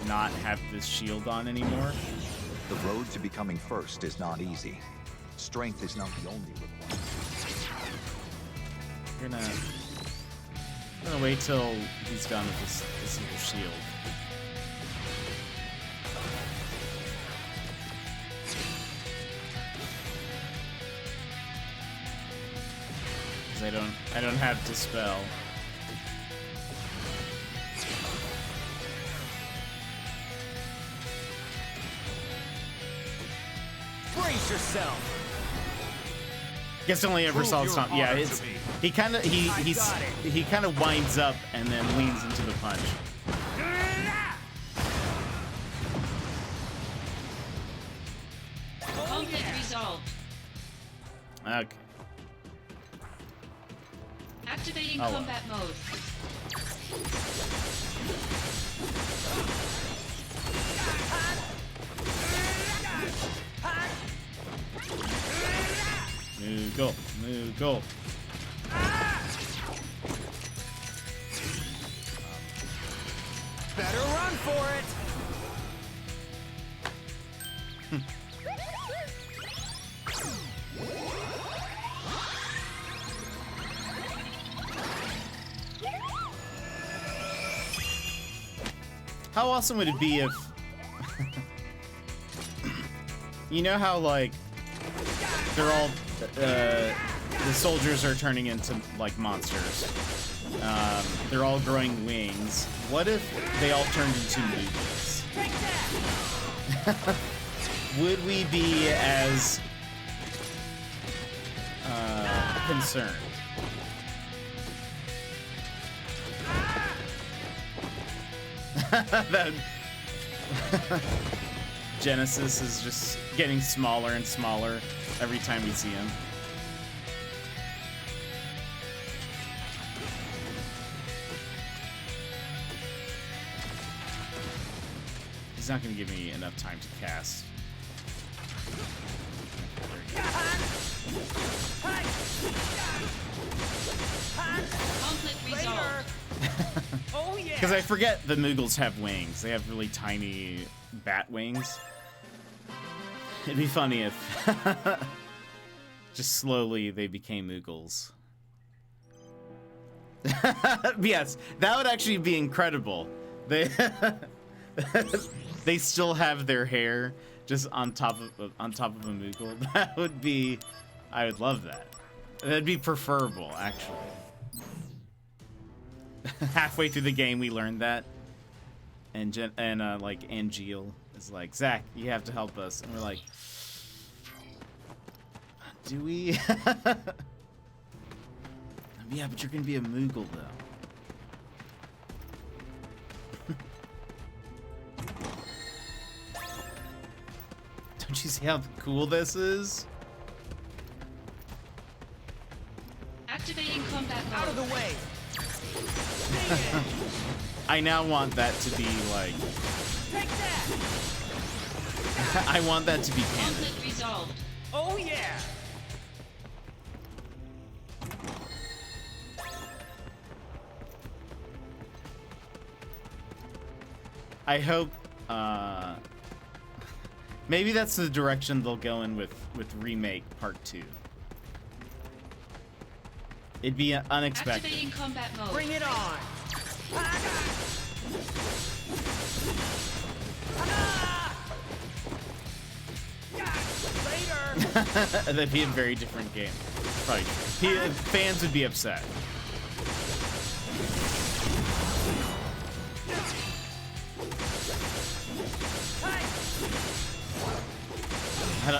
not have this shield on anymore. The road to becoming first is not easy. Strength is not the only requirement. We're gonna wait till he's done with this little shield. Because I don't have Dispel. Brace yourself. Guess only ever saw this time. Yeah, it's he kind of winds up and then leans into the punch. Conflict resolved. Okay. Activating well. combat mode. Moogle, Moogle. Better run for it. How awesome would it be if... You know how, like, they're all... the soldiers are turning into, like, monsters. They're all growing wings. What if they all turned into Moogles? Would we be as... concerned? That Genesis is just getting smaller and smaller every time we see him. He's not going to give me enough time to cast. Conflict resolved. Oh yeah. Because I forget the Moogles have wings. They have really tiny bat wings. It'd be funny if just slowly they became Moogles. Yes, that would actually be incredible. They they still have their hair just on top of a Moogle. That would be, I would love that. That'd be preferable, actually. Halfway through the game, we learned that, and like Angeal is like, Zach, you have to help us, and we're like, do we? Yeah, but you're gonna be a Moogle though. Don't you see how cool this is? Activating combat mode. Out of the way. I now want that to be like. Take that. I want that to be canon. Conflict resolved. Oh yeah. I hope. Maybe that's the direction they'll go in with Remake Part 2. It'd be unexpected. Activating combat mode. Bring it on. That'd be a very different game. Probably. Fans would be upset.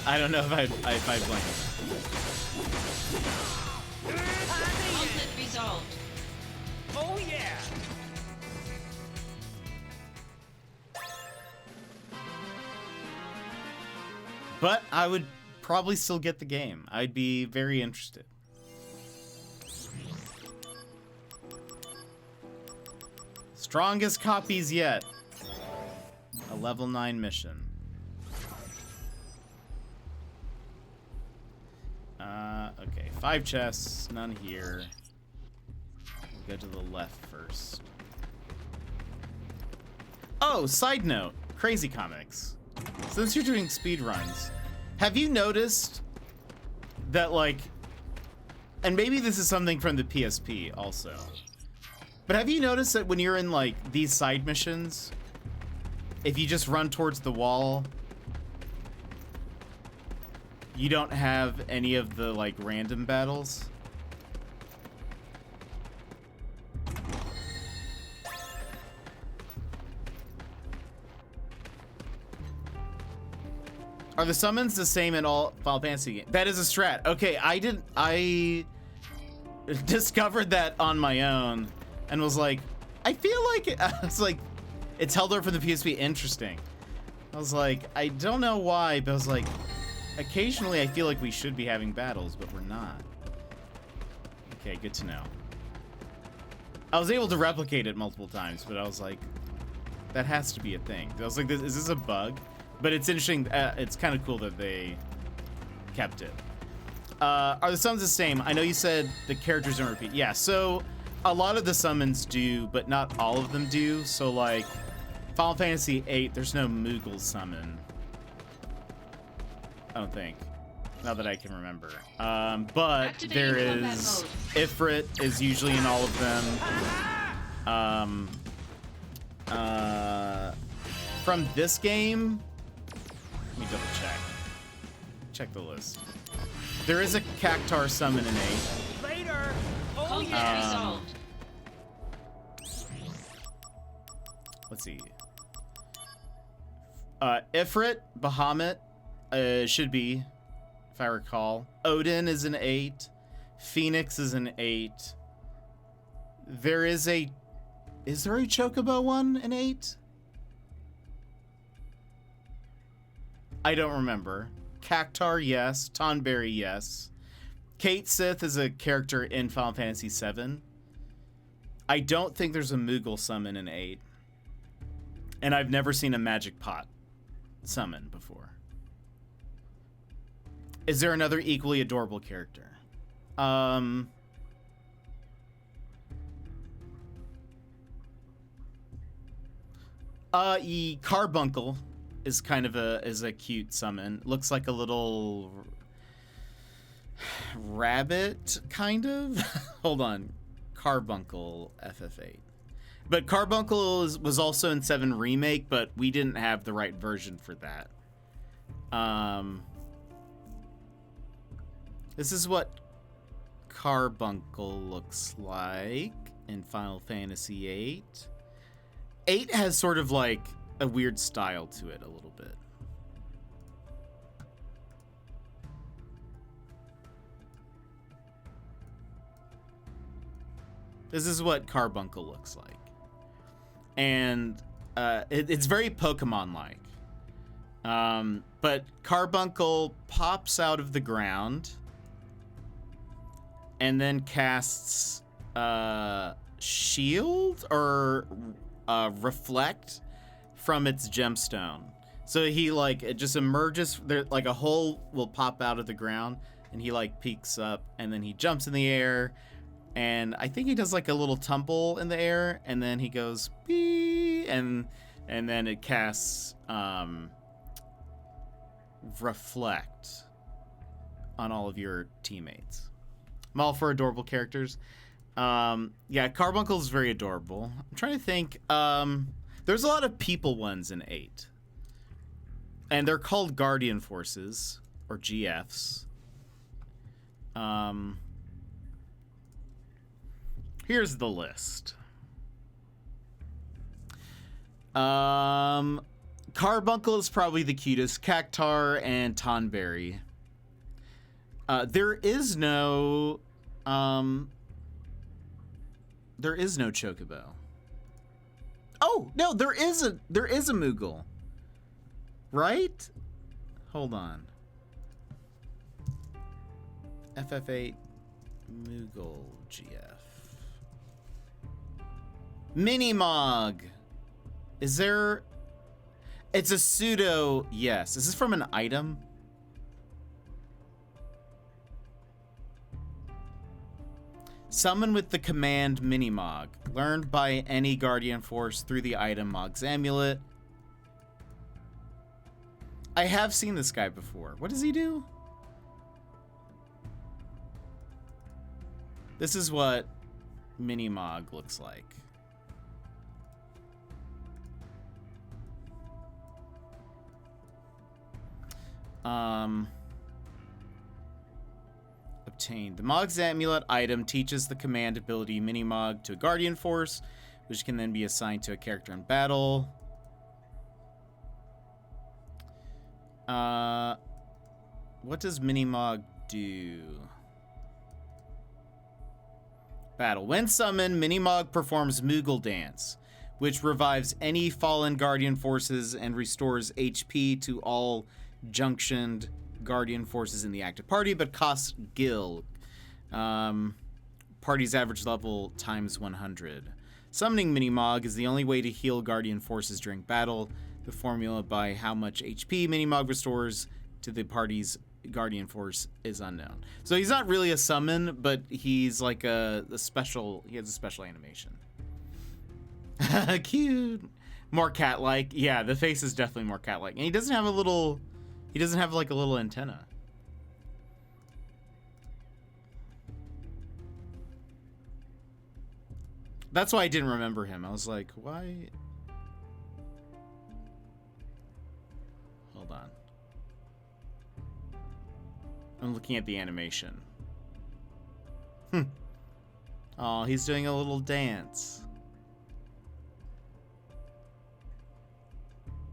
I don't know if I blame him. Conflict resolved. Oh yeah! But I would probably still get the game. I'd be very interested. Strongest copies yet. A level 9 mission. Okay, 5 chests, none here. We'll go to the left first. Oh, side note, Crazy Comics. Since you're doing speed runs, have you noticed that, like, and maybe this is something from the PSP also, but have you noticed that when you're in, like, these side missions, if you just run towards the wall, you don't have any of the, like, random battles? Are the summons the same in all Final Fantasy games? That is a strat. Okay, I discovered that on my own and was like, I feel like, it's held over for the PSP. Interesting. I was like, I don't know why, but I was like, occasionally I feel like we should be having battles, but we're not. Okay, good to know. I was able to replicate it multiple times, but I was like, that has to be a thing. I was like, is this a bug? But it's interesting. It's kind of cool that they kept it. Are the summons the same? I know you said the characters don't repeat. Yeah, so a lot of the summons do, but not all of them do. So, like, Final Fantasy VIII, there's no Moogle summon. I don't think. Not that I can remember. But there is... Ifrit is usually in all of them. From this game... Let me double check. Check the list. There is a Cactar summon in 8. Later! Oh yeah! Resolved. Let's see. Ifrit, Bahamut, should be, if I recall. Odin is an 8. Phoenix is an 8. There is a... Is there a Chocobo one in 8? I don't remember. Cactar, yes. Tonberry, yes. Kate Sith is a character in Final Fantasy VII. I don't think there's a Moogle summon in 8. And I've never seen a Magic Pot summon before. Is there another equally adorable character? Carbuncle is kind of a cute summon. Looks like a little rabbit, kind of. Hold on, Carbuncle FF8. But Carbuncle was also in 7 Remake, but we didn't have the right version for that. This is what Carbuncle looks like in Final Fantasy VIII. 8 has sort of like a weird style to it a little bit. This is what Carbuncle looks like. And it's very Pokemon-like. But Carbuncle pops out of the ground and then casts Shield or Reflect from its gemstone. So he it just emerges there, like a hole will pop out of the ground and he peeks up and then he jumps in the air and I think he does like a little tumble in the air and then he goes bee and then it casts Reflect on all of your teammates. I'm all for adorable characters. Yeah, Carbuncle is very adorable. I'm trying to think. There's a lot of people ones in 8. And they're called Guardian Forces. or GFs. Here's the list. Carbuncle is probably the cutest. Cactar and Tonberry. There is no Chocobo. Oh, no, there is a Moogle. Right? Hold on. FF8 Moogle GF. Minimog. Is there... It's a pseudo... Yes. Is this from an item? Summon with the command Minimog. Learned by any Guardian Force through the item Mog's Amulet. I have seen this guy before. What does he do? This is what Minimog looks like. Obtained. The Mog's Amulet item teaches the command ability Minimog to a Guardian Force, which can then be assigned to a character in battle. What does Minimog do? Battle. When summoned, Minimog performs Moogle Dance, which revives any fallen Guardian Forces and restores HP to all junctioned Guardian Forces in the active party, but costs Gil. Party's average level times 100. Summoning Minimog is the only way to heal Guardian Forces during battle. The formula by how much HP Minimog restores to the party's Guardian Force is unknown. So he's not really a summon, but he's like a special... He has a special animation. Cute. More cat-like. Yeah, the face is definitely more cat-like. And he doesn't have a little... He doesn't have like a little antenna. That's why I didn't remember him. I was like, why? Hold on. I'm looking at the animation. Oh, he's doing a little dance.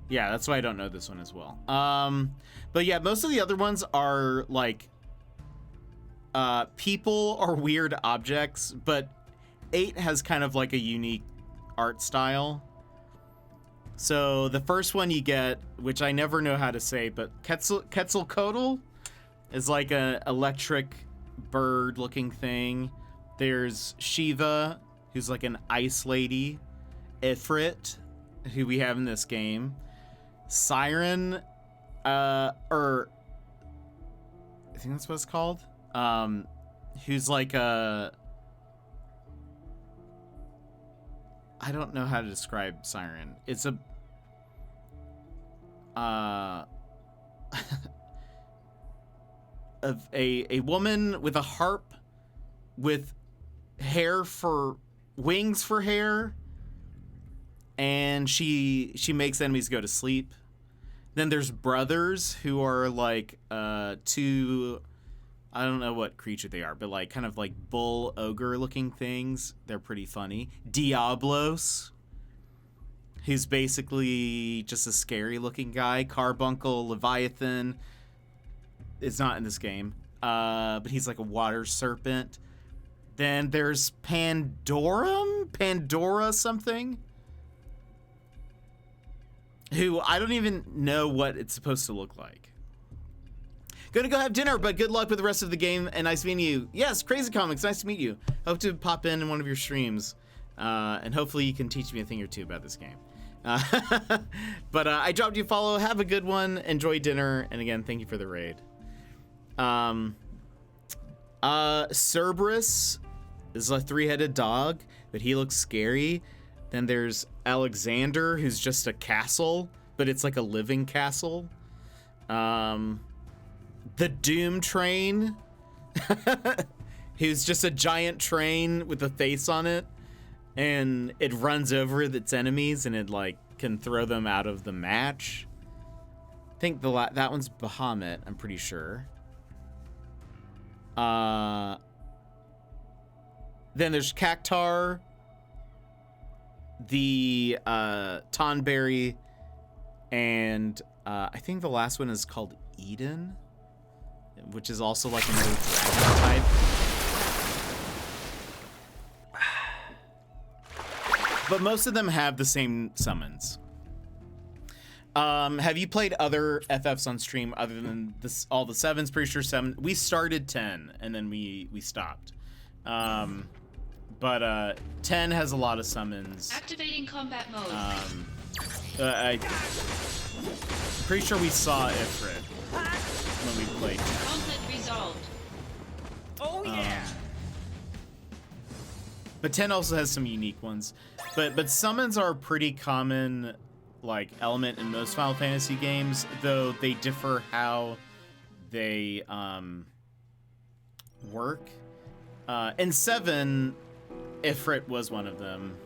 Yeah, that's why I don't know this one as well. But yeah, most of the other ones are like people or weird objects, but 8 has kind of like a unique art style. So the first one you get, which I never know how to say, but Quetzalcoatl is like a electric bird looking thing. There's Shiva, who's like an ice lady. Ifrit, who we have in this game. Siren, or I think that's what it's called. Who's like a... I don't know how to describe Siren. It's a... of a woman with a harp with hair for... wings for hair. And she makes enemies go to sleep. Then there's brothers who are like two, I don't know what creature they are, but like kind of like bull ogre looking things. They're pretty funny. Diablos, who's basically just a scary looking guy. Carbuncle, Leviathan is not in this game, but he's like a water serpent. Then there's Pandora something. Who I don't even know what it's supposed to look like. Gonna go have dinner, but good luck with the rest of the game, and nice meeting you. Yes, Crazy Comics, nice to meet you. Hope to pop in one of your streams, and hopefully you can teach me a thing or two about this game. But I dropped you a follow. Have a good one. Enjoy dinner, and again, thank you for the raid. Cerberus is a 3-headed dog, but he looks scary. Then there's Alexander, who's just a castle, but it's like a living castle. The Doom Train, who's just a giant train with a face on it, and it runs over its enemies and it like can throw them out of the match. I think that one's Bahamut, I'm pretty sure. Then there's Cactar, the Tonberry, and I think the last one is called Eden, which is also like another dragon type. But most of them have the same summons. Have you played other FFs on stream other than this? All the 7s? Pretty sure 7. We started 10 and then we stopped. But 10 has a lot of summons. Activating combat mode. I'm pretty sure we saw Ifrit when we played 10. Conflict resolved. Oh yeah. But 10 also has some unique ones. But summons are a pretty common like element in most Final Fantasy games, though they differ how they work. In 7, Ifrit was one of them.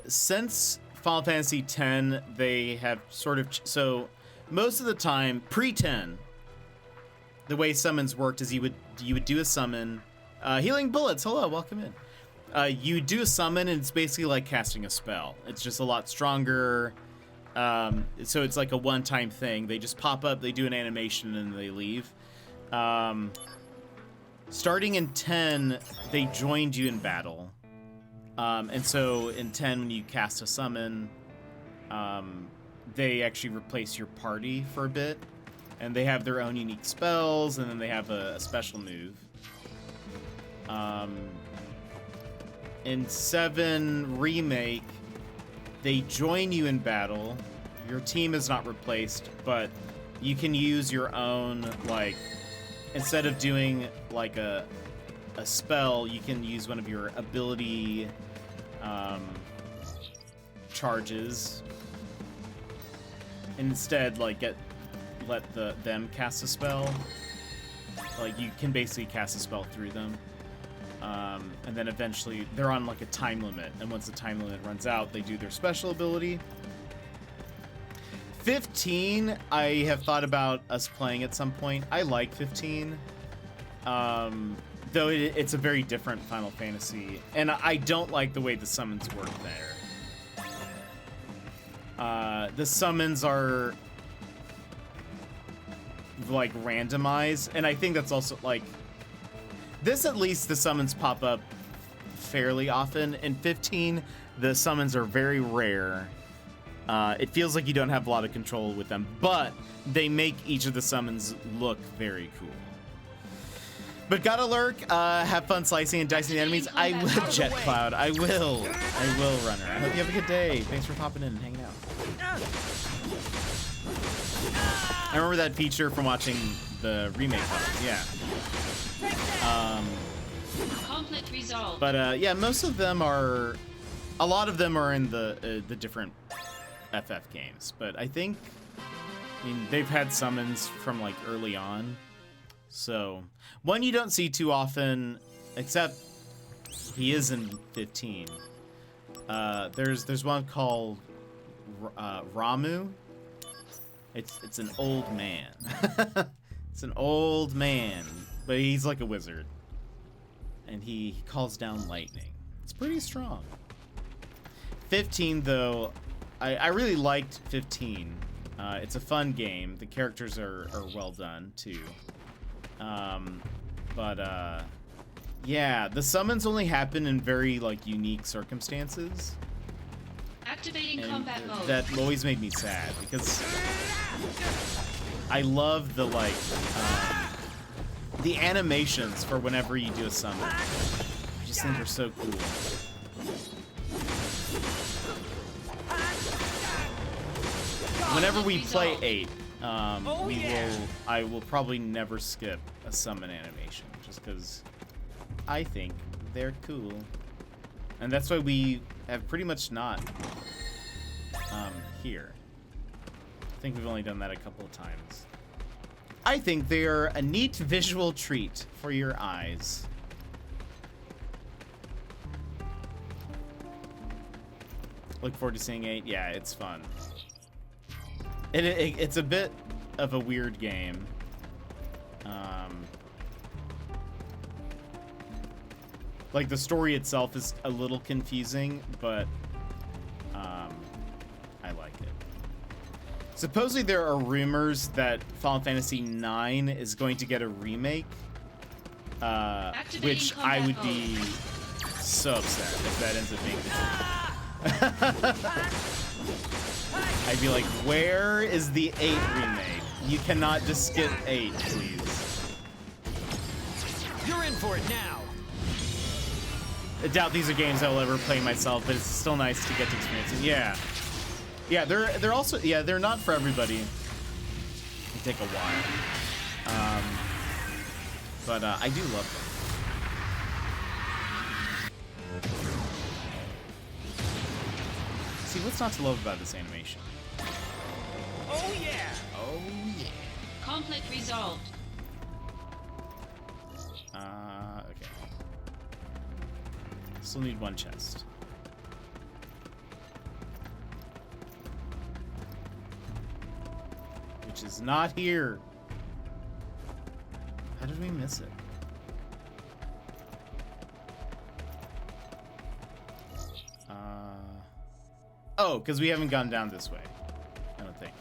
Since Final Fantasy X, they have sort of so most of the time pre-10, the way summons worked is you would do a summon. Healing Bullets, hello, welcome in. You do a summon and it's basically like casting a spell. It's just a lot stronger. So it's like a one-time thing. They just pop up, they do an animation, and they leave. Starting in 10, they joined you in battle. And so in 10, when you cast a summon, they actually replace your party for a bit. And they have their own unique spells, and then they have a special move. In 7 Remake, they join you in battle. Your team is not replaced, but you can use your own, like, instead of doing like a spell, you can use one of your ability charges. And instead, like, let them cast a spell. Like, you can basically cast a spell through them. And then eventually they're on like a time limit, and once the time limit runs out, they do their special ability. 15, I have thought about us playing at some point. I like 15, though it's a very different Final Fantasy, and I don't like the way the summons work there. The summons are like randomized, and I think that's also like this. At least the summons pop up fairly often. In 15, the summons are very rare. It feels like you don't have a lot of control with them, but they make each of the summons look very cool. But gotta lurk, have fun slicing and dicing the enemies. I will, Jet Cloud. I will, Runner. I hope you have a good day. Thanks for popping in and hanging out. I remember that feature from watching the remake of it. Yeah. Conflict resolved. But yeah, most of them are, a lot of them are in the different FF games. But I think, I mean, they've had summons from like early on. So one you don't see too often, except he is in 15. There's one called Ramuh. It's an old man. It's an old man, but he's like a wizard, and he calls down lightning. It's pretty strong. 15 though, I really liked 15. It's a fun game. The characters are well done too. Yeah, the summons only happen in very like unique circumstances. Activating And combat mode. that always made me sad because I love the like the animations for whenever you do a summon. I just think they're so cool. Whenever we play 8, I will probably never skip a summon animation just because I think they're cool. And that's why we have pretty much not here. I think we've only done that a couple of times. I think they're a neat visual treat for your eyes. Look forward to seeing 8. Yeah, it's fun. It's a bit of a weird game. Like, the story itself is a little confusing, but I like it. Supposedly there are rumors that Final Fantasy IX is going to get a remake, which I would be so upset if that ends up being the case. I'd be like, where is the 8 remake? You cannot just skip 8, please. You're in for it now. I doubt these are games I will ever play myself, but it's still nice to get to experience it. Yeah. Yeah, they're also, yeah, they're not for everybody. They take a while. But I do love them. See, what's not to love about this animation? Oh yeah! Oh yeah. Conflict resolved. Okay. Still need 1 chest. Which is not here. How did we miss it? Oh, because we haven't gone down this way. I don't think.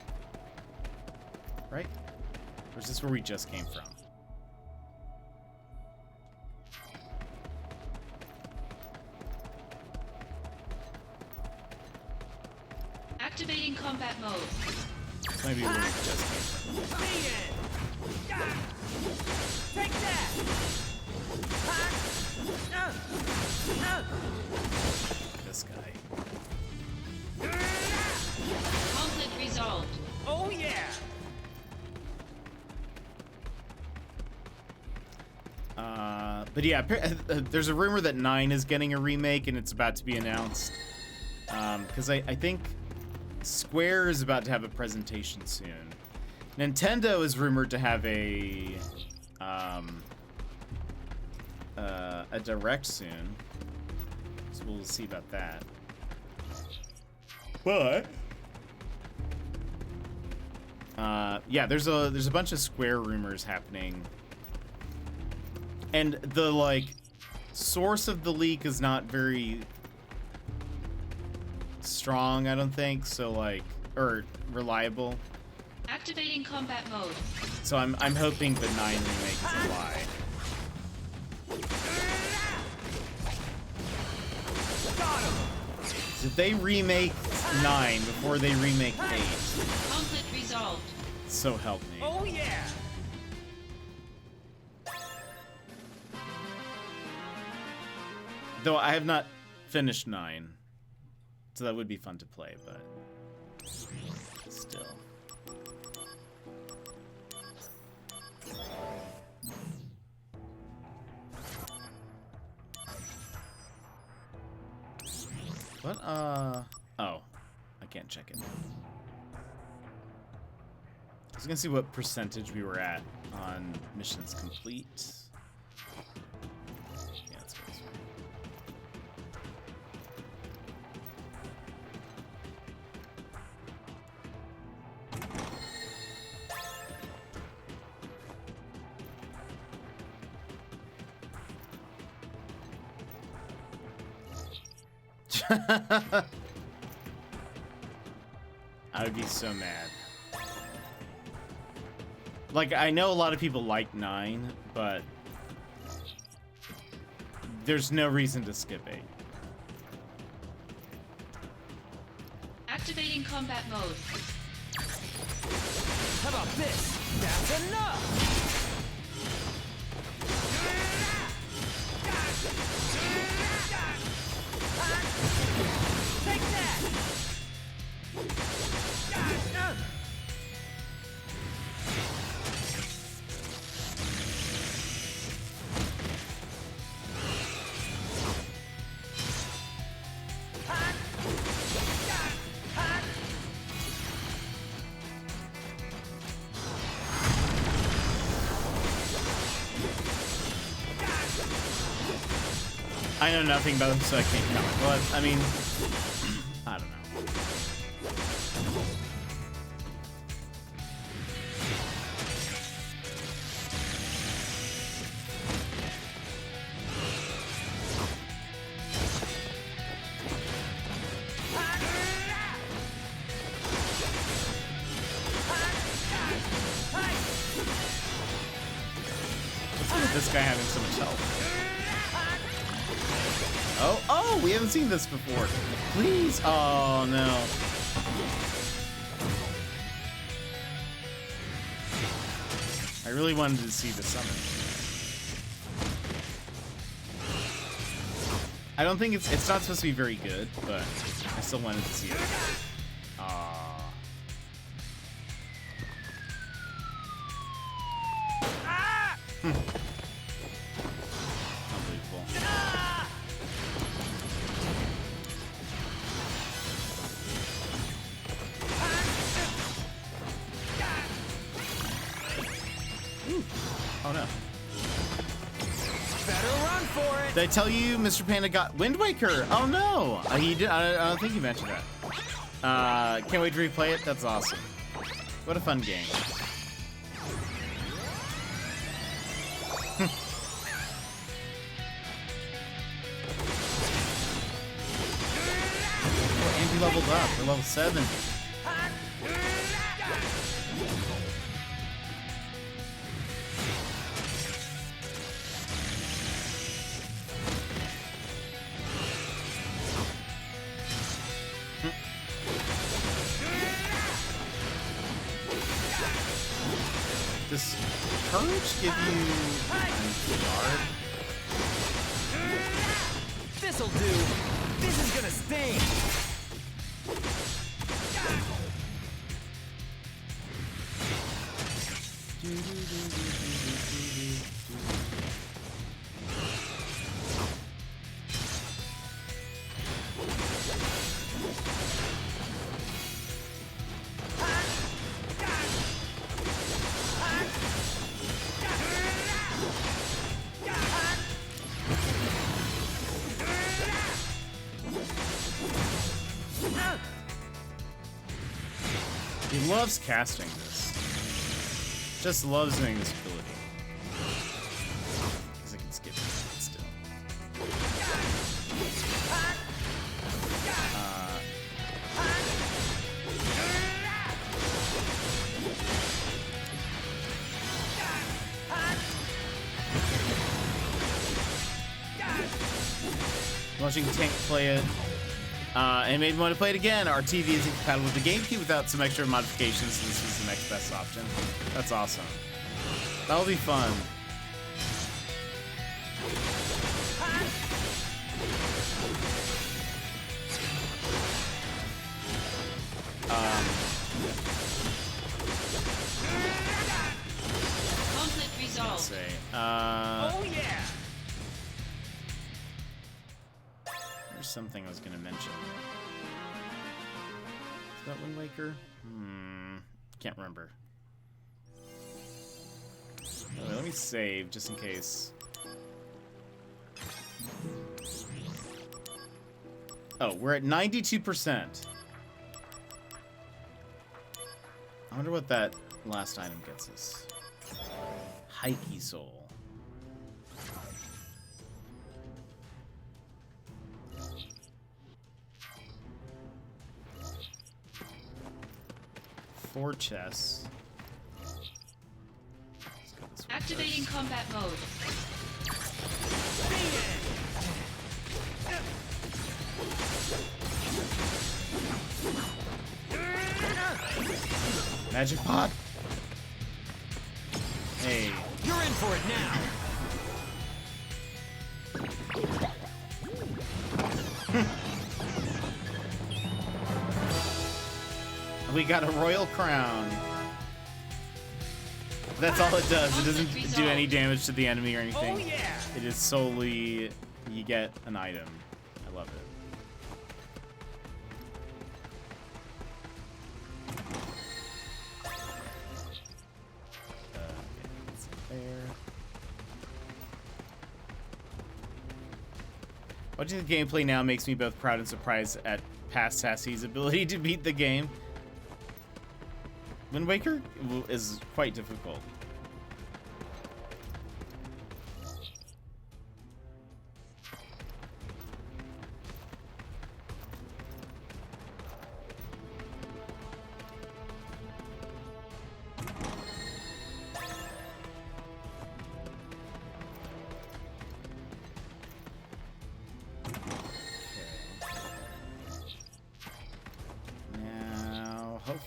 Right? Or is this where we just came from? Activating combat mode. This might be where we just came from. Take that! This guy. Conflict resolved. Oh yeah! But yeah, there's a rumor that 9 is getting a remake and it's about to be announced. Because I think Square is about to have a presentation soon. Nintendo is rumored to have a direct soon. So we'll see about that. But yeah, there's a bunch of Square rumors happening. And the, like, source of the leak is not very strong, I don't think. So, like, or reliable. Activating combat mode. So I'm hoping the 9 remake is a lie. So if they remake 9 before they remake 8, Conflict resolved. so help me. Oh yeah! Though I have not finished 9, so that would be fun to play, but still. What, oh, I can't check it. I was gonna see what percentage we were at on missions complete. Yeah, that's what it's I would be so mad. Like, I know a lot of people like 9, but there's no reason to skip 8. Activating combat mode. How about this? That's enough! Take that! I know nothing about them, so I can't comment. But, I mean, I don't know. guy having so much health. Oh, we haven't seen this before. Please. Oh, no. I really wanted to see the summon. I don't think it's not supposed to be very good, but I still wanted to see it. Unbelievable. Ooh. Oh no. Better run for it. Did I tell you Mr. Panda got Wind Waker? Oh no! He did. I don't think he mentioned that. Can't wait to replay it. That's awesome. What a fun game. Oh, and we leveled up. We're level 7. Does courage give you a guard? This'll do. This is gonna sting. He loves casting this. Just loves doing this ability. Because I can skip it still. Watching Tank play it. And made me want to play it again. Our TV is incompatible with the GameCube without some extra modifications, so this was the next best option. That's awesome. That'll be fun. Conflict resolved. Let's see. Oh yeah. There's something I was gonna mention. Is that Wind Waker? Can't remember. Okay, let me save just in case. Oh, we're at 92%. I wonder what that last item gets us. Heike Soul. Four chests. Activating combat mode. Magic pot. Hey. You're in for it now. We got a royal crown. That's all it does. It doesn't do any damage to the enemy or anything. Oh, yeah. It is solely you get an item. I love it. Okay, that's there. Watching the gameplay now makes me both proud and surprised at past Sassy's ability to beat the game. Wind Waker is quite difficult.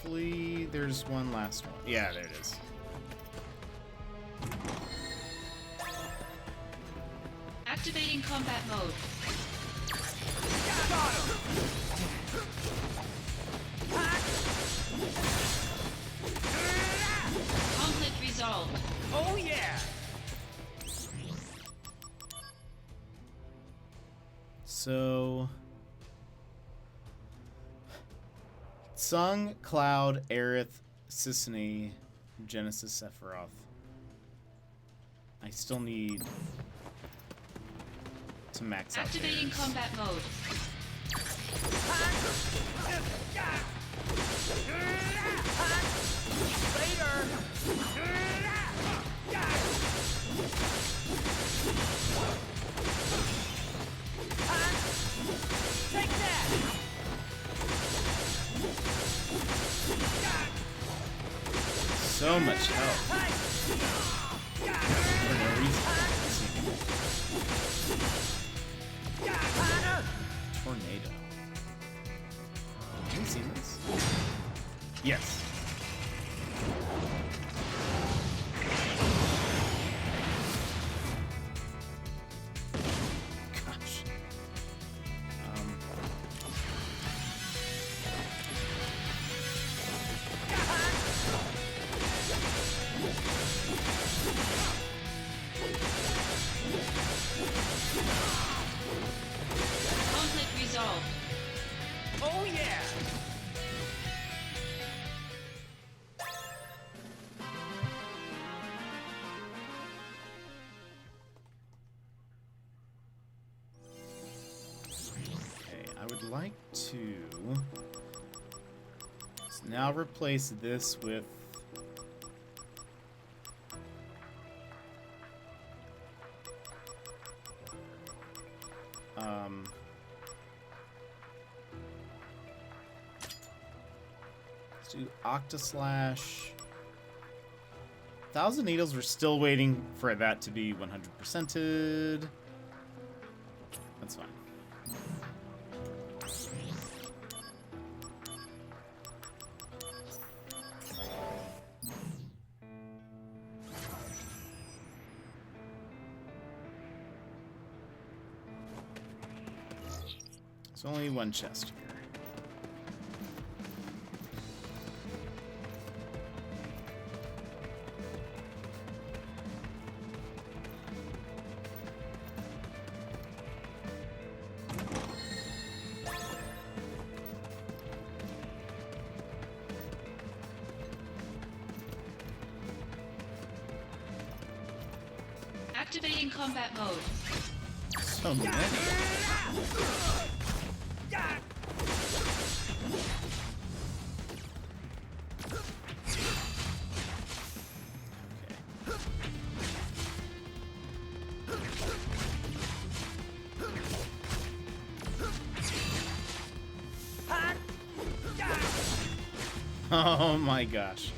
hopefully there's one last one. Yeah, there it is. Activating combat mode. Conflict resolved. Oh yeah! So... Sung, Cloud, Aerith, Sisney, Genesis, Sephiroth. I still need to max out Activating theirs. combat mode. Take that! So much help. For no reason. Tornado. Have you seen this? Yes. Gosh. Conflict resolved. Oh yeah! Okay, I would like to now replace this with let's do Octaslash. Thousand Needles, we're still waiting for that to be 100%ed. That's fine. There's only one chest here. Activating combat mode. So many. Oh my gosh.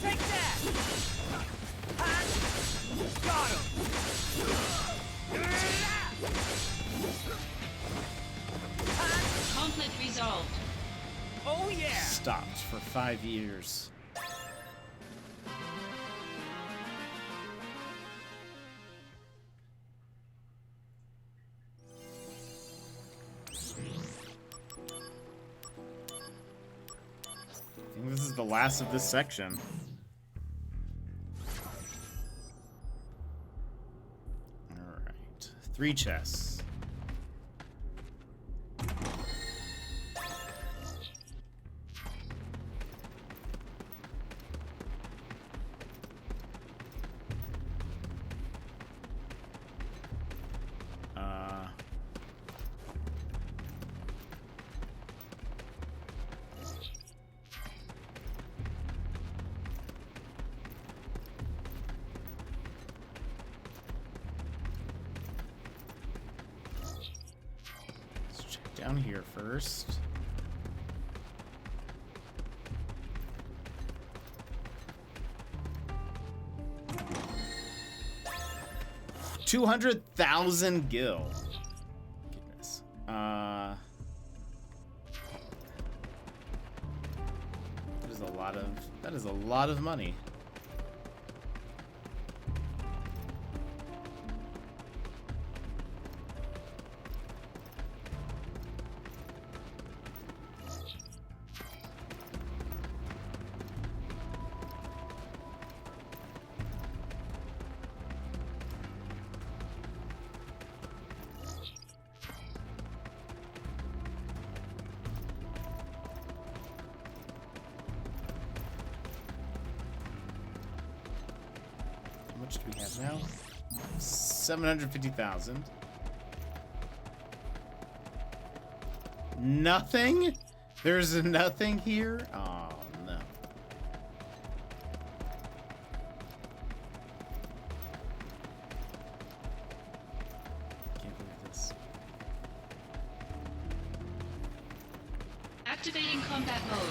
Take that! Got him! Conflict resolved. Oh yeah! Stopped for 5 years. I think this is the last of this section. Alright. 3 chests. Down here first. 200,000 gil. Goodness. That is a lot of money. How much do we have now? 750,000. Nothing? There's nothing here? Oh, no. Can't believe this. Activating combat mode.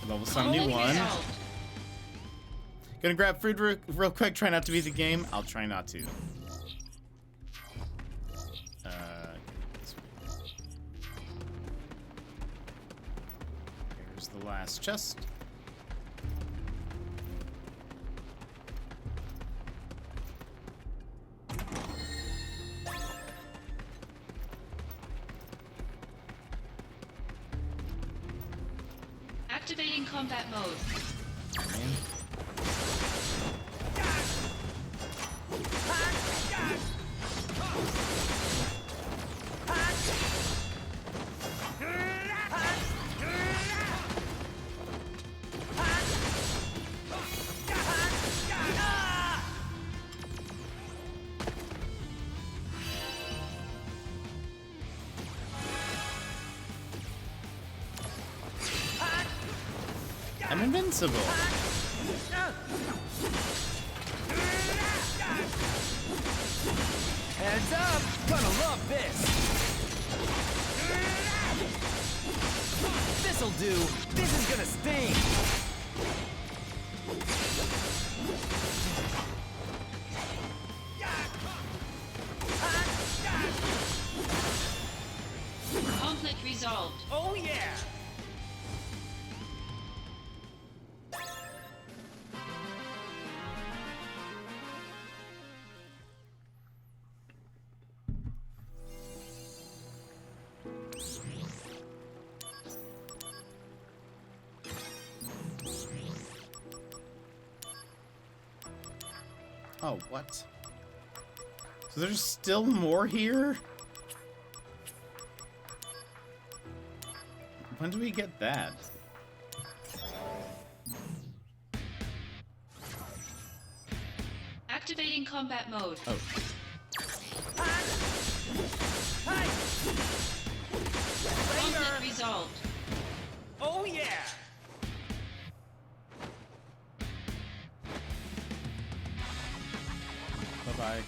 Level 71. Gonna grab food real quick. Try not to beat the game. I'll try not to. Here's the last chest. Activating combat mode. I'm invincible. Heads up! Gonna love this! This'll do! This is gonna sting! Conflict resolved. Oh yeah! Oh, what? So there's still more here? When do we get that? Activating combat mode. Oh. Conflict resolved. Oh yeah! Bye-bye.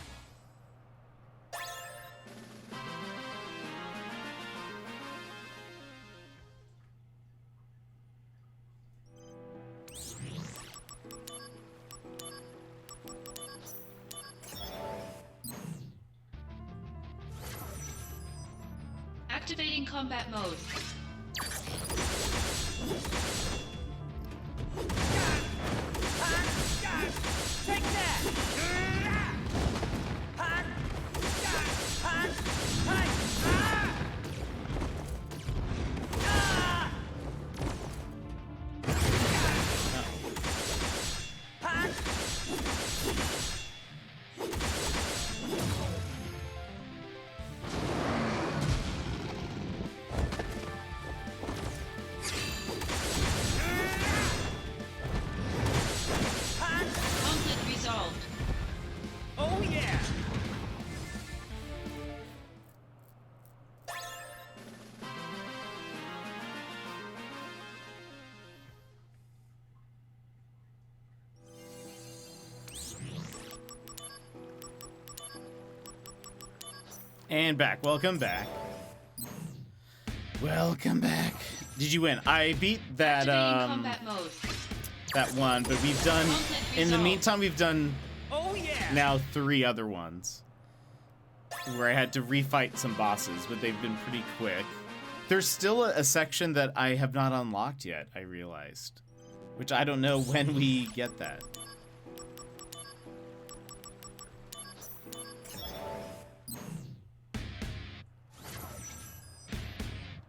Activating combat mode. Take that! And back. Welcome back. Welcome back. Did you win? I beat that Combat mode. that one, but we've done in the meantime we've done now 3 other ones where I had to refight some bosses, but they've been pretty quick. There's still a section that I have not unlocked yet, I realized, which I don't know when we get that.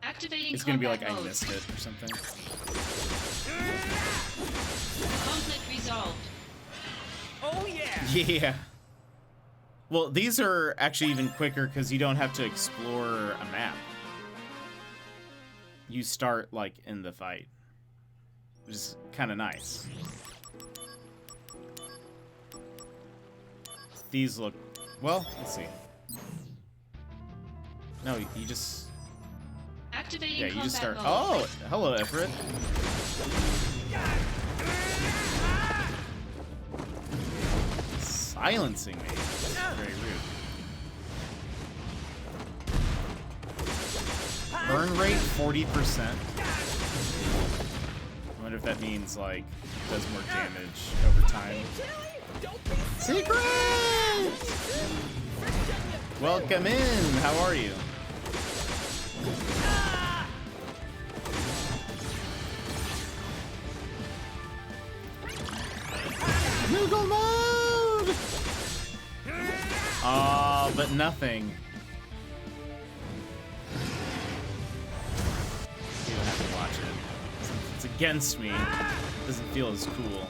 Activating It's gonna be like combat I mode. missed it or something. Conflict resolved. Oh yeah! Yeah. Well, these are actually even quicker because you don't have to explore a map. You start like in the fight, which is kind of nice. These look, well, let's see. No, you just, Activating yeah, you just combat start. mode. Oh, hello, Everett. Silencing me. That's very rude. Burn rate 40%. I wonder if that means like it does more damage over time. Secret! Welcome in. How are you? Moogle mode! But nothing. You don't have to watch it. Since it's against me, it doesn't feel as cool.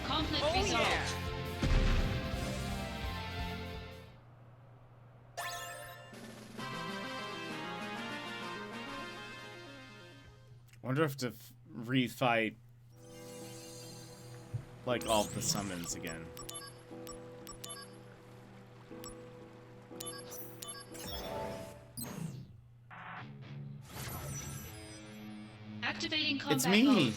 Conflict resolved. Wonder if to refight like all of the summons again. Activating combat It's me. mode.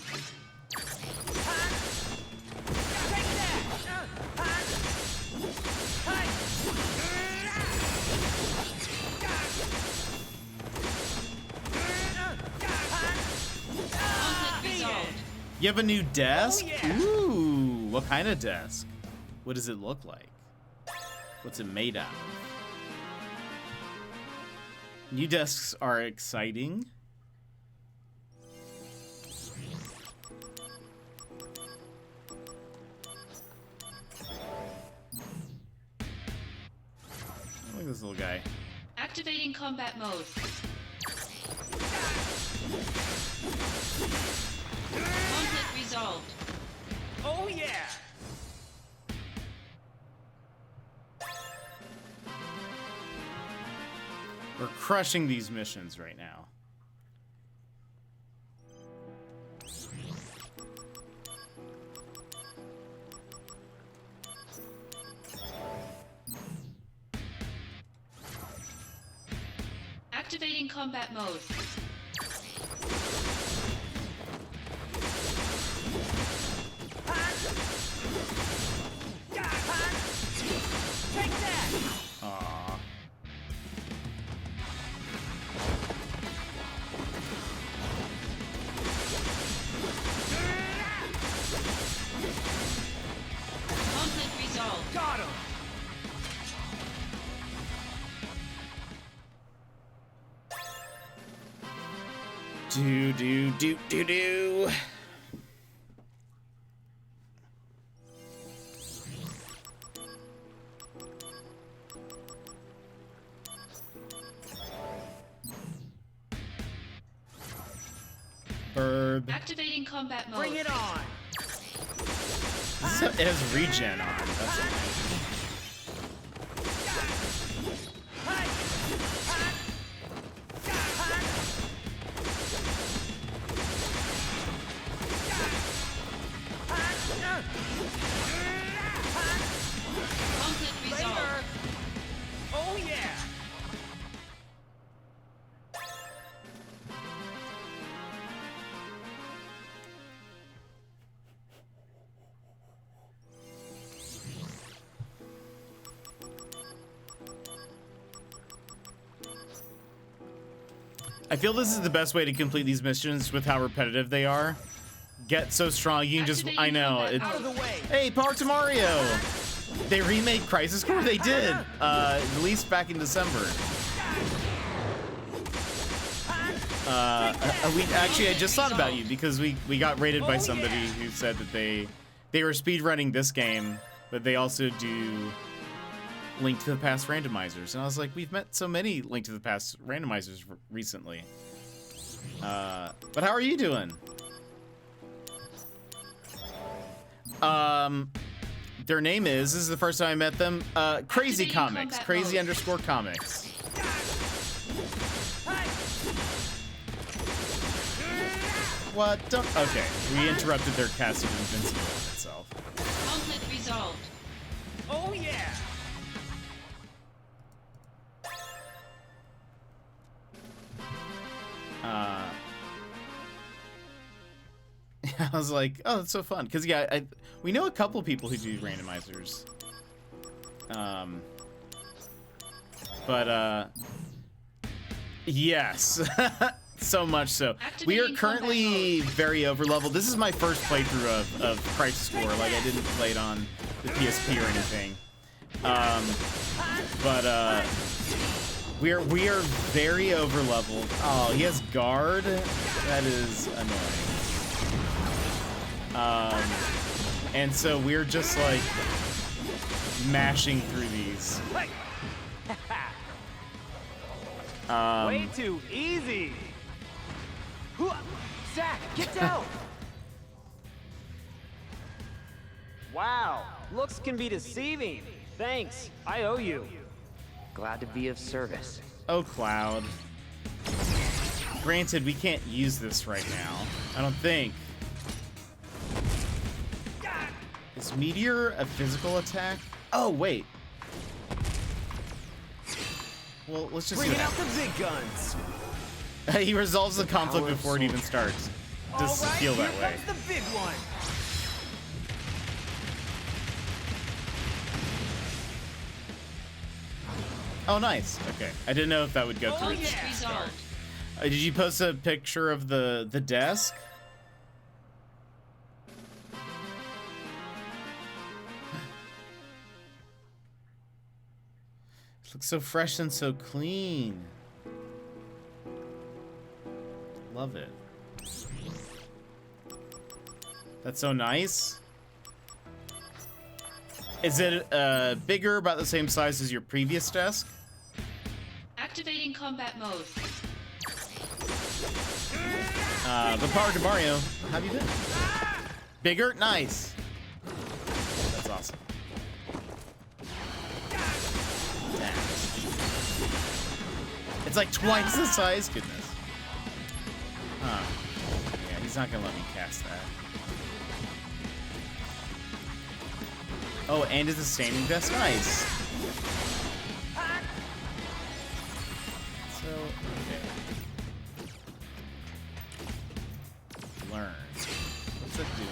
Conflict resolved. You have a new desk? Ooh, what kind of desk? What does it look like? What's it made out of? New desks are exciting. Look at this little guy. Activating combat mode. Conflict resolved. Oh yeah! We're crushing these missions right now. Activating combat mode. Take that! Aww. Conflict resolved. Got him! Do. Burb. Activating combat mode. Bring it on! It has regen on. That's amazing. I feel this is the best way to complete these missions with how repetitive they are. Get so strong, you can just, I know. It's, hey, Power to Mario! They remade Crisis Core? They did! Released back in December. I just thought about you because we got rated by somebody who said that they were speedrunning this game, but they also do Link to the Past randomizers. And I was like, we've met so many Link to the Past randomizers recently. But how are you doing? Their name is, this is the first time I met them, Crazy Comics, Crazy_Comics. What? Don't, okay, we interrupted their cast of Invincible itself. Conflict resolved. Oh yeah! I was like, oh, that's so fun. Because, yeah, we know a couple people who do randomizers. Yes. So much so. We are currently very overleveled. This is my first playthrough of Crisis Core. Like, I didn't play it on the PSP or anything. We are very overleveled. Oh, he has guard? That is annoying. And so we're just like mashing through these. Way too easy. Zack, get down. Wow, looks can be deceiving. Thanks, I owe you. Glad to be of service. Oh, Cloud. Granted, we can't use this right now. I don't think. Is Meteor a physical attack? Oh, wait. Well, let's just bring out the big guns. He resolves the conflict before it even starts. Just feel that way. Comes the big one. Oh, nice. Okay, I didn't know if that would go through. Resolved. Did you post a picture of the desk? It looks so fresh and so clean. Love it. That's so nice. Is it bigger, about the same size as your previous desk? Activating combat mode. The Power to Mario. How have you been? Bigger? Nice. That's awesome. It's like twice the size. Goodness. Huh. Yeah, he's not gonna let me cast that. Oh, and it's a standing desk. Nice. So, okay. Learn. What's it doing?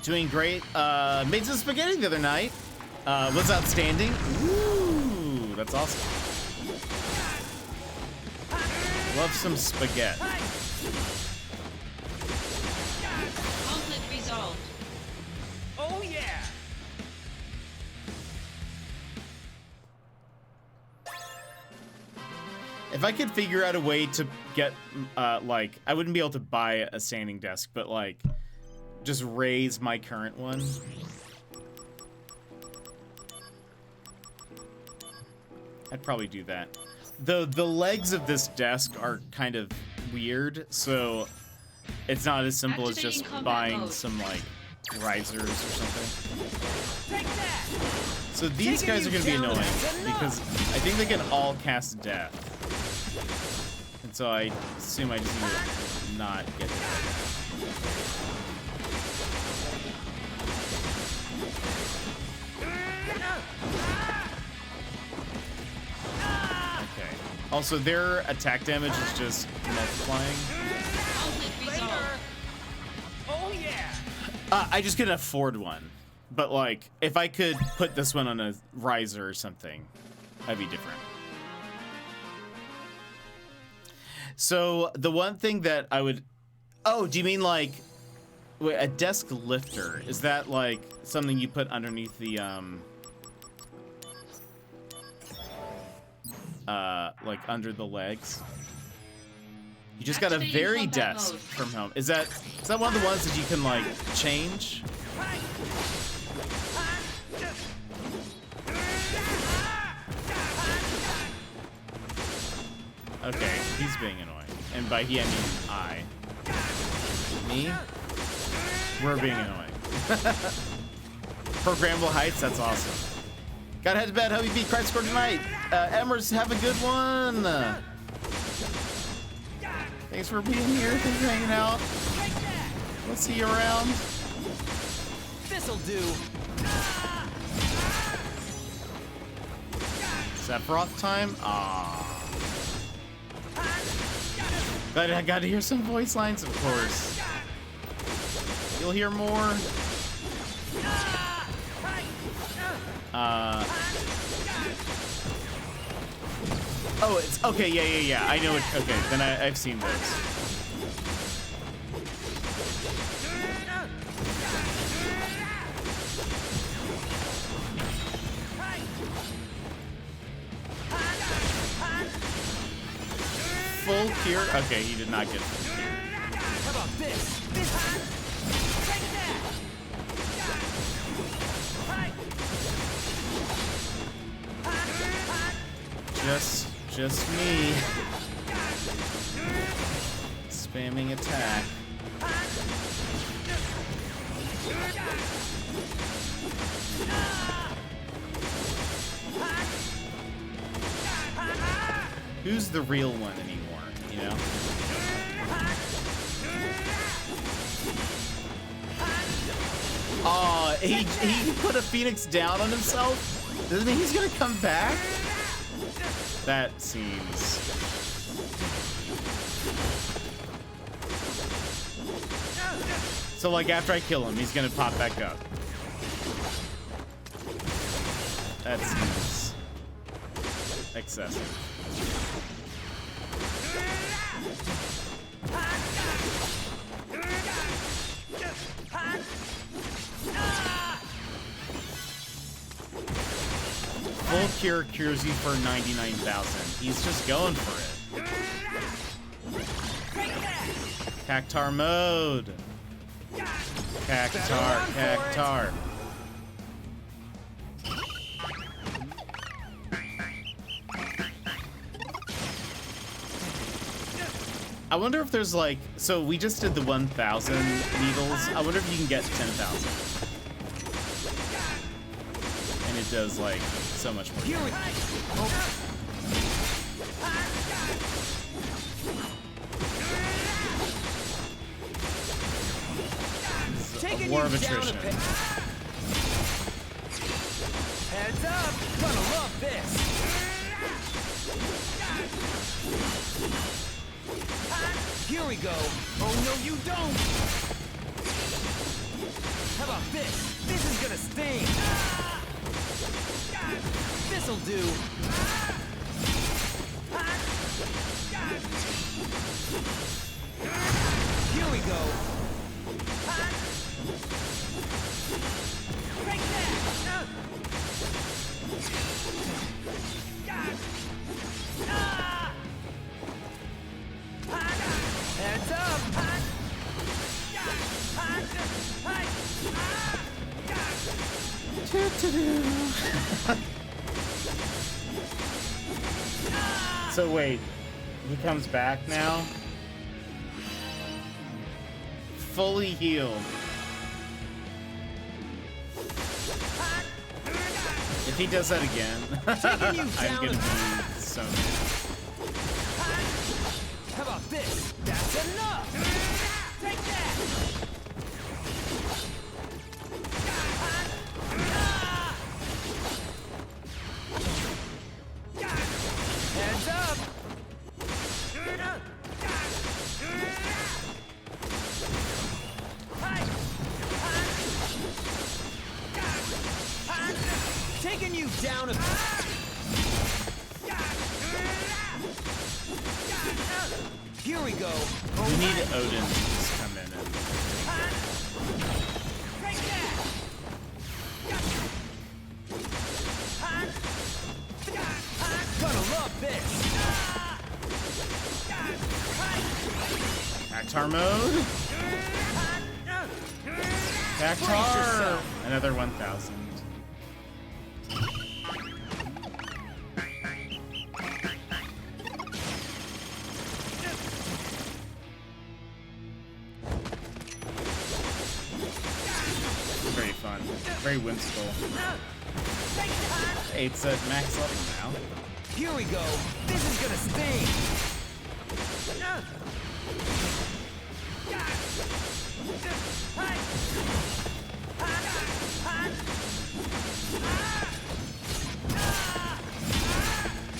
Doing great. Made some spaghetti the other night. Was outstanding. Ooh, that's awesome. Love some spaghetti. Conflict resolved. Oh yeah. If I could figure out a way to get, like, I wouldn't be able to buy a standing desk, but like, just raise my current one. I'd probably do that. The legs of this desk are kind of weird, so it's not as simple as just buying some like risers or something. So these guys are gonna be annoying because I think they can all cast death. And so I assume I just need to not get hit. Also, their attack damage is just multiplying. Conflict resolved. I just couldn't afford one. But like, if I could put this one on a riser or something, that'd be different. So the one thing that I would, oh, do you mean like wait, a desk lifter? Is that like something you put underneath the like under the legs? You just got a very desk from home. Is that one of the ones that you can like change? Okay, he's being annoying. And by he, I mean I. Me? We're being annoying. Programmable Heights, that's awesome. Gotta head to bed, hope you beat Christ Score tonight. Emmers, have a good one. Thanks for being here, thanks for hanging out. We'll see you around. This'll do. Sephiroth time? Ah. But I got to hear some voice lines, of course. You'll hear more. Oh, it's okay. Yeah. I know it. Okay, then I've seen those. Full cure? Okay, he did not get full cure. How about this? Take that! Just me. Spamming attack. Who's the real one anymore, you know? Aw, he put a Phoenix down on himself? Doesn't mean he's gonna come back? That seems... So like after I kill him, he's gonna pop back up. That seems excessive. Full cure cures you for 99,000. He's just going for it. Cactar mode. Cactar. I wonder if there's like, so we just did the 1,000 needles. I wonder if you can get 10,000. And it does like so much more. A war of attrition. Heads up! Gonna love this! Here we go! Oh no, you don't! How about this? This is gonna sting! This'll do! Here we go! Heads up! So wait, he comes back now? Fully healed. If he does that again, I'm gonna be so mad. How about this? That's enough! Take that! Heads up! down a... Here we go. We need Odin to just come in and... Gonna love this. Cactar mode? Cactar! Another 1,000. Very fun. Very whimsical. 8's at max level now. Here we go. This is gonna sting.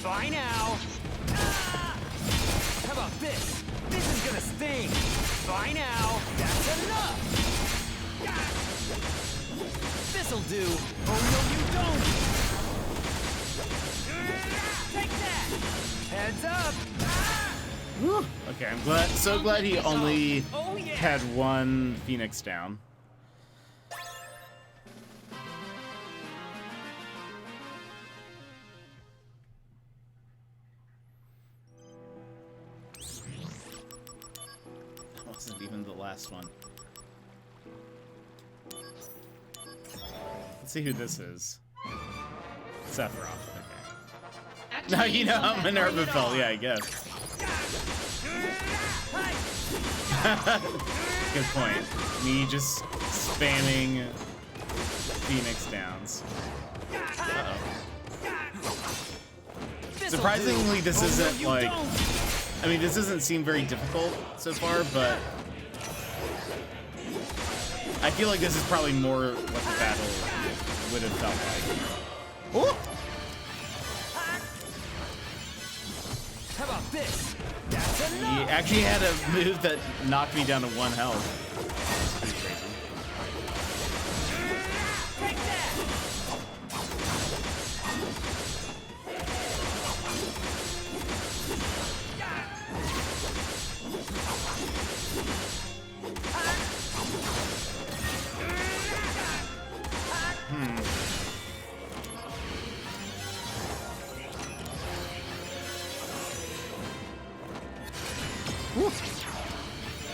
Bye now. How about this? This is gonna sting. Bye now. That's enough. This'll do. Oh no, you don't. Take that. Heads up. Okay, I'm so glad he only had one Phoenix down. That wasn't even the last one. Let's see who this is. Sephiroth. Okay. Now you know how Minerva felt. Yeah, I guess. Good point. Me just spamming Phoenix downs. Uh-oh. Surprisingly, this isn't like... I mean, this doesn't seem very difficult so far, but... I feel like this is probably more what the battle would have felt like. Ooh! How about this? He actually had a move that knocked me down to 1 health. That's pretty crazy.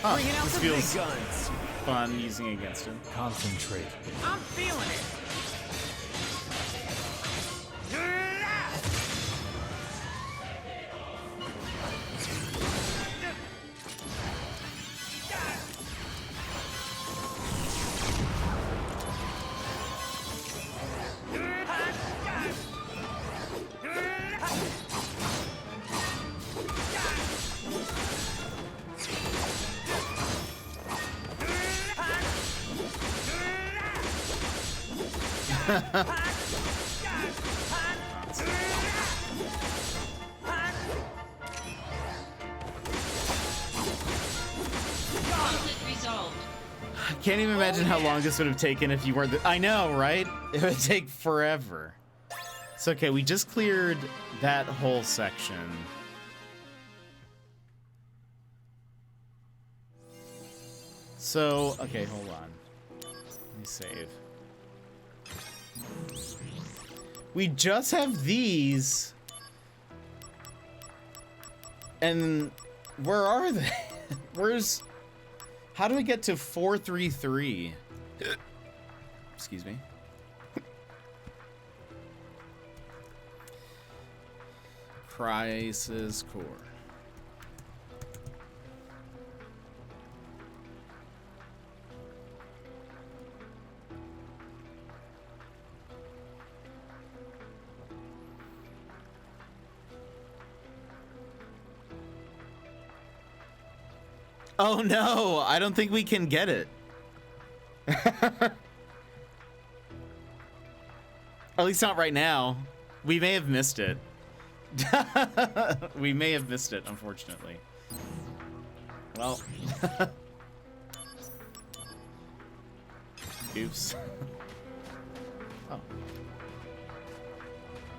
Huh, this feels fun using against him. Concentrate. I'm feeling it. I can't even imagine how long this would have taken if you weren't I know, right? It would take forever. It's okay, we just cleared that whole section. So, okay, hold on. Let me save. We just have these. And where are they? Where's... How do we get to 433? Excuse me. Crisis Core. Oh no, I don't think we can get it. At least not right now. We may have missed it. We may have missed it, unfortunately. Well. Oops. Oh.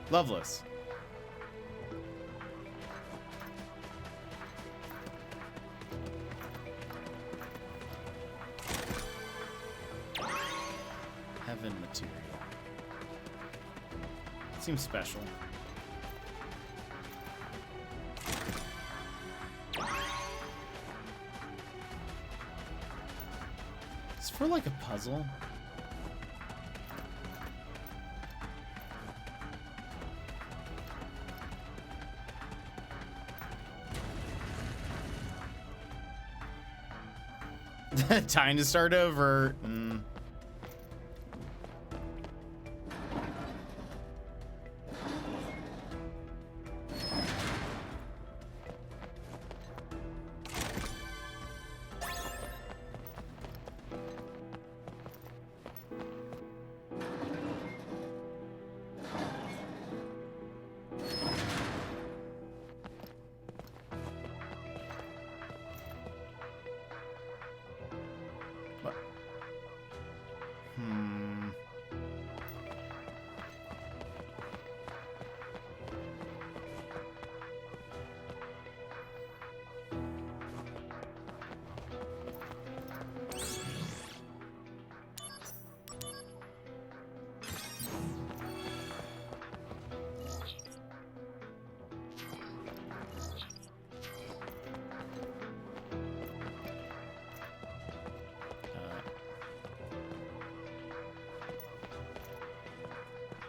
Loveless. Heaven material. Seems special. It's for like a puzzle. Time to start over.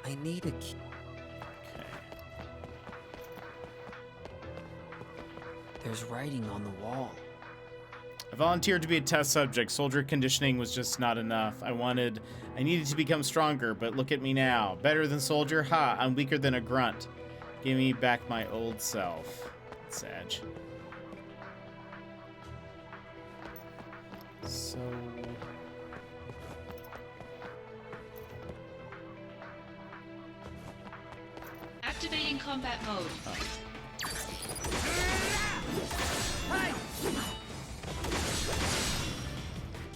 I need a key. Okay. There's writing on the wall. I volunteered to be a test subject. Soldier conditioning was just not enough. I needed to become stronger, but look at me now. Better than soldier? Ha, I'm weaker than a grunt. Give me back my old self. Sag. So... Activating combat mode.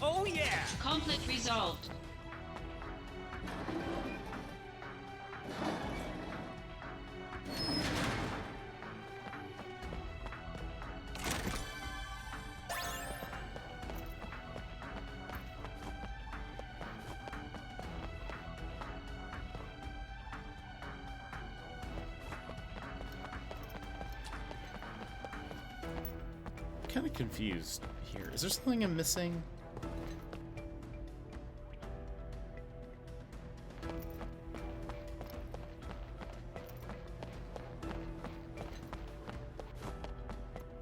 Oh yeah! Conflict resolved. Kind of confused here. Is there something I'm missing?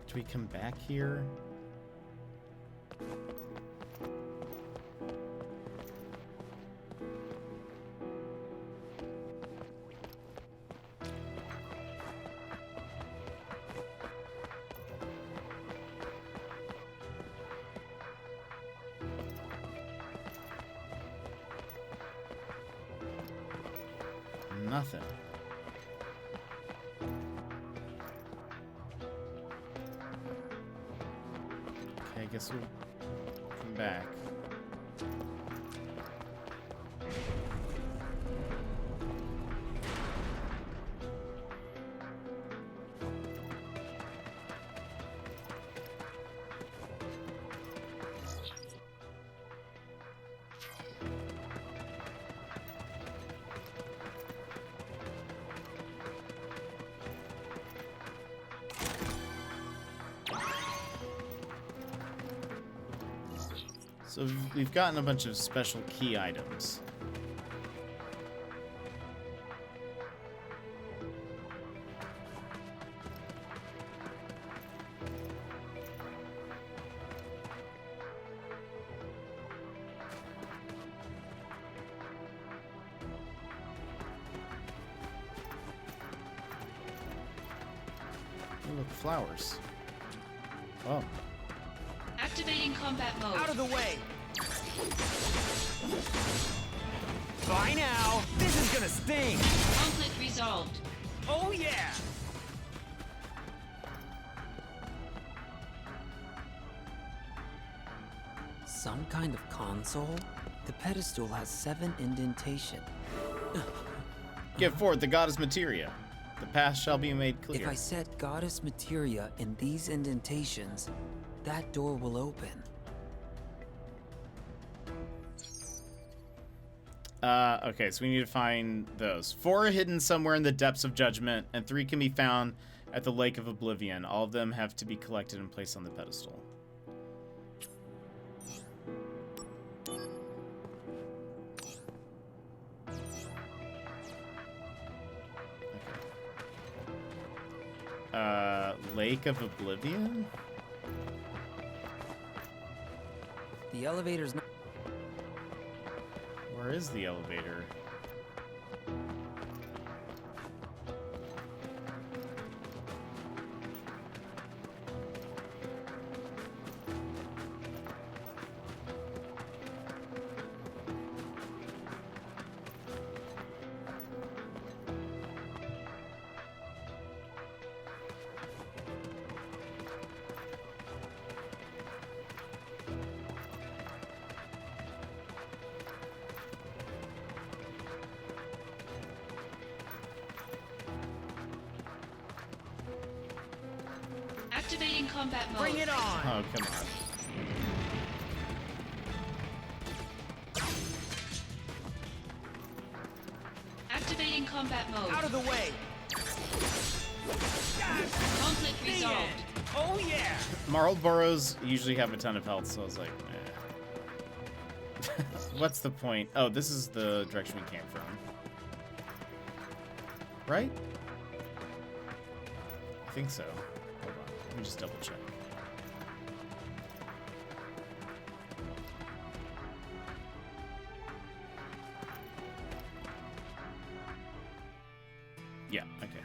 Do we come back here? Nothing. Okay, I guess we'll come back. So we've gotten a bunch of special key items. Oh, look, flowers. Oh. Activating combat mode. Out of the way! Bye now! This is gonna sting! Conflict resolved. Oh yeah! Some kind of console? The pedestal has 7 indentation. Give forth the goddess Materia. The path shall be made clear. If I set goddess Materia in these indentations, that door will open. Okay, so we need to find those. 4 are hidden somewhere in the depths of judgment, and 3 can be found at the Lake of Oblivion. All of them have to be collected and placed on the pedestal. Lake of Oblivion? The elevator's not... Where is the elevator? Activating combat mode. Bring it on! Oh, come on. Activating combat mode. Out of the way! Conflict resolved. Oh yeah! Marled burrows usually have a ton of health, so I was like, eh. What's the point? Oh, this is the direction we came from. Right? I think so. Hold on. Let me just double check. Yeah, okay.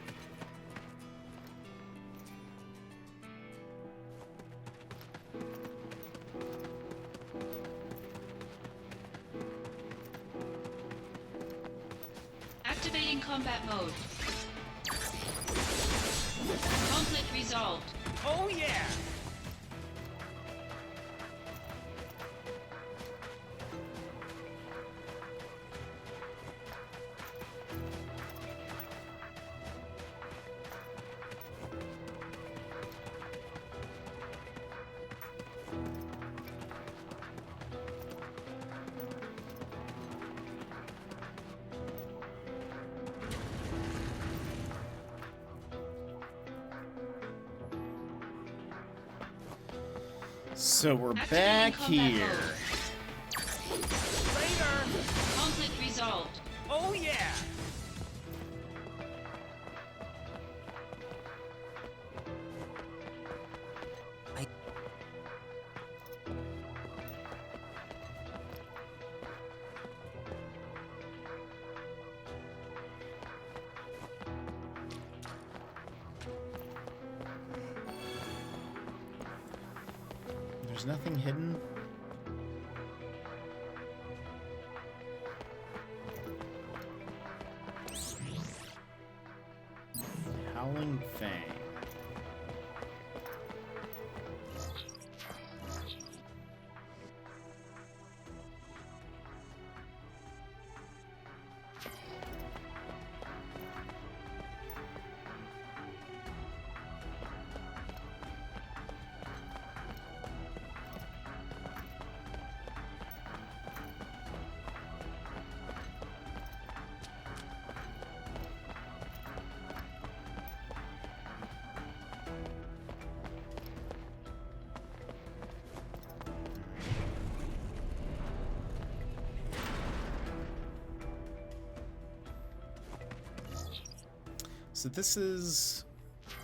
Activating combat mode. Conflict resolved. Oh yeah! So we're Activating back combat here. mode. Later! Conflict resolved. Oh yeah! There's nothing hidden. Howling Fang. So this is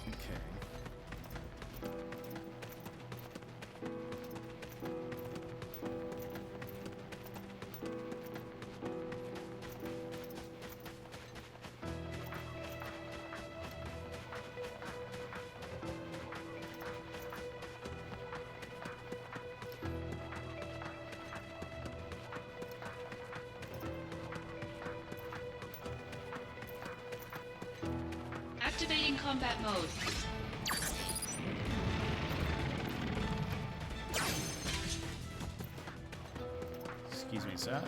okay. Activating combat mode. Excuse me, sir.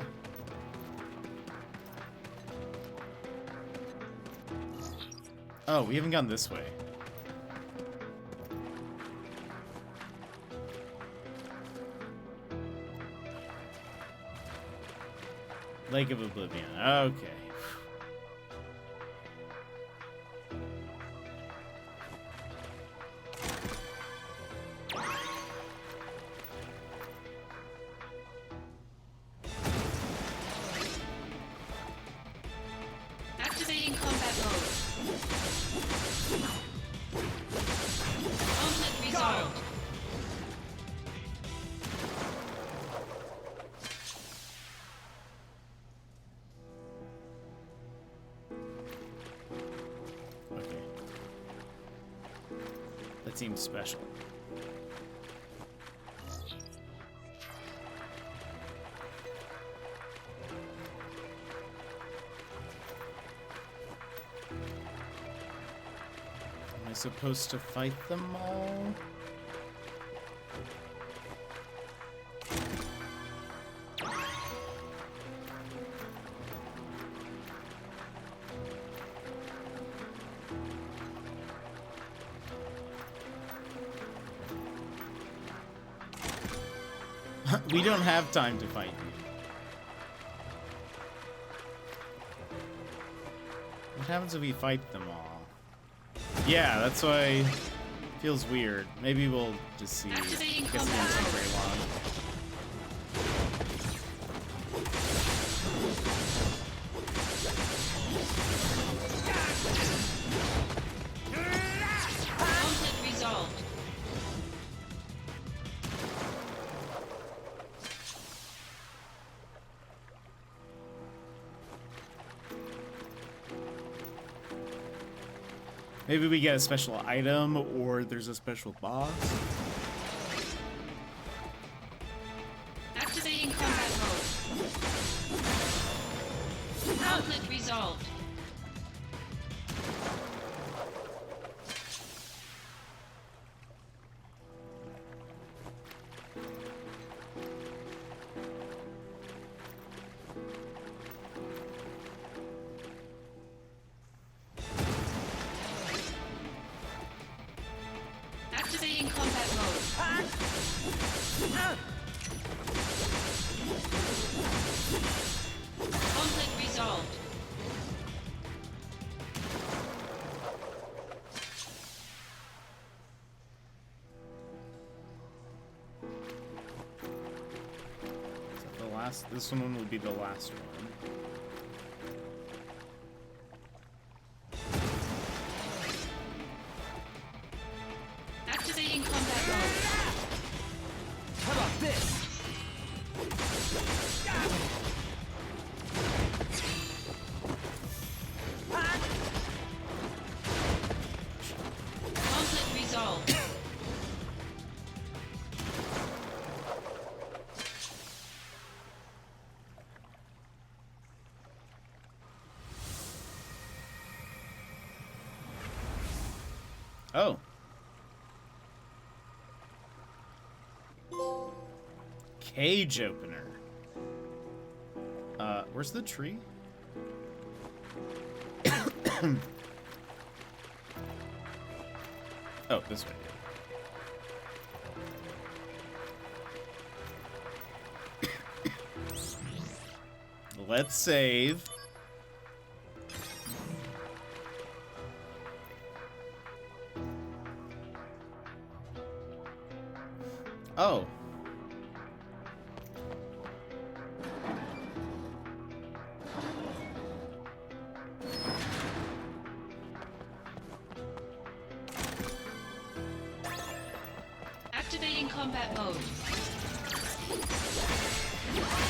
Oh, we haven't gone this way. Lake of Oblivion. Okay. Activating combat mode. Conflict resolved. Okay. That seems special. Am I supposed to fight them all? We don't have time to fight you. What happens if we fight them all? Yeah, that's why it feels weird. Maybe we'll just see. Activating Guess it won't combat take mode. very long. Conflict resolved. Maybe we get a special item or there's a special boss. Activating combat mode. Conflict resolved. Activating combat mode. Conflict resolved. The last, this one will be the last one. Activating combat mode. How about this? Conflict resolved. Oh. Cage opener. Where's the tree? Oh, this way. Let's save. Oh. Activating combat mode.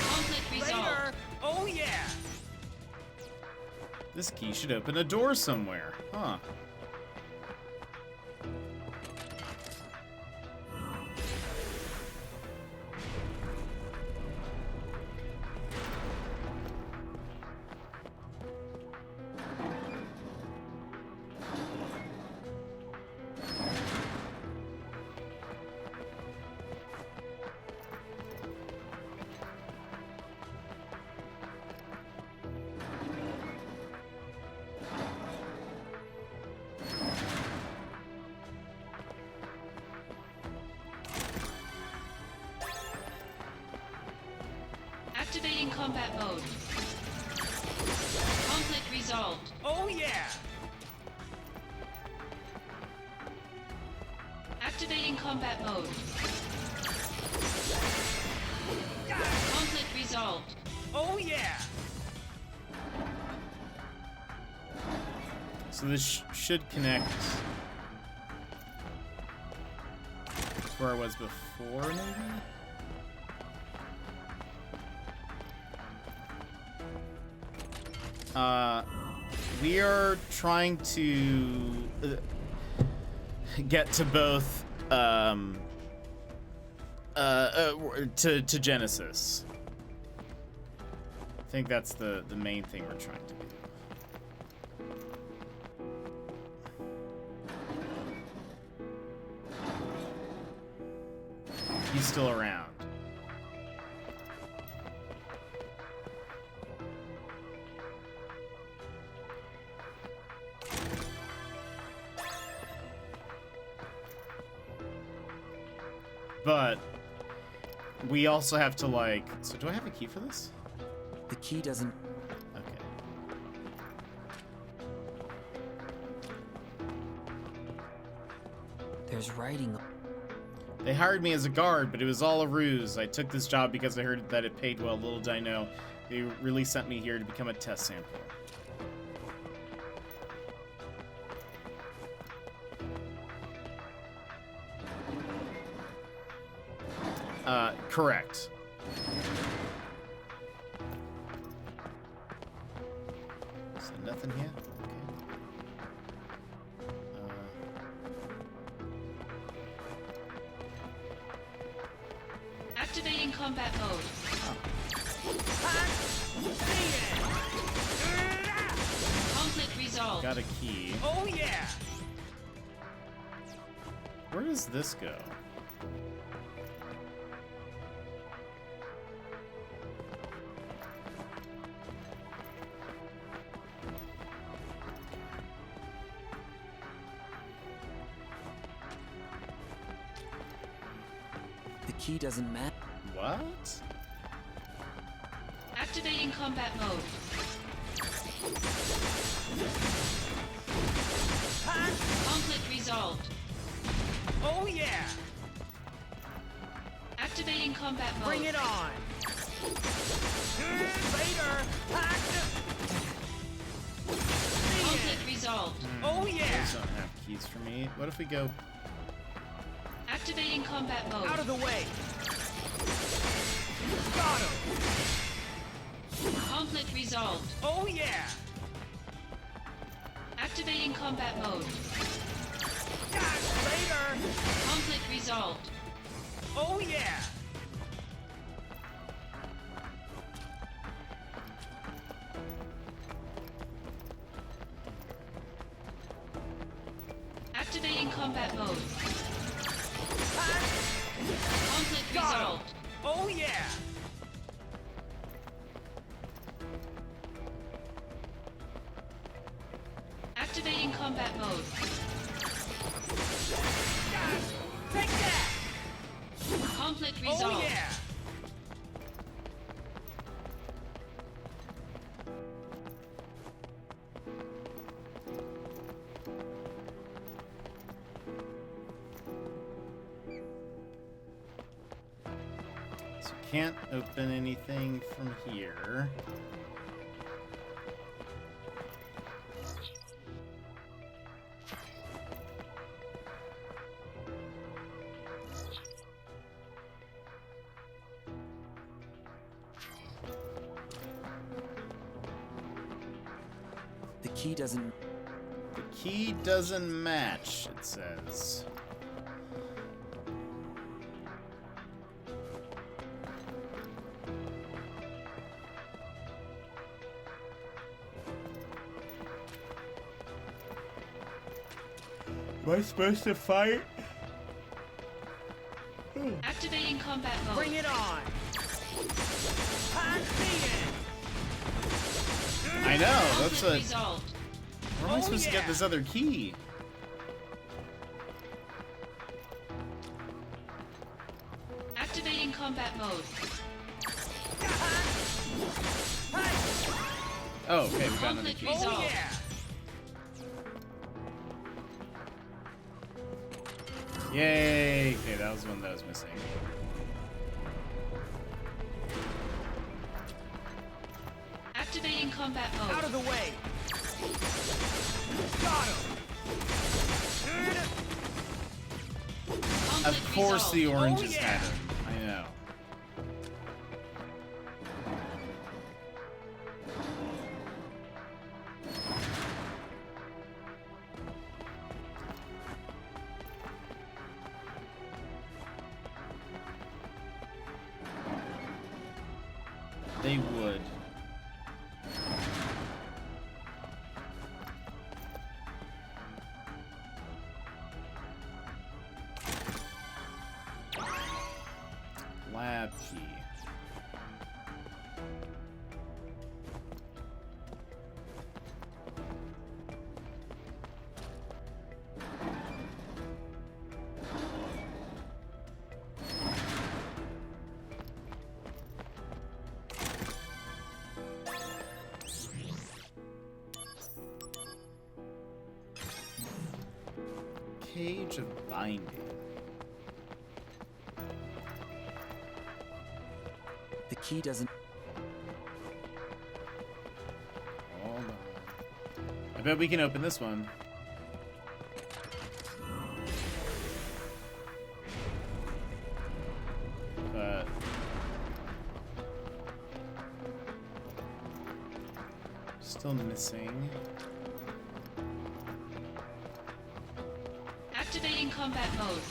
Conflict resolved. Oh yeah! This key should open a door somewhere. Huh. combat mode. Conflict resolved. Oh yeah! Activating combat mode. Conflict resolved. Oh yeah! So this should connect to where I was before, maybe? We are trying to get to both to Genesis. I think that's the main thing we're trying to do. He's still around. But we also have to, like, so do I have a key for this? The key doesn't... Okay. There's writing. They hired me as a guard, but it was all a ruse. I took this job because I heard that it paid well. Little did I know, they really sent me here to become a test sample. Correct. Is there nothing here? Okay. Activating combat mode. Conflict resolved. Got a key. Oh yeah! Where does this go? The key doesn't matter. What? Activating combat mode. Conflict resolved. Oh yeah! Activating combat mode. Bring it on! Later! Conflict resolved. Oh yeah! Those don't have keys for me. What if we go? Activating combat mode. Out of the way! Got him! Conflict resolved. Oh yeah! Activating combat mode. Later! Conflict resolved. Oh yeah! Activating combat mode. Conflict resolved. Oh yeah! Activating combat mode. Take that! Conflict resolved. Oh yeah! So can't open anything from here. The key doesn't... The key doesn't match, it says. Am I supposed to fight? Activating combat mode. Bring it on! I know, that's Conflict a... resolved. Where am I Oh, supposed to get yeah. this other key? Activating combat mode. Oh, okay, we got another Conflict key. resolved. Yay! Okay, that was one that I was missing. Activating combat mode. Out of the way! Got him! Of course the oranges had him. I know. They would. Lab key. Cage of Binding. The key doesn't... Hold on. I bet we can open this one. But... still missing. Activating combat mode.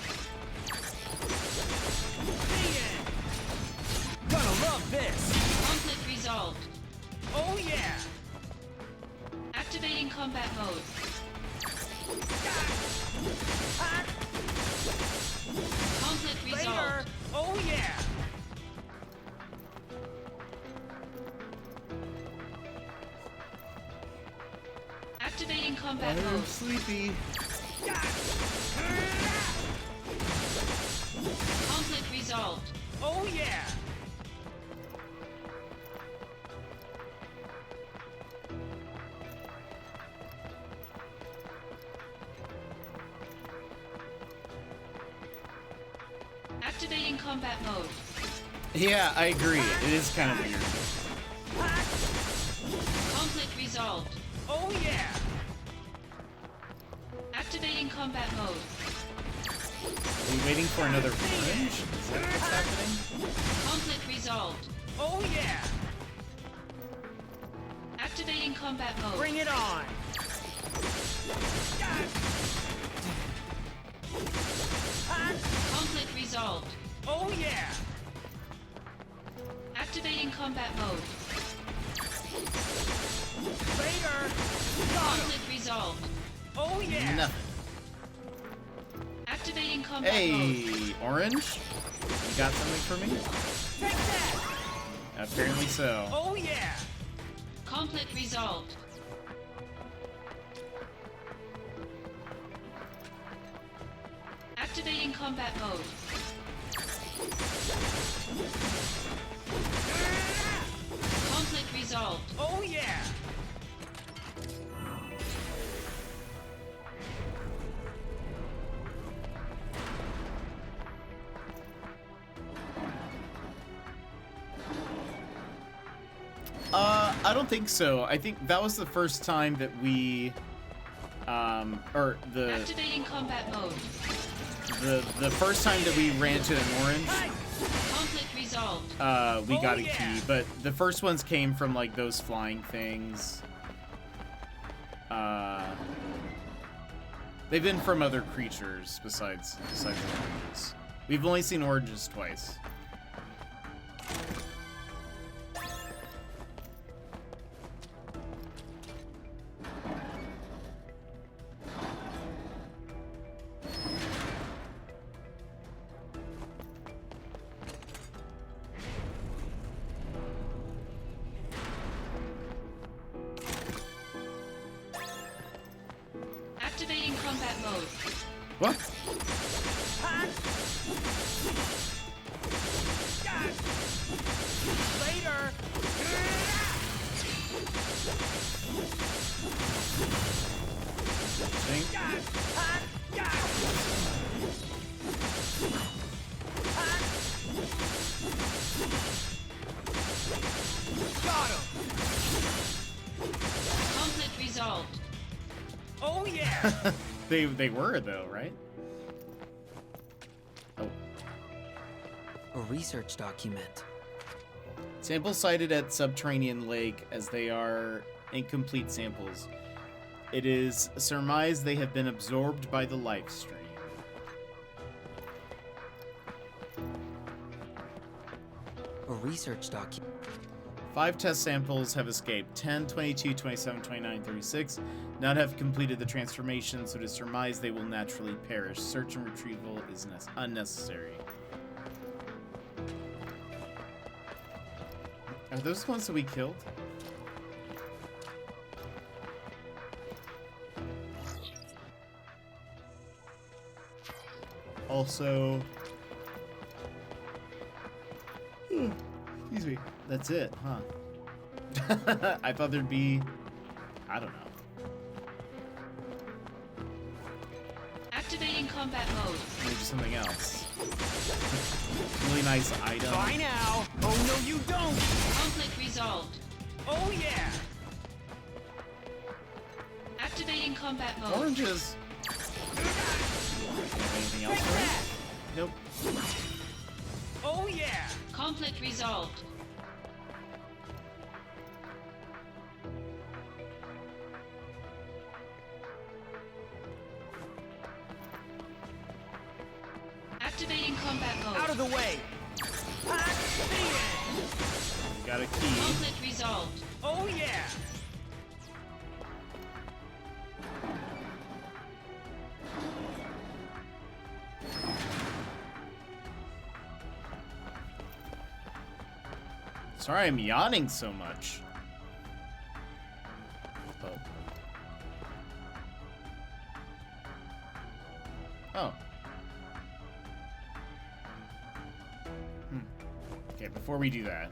Gonna love this! Conflict resolved. Oh yeah! Activating combat mode. Conflict resolved. Later! Oh yeah! Activating combat mode. Sleepy. Conflict resolved. Oh yeah! Activating combat mode. Yeah, I agree. It is kind of weird. Conflict resolved. Oh yeah! Activating combat mode. Are we waiting for another orange? Is that what's happening? Conflict resolved. Oh yeah! Activating combat mode. Bring it on! Conflict resolved. Oh yeah! Activating combat mode. Later! Got him! Conflict resolved. Oh yeah! Nothing. Activating combat mode. Hey, orange? You got something for me? Take that! Apparently so. Oh yeah! Conflict resolved. Activating combat mode. Conflict resolved. Oh yeah! I don't think so. I think that was the first time that we, or Activating combat mode. the first time that we ran to an orange, Conflict resolved. we got a key. But the first ones came from like those flying things. They've been from other creatures besides the oranges. We've only seen oranges twice. Activating combat mode. What? Later! Oh yeah! They were though, right? Oh. A research document. Samples cited at Subterranean Lake as they are incomplete samples. It is surmised they have been absorbed by the life stream. A research document. 5 test samples have escaped. 10, 22, 27, 29, 36 not have completed the transformation, so it is surmised they will naturally perish. Search and retrieval is unnecessary. Are those the ones that we killed? Also... excuse me. That's it, huh? I thought there'd be... I don't know. Activating combat mode. Maybe something else. Really nice item. Bye now! Oh no you don't! Conflict resolved. Oh yeah! Activating combat mode. Oranges. Anything else for us? Nope. Oh yeah! Conflict resolved. Activating combat mode. Out of the way! Got a key. Conflict resolved. Oh yeah! Sorry I'm yawning so much. Oh. Okay, before we do that,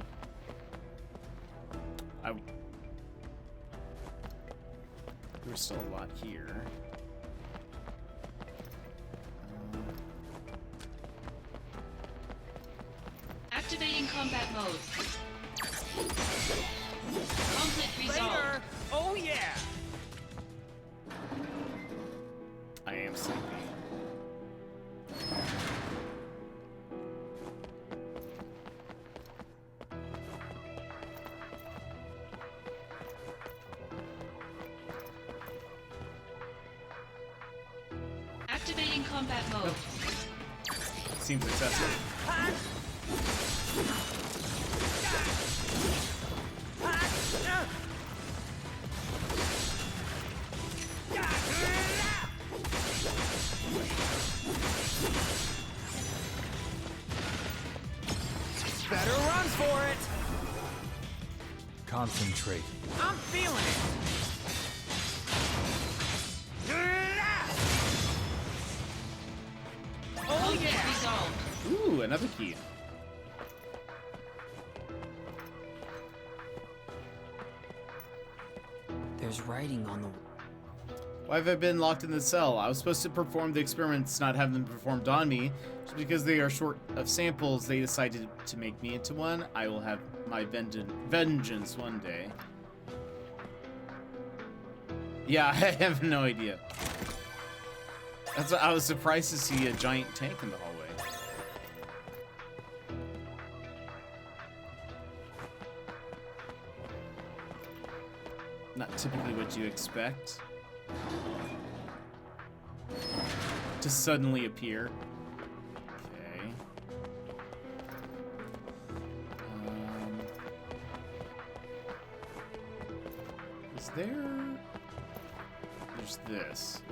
there's still a lot here. Activating combat mode. Conflict resolved. Later! Oh yeah! I am sleepy. Activating combat mode. Seems excessive. Better run for it! Concentrate. I'm feeling it! Oh yeah! Resolved. Ooh, another key. There's writing on the... Why have I been locked in the cell? I was supposed to perform the experiments, not have them performed on me. Just because they are short of samples, they decided to make me into one. I will have my vengeance one day. Yeah, I have no idea. That's what I was surprised to see a giant tank in the hallway. Not typically what you expect to suddenly appear. Okay. Is there... There's this.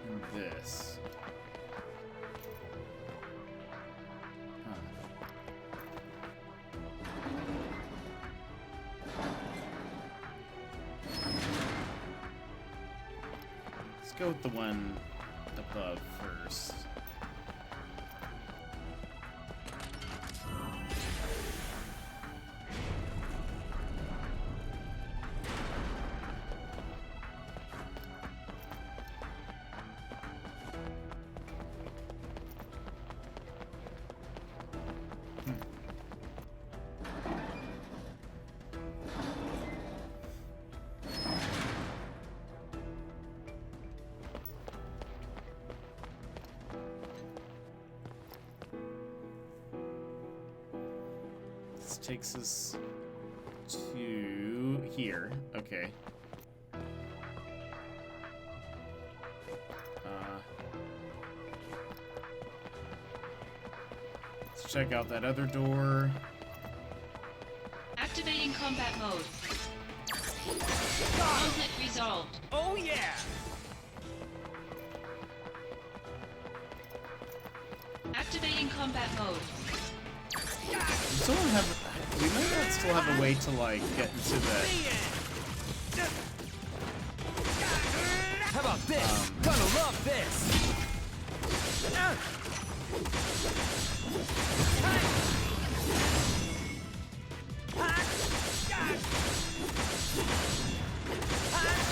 And this. Let's go with the one above first. This takes us to here. Okay. Let's check out that other door. Activating combat mode. Conflict resolved. Oh yeah! Activating combat mode. We might not still have a way to like get into the. How about this? Gonna love this!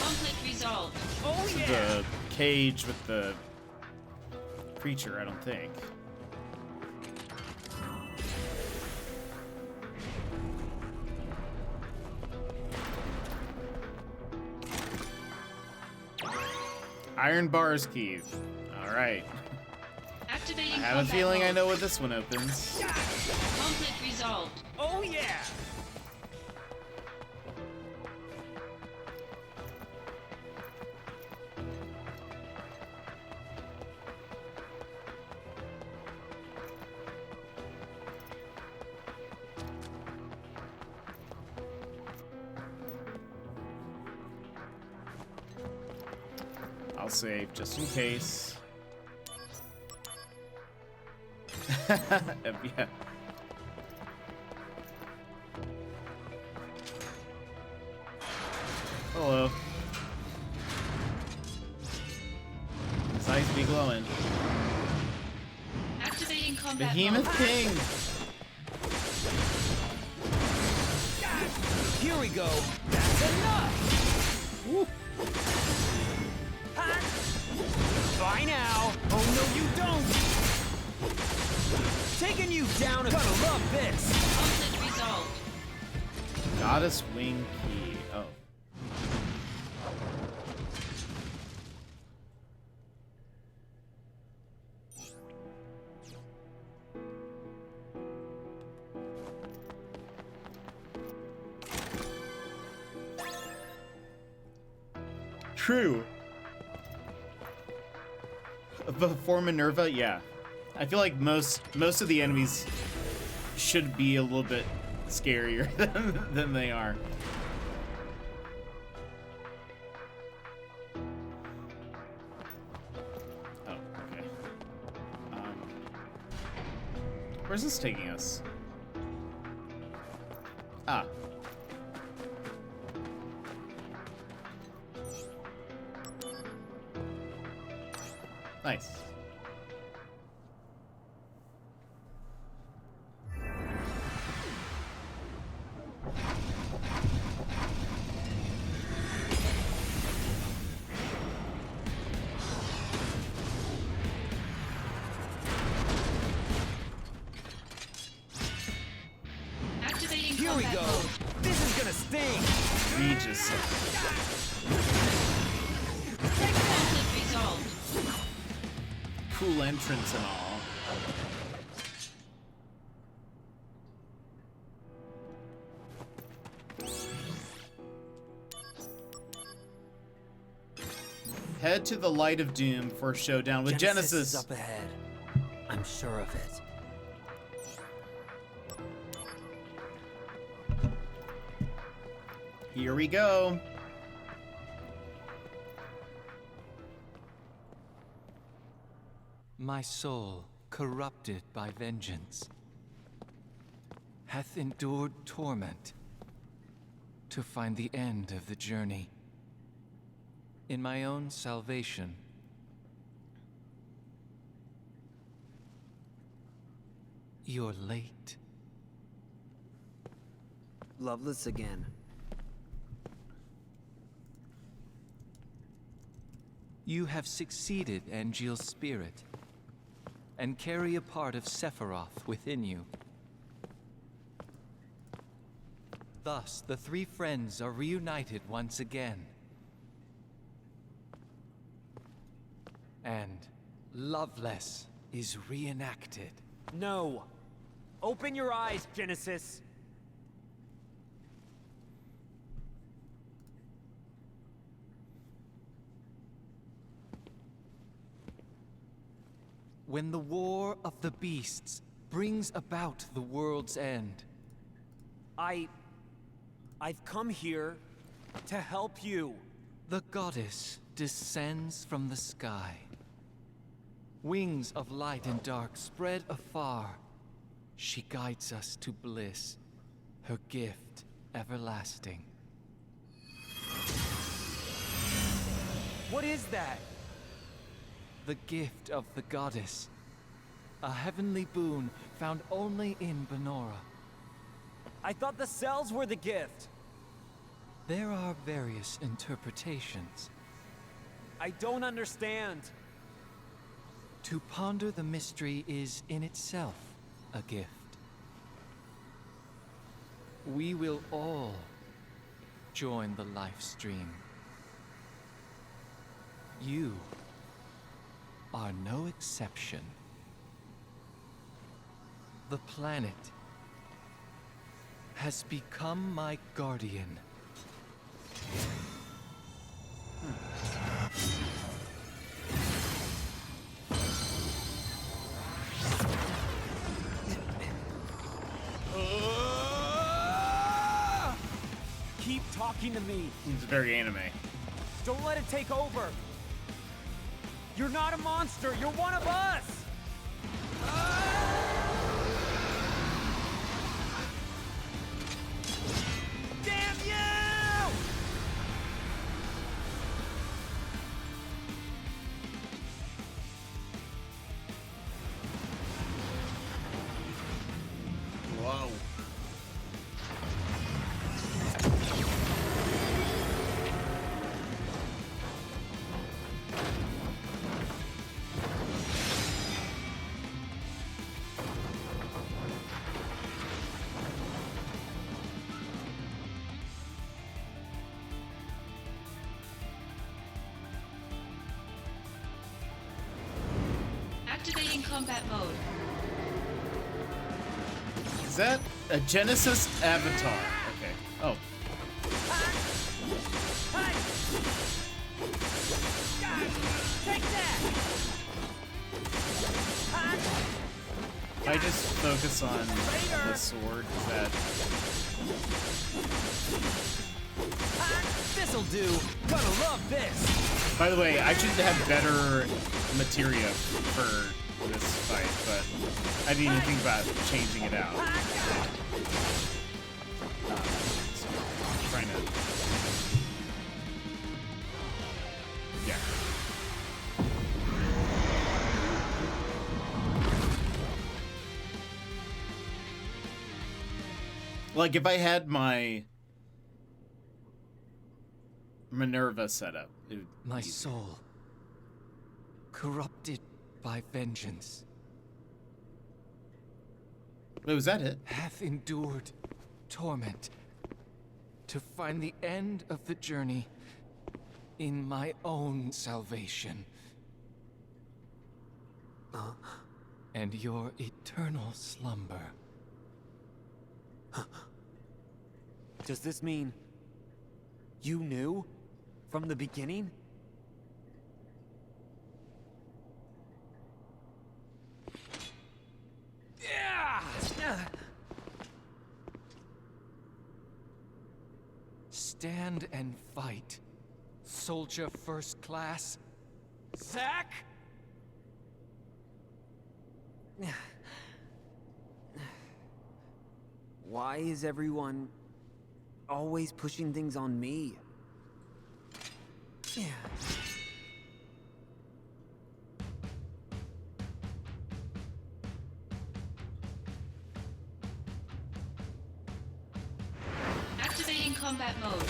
Conflict resolved. Oh to yeah! the cage with the creature, I don't think. Iron bars key. All right. Activating I have a combat feeling mode. I know what this one opens. Conflict resolved. Oh yeah! I'll save just in case. Yeah. Hello. His eyes be glowing. Activating combat Behemoth mode. King! Here we go! That's enough! Woo. Bye now! Oh no you don't! Taking you down, gonna love this! Conflict resolved. Goddess Wing Key. Oh. True. Before Minerva, yeah. I feel like most of the enemies should be a little bit scarier than they are. Oh, okay. Where's this taking us? Ah. Nice. Activating Here we combat go! mode. This is gonna sting! Regis. Conflict resolved. Cool entrance and all. Head to the Light of Doom for a showdown with Genesis. is up ahead. I'm sure of it. Here we go. My soul, corrupted by vengeance, hath endured torment to find the end of the journey. In my own salvation, you're late. Loveless again. You have succeeded, Angeal's spirit, and carry a part of Sephiroth within you. Thus, the three friends are reunited once again. And Loveless is reenacted. No! Open your eyes, Genesis! when the war of the beasts brings about the world's end. I've come here to help you. The goddess descends from the sky. Wings of light and dark spread afar. She guides us to bliss, her gift everlasting. What is that? The gift of the goddess. A heavenly boon found only in Benora. I thought the cells were the gift. There are various interpretations. I don't understand. To ponder the mystery is in itself a gift. We will all join the life stream. You are no exception. The planet has become my guardian. Keep talking to me. It's very anime. Don't let it take over. You're not a monster. You're one of us. Damn you! Whoa. Activating combat mode. Is that a Genesis avatar? Okay. Oh. Take that! If I just focus on the sword, is that... This'll do. Gonna love this. By the way, I should have better materia for this fight, but I didn't even think about changing it out. So I'm trying to... Yeah. Like, if I had my Minerva set up, it would My be easier. soul, corrupted by vengeance, Wait, was that it? hath endured torment to find the end of the journey in my own salvation. And your eternal slumber. Does this mean you knew from the beginning? Stand and fight, soldier first class. Zack? Why is everyone always pushing things on me? Activating combat mode.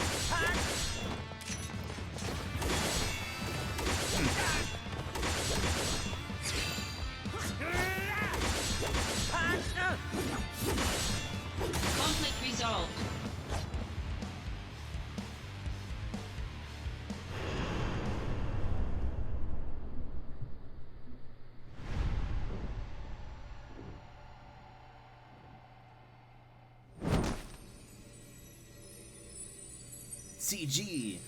Conflict resolved. CG.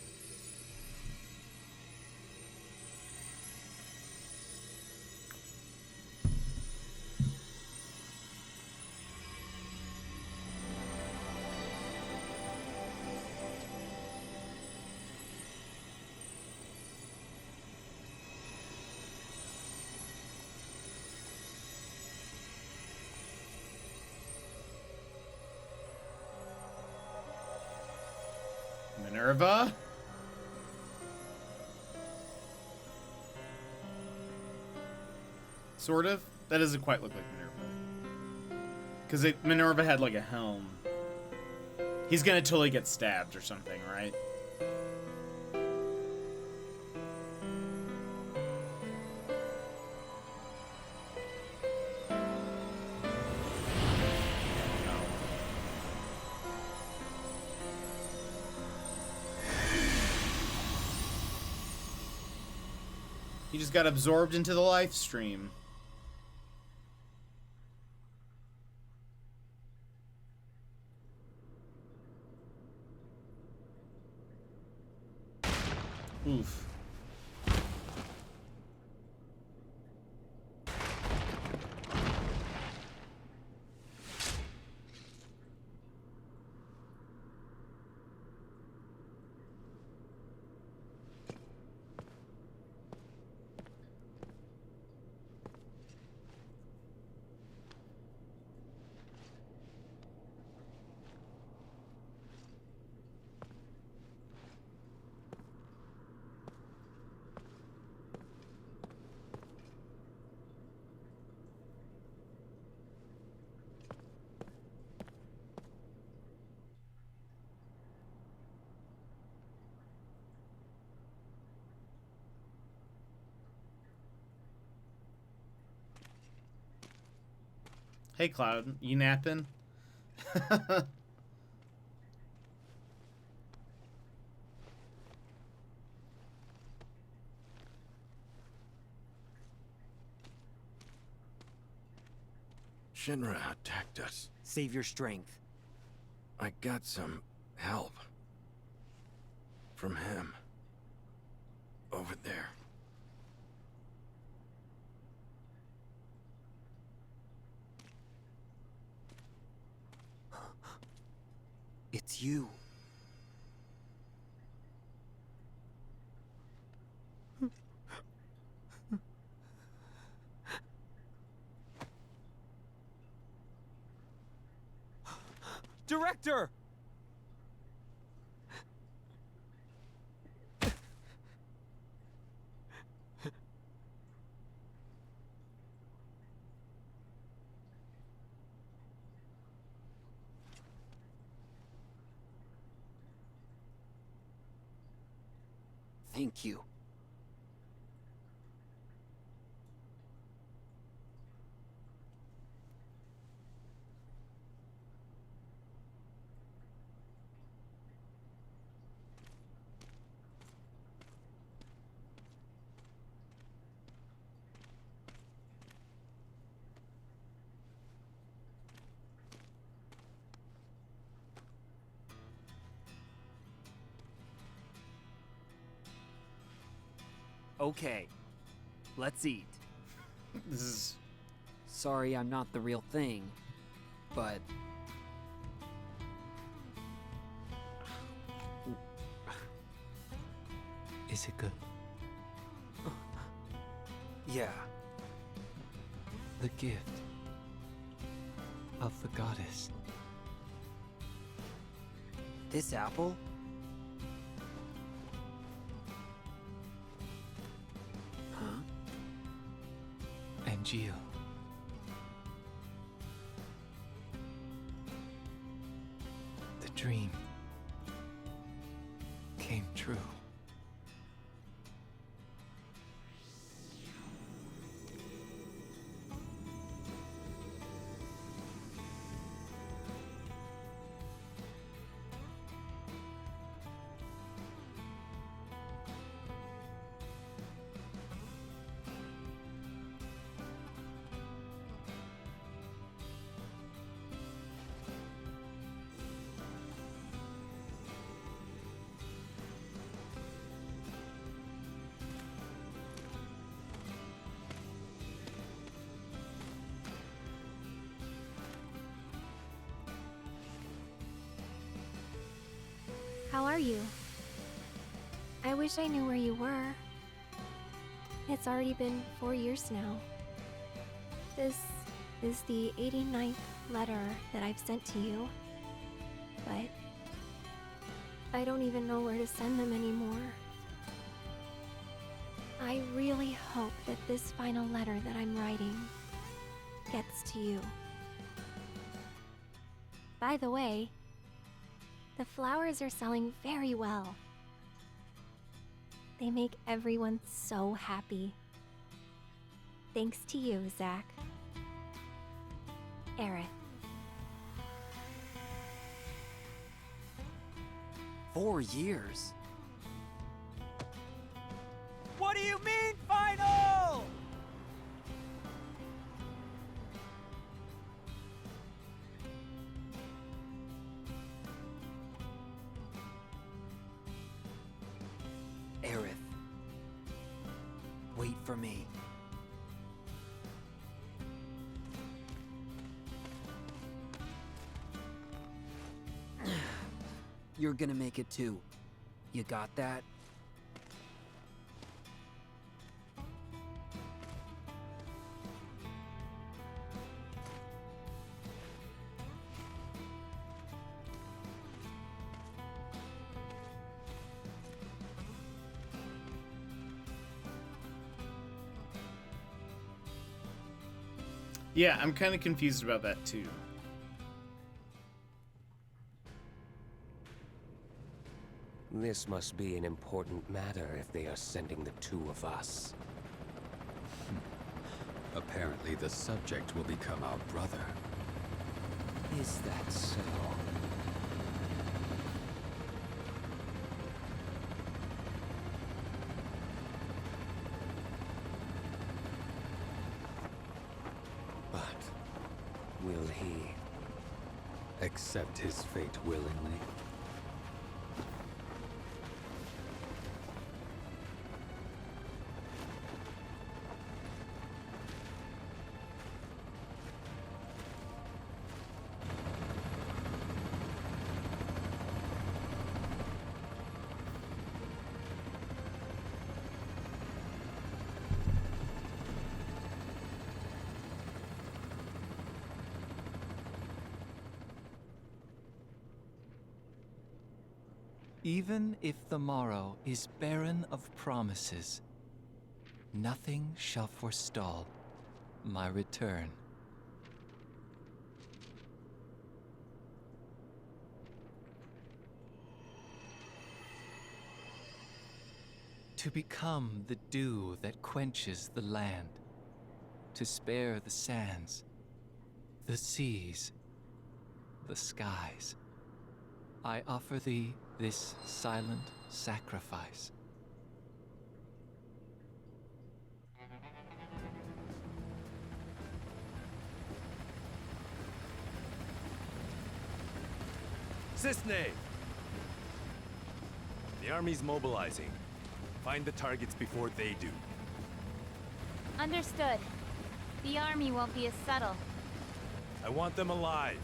Minerva? Sort of. That doesn't quite look like Minerva. Because Minerva had like a helm. He's gonna totally get stabbed or something, right? He just got absorbed into the live stream. Oof. Hey, Cloud, you napping? Shinra attacked us. Save your strength. I got some help. From him. Over there. It's you. Director! Thank you. Okay, let's eat. This is... Sorry I'm not the real thing, but... Is it good? Yeah. The gift of the goddess. This apple? Huh? Angeal. The dream came true. How are you? I wish I knew where you were. It's already been 4 years now. This is the 89th letter that I've sent to you. But I don't even know where to send them anymore. I really hope that this final letter that I'm writing gets to you. By the way, the flowers are selling very well. They make everyone so happy. Thanks to you, Zack. Aerith. 4 years? What do you mean, final? Aerith. Wait for me. You're gonna make it too. You got that? Yeah, I'm kind of confused about that too. This must be an important matter if they are sending the two of us. Apparently the subject will become our brother. Is that so? But will he accept his fate willingly? Even if the morrow is barren of promises, nothing shall forestall my return. To become the dew that quenches the land, to spare the sands, the seas, the skies, I offer thee this silent sacrifice. Cissnei! The army's mobilizing. Find the targets before they do. Understood. The army won't be as subtle. I want them alive.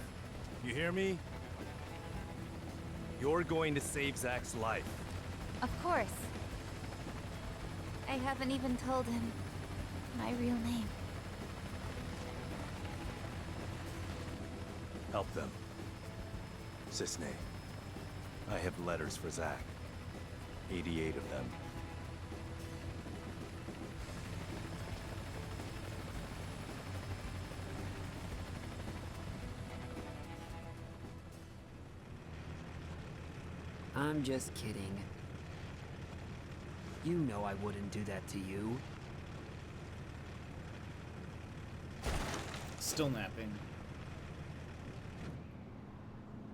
You hear me? You're going to save Zack's life. Of course. I haven't even told him my real name. Help them. Cissnei, I have letters for Zack. 88 of them. I'm just kidding. You know I wouldn't do that to you. Still napping.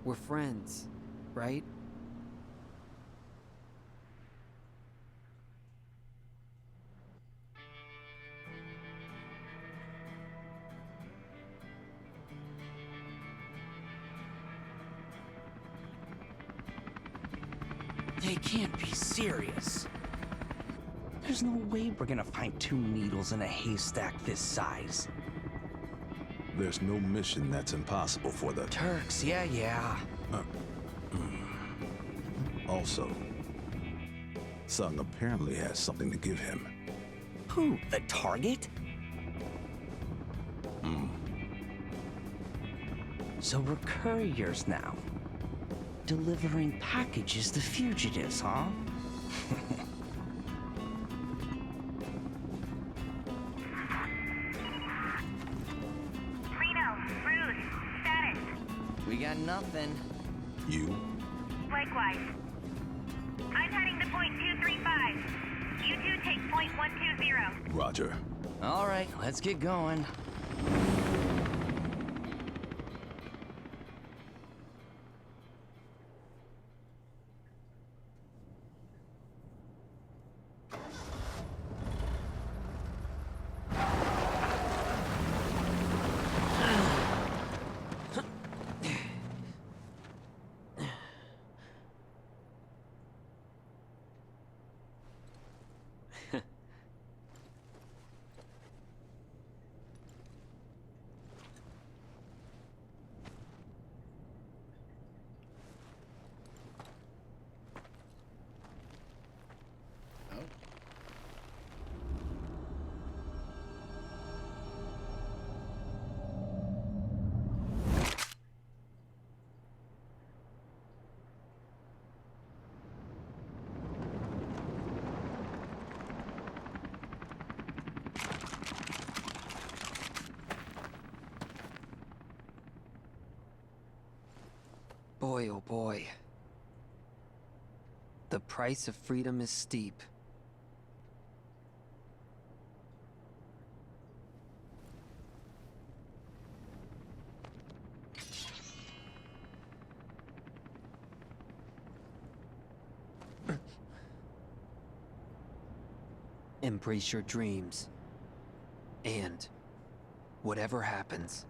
We're friends, right? They can't be serious. There's no way we're gonna find 2 needles in a haystack this size. There's no mission that's impossible for the Turks, yeah. Also, Sung apparently has something to give him. Who? The target? So we're couriers now. delivering packages to fugitives, huh? Reno, Bruce, status. We got nothing. You? Likewise. I'm heading to point 235. You two take point 120. Roger. All right, let's get going. Boy, oh boy. The price of freedom is steep. Embrace your dreams. And, whatever happens,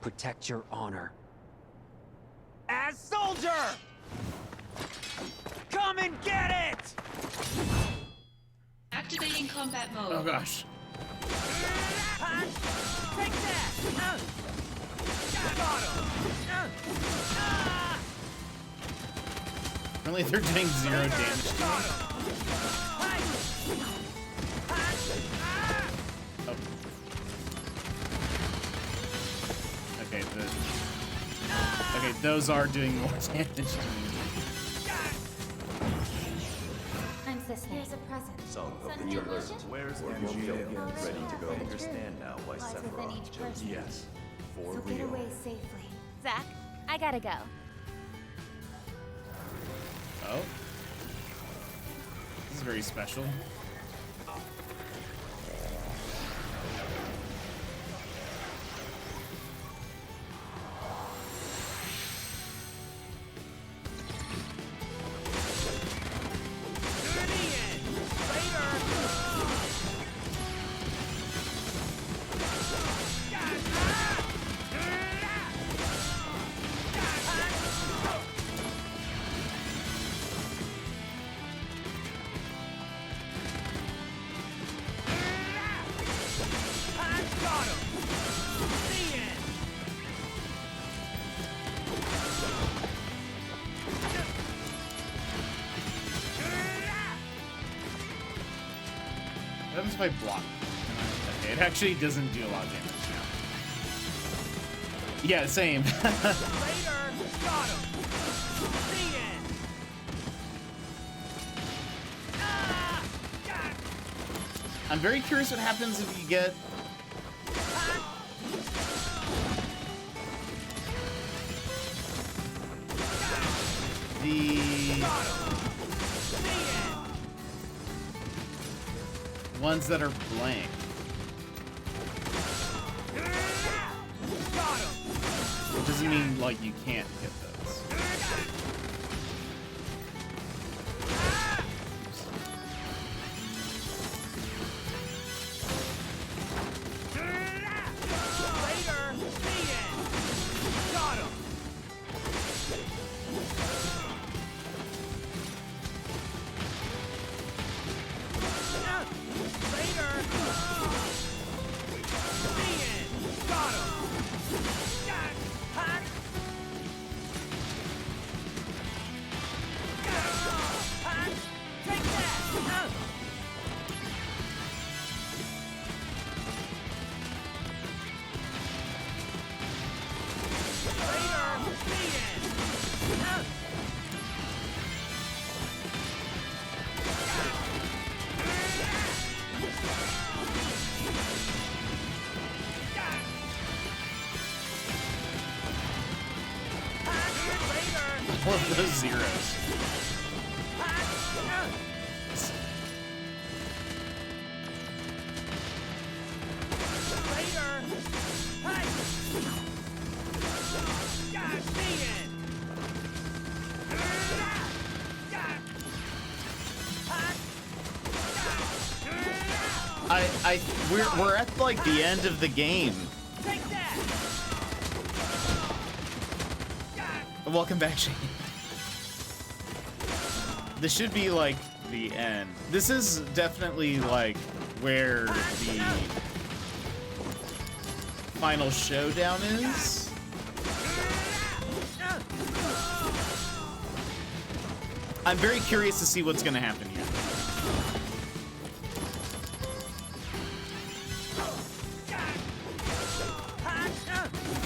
protect your honor. As soldier! Come and get it! Activating combat mode. Oh gosh. Take that! Got him! Apparently they're doing 0 damage to me. Oh. Okay, those are doing more damage to me. I'm Cissnei. Here's a present. Song of the Sudden Earth. illusion? Where's Sudden Angeal? illusion? Ready to go. True. Understand now why Lies within Sephiroth each chose person. yes. For So get real. away safely. Zach, I gotta go. Oh. This is very special. What happens if I block? Okay, it actually doesn't do a lot of damage now. Yeah, same. I'm very curious what happens if you get... the ones that are blank. It doesn't mean, like, you can't get those. those zeros. We're at like the end of the game. Welcome back, Shane. This should be like the end. This is definitely like where the final showdown is. I'm very curious to see what's gonna happen here.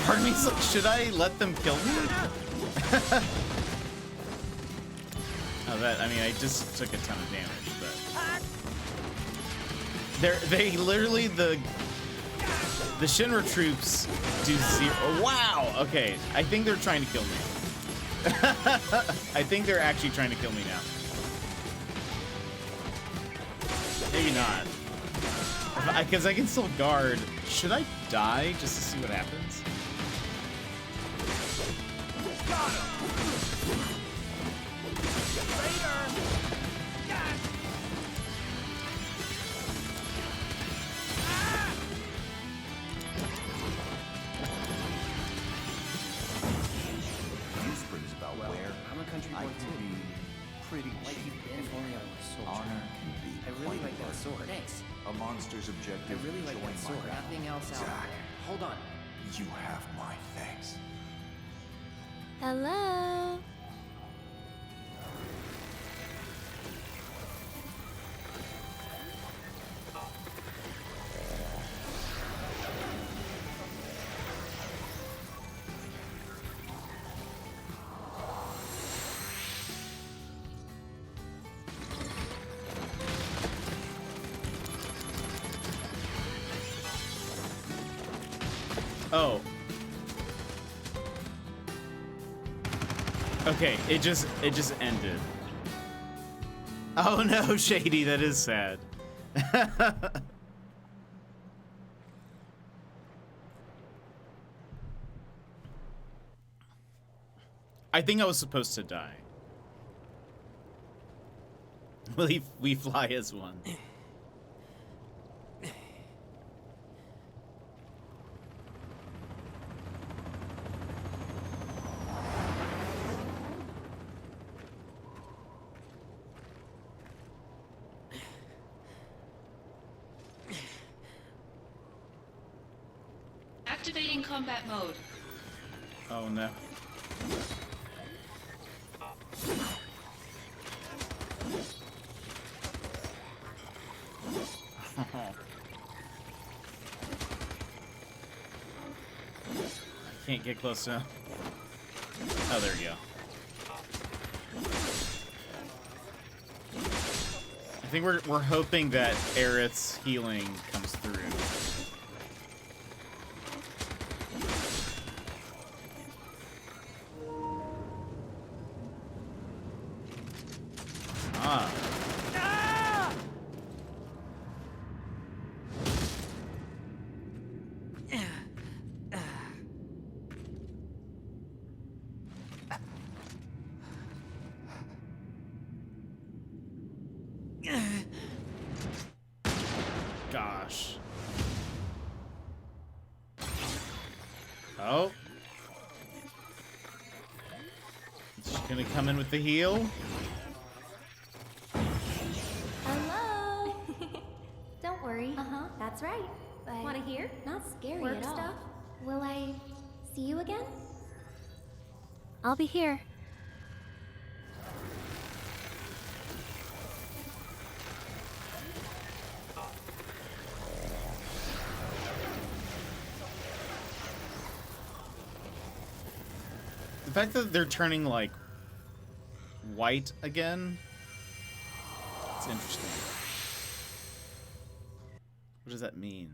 Part of me's like, should I let them kill me? I mean, I just took a ton of damage, but they literally the Shinra troops do zero. Wow. Okay, I think they're trying to kill me. I think they're actually trying to kill me now. Maybe not, because I can still guard. Should I die just to see what happens? A monster's objective. I really like that sword. Nothing else out there. Hold on. You have my thanks. Hello? Oh. Okay, it just ended. Oh no, Shady, that is sad. I think I was supposed to die. We fly as one. Activating combat mode. Oh no. I can't get close enough. Oh, there you go. I think we're hoping that Aerith's healing comes through. Ah. Gosh. Oh. Is she gonna come in with the heal? Hello. Don't worry. That's right. But want to hear? Not scary work at all. Stuff? Will I see you again? I'll be here. The fact that they're turning like white again, it's interesting. What does that mean?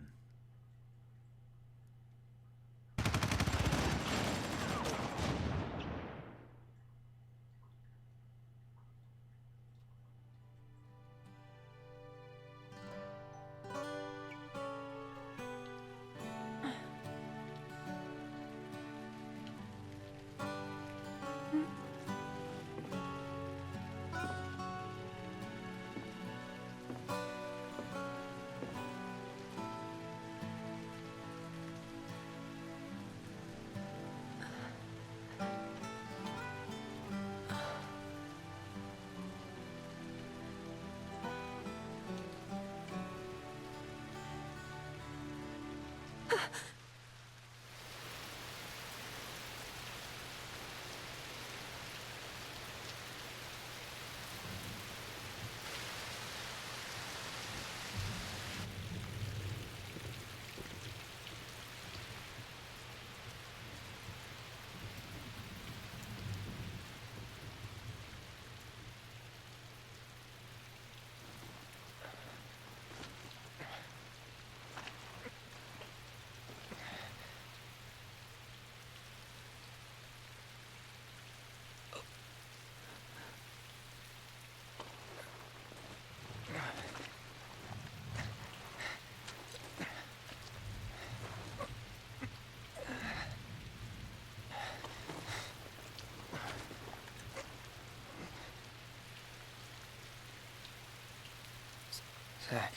Zack.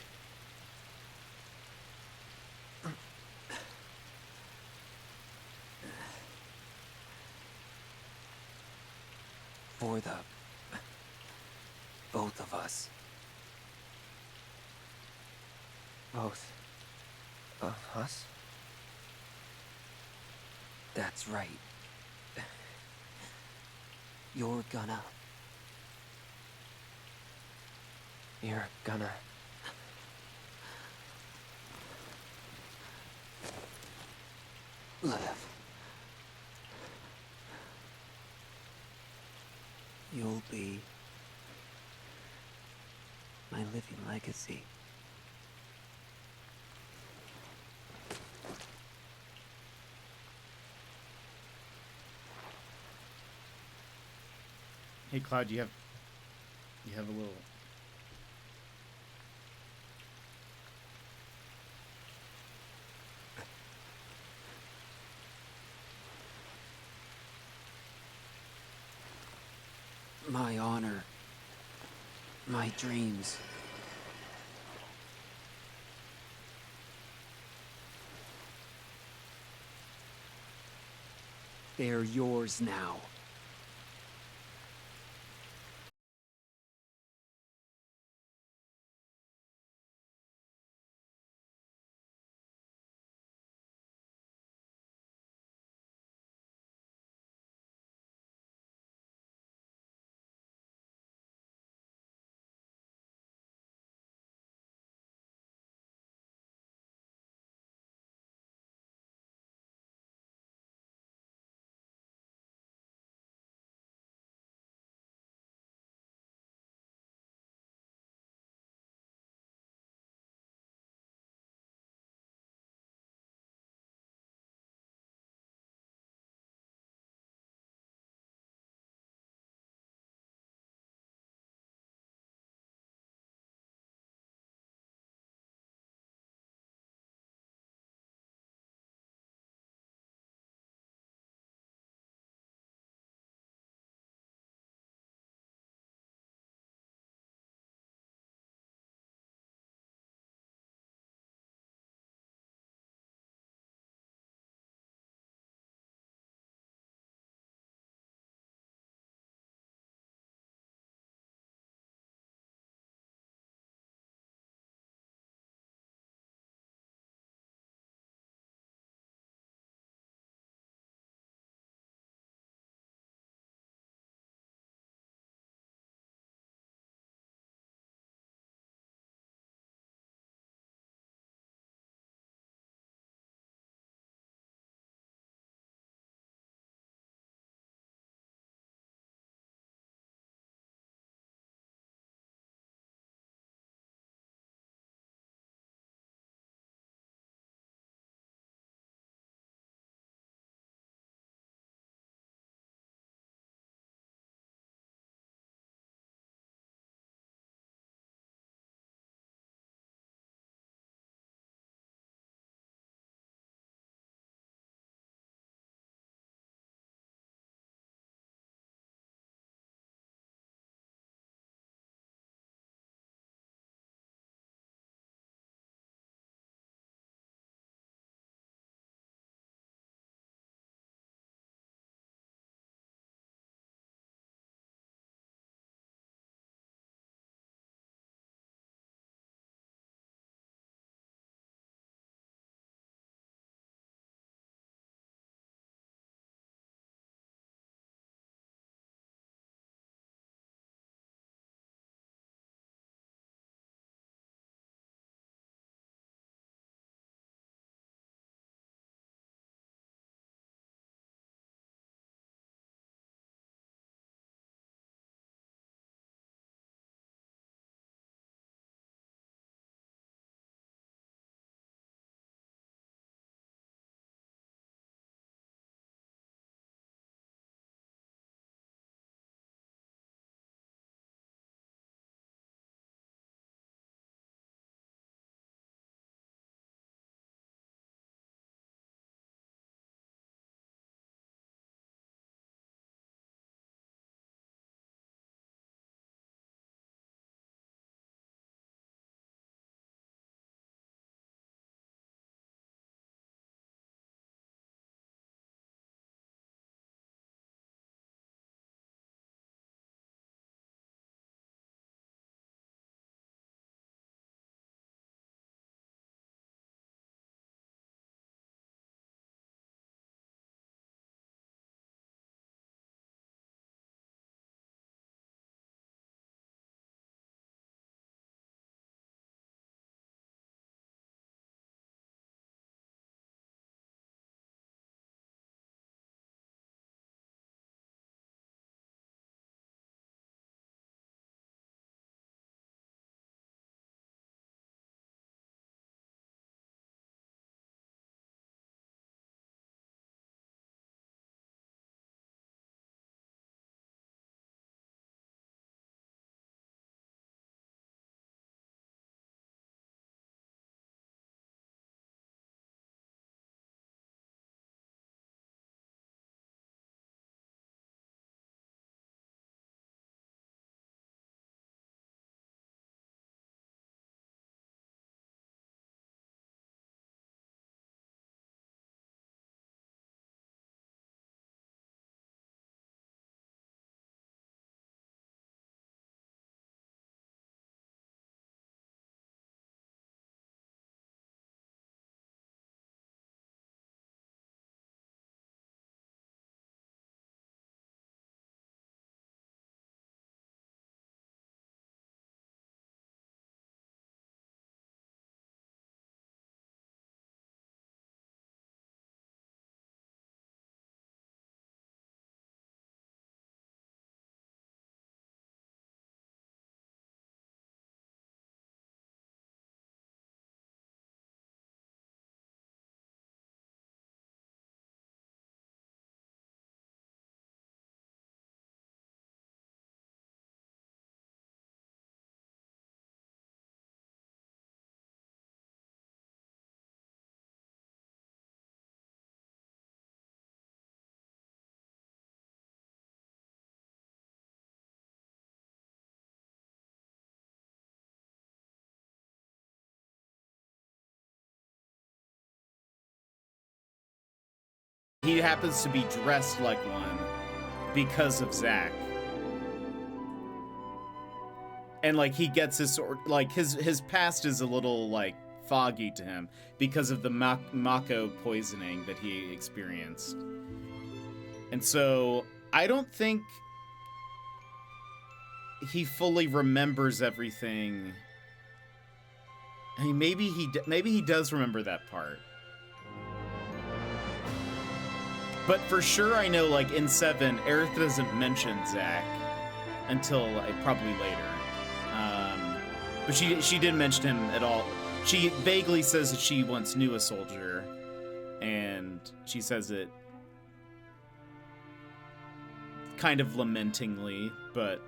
For the both of us. Both of us? That's right. You're gonna You're gonna... live. You'll be my living legacy. Hey, Cloud, you have a little. My honor. My dreams. They're yours now. he happens to be dressed like one because of Zack. And like he gets his sort, like his past is a little like foggy to him because of the Mako poisoning that he experienced. And so I don't think he fully remembers everything. I mean, maybe he does remember that part. But for sure, I know, like, in 7, Aerith doesn't mention Zack until probably later. But she didn't mention him at all. She vaguely says that she once knew a soldier, and she says it kind of lamentingly, but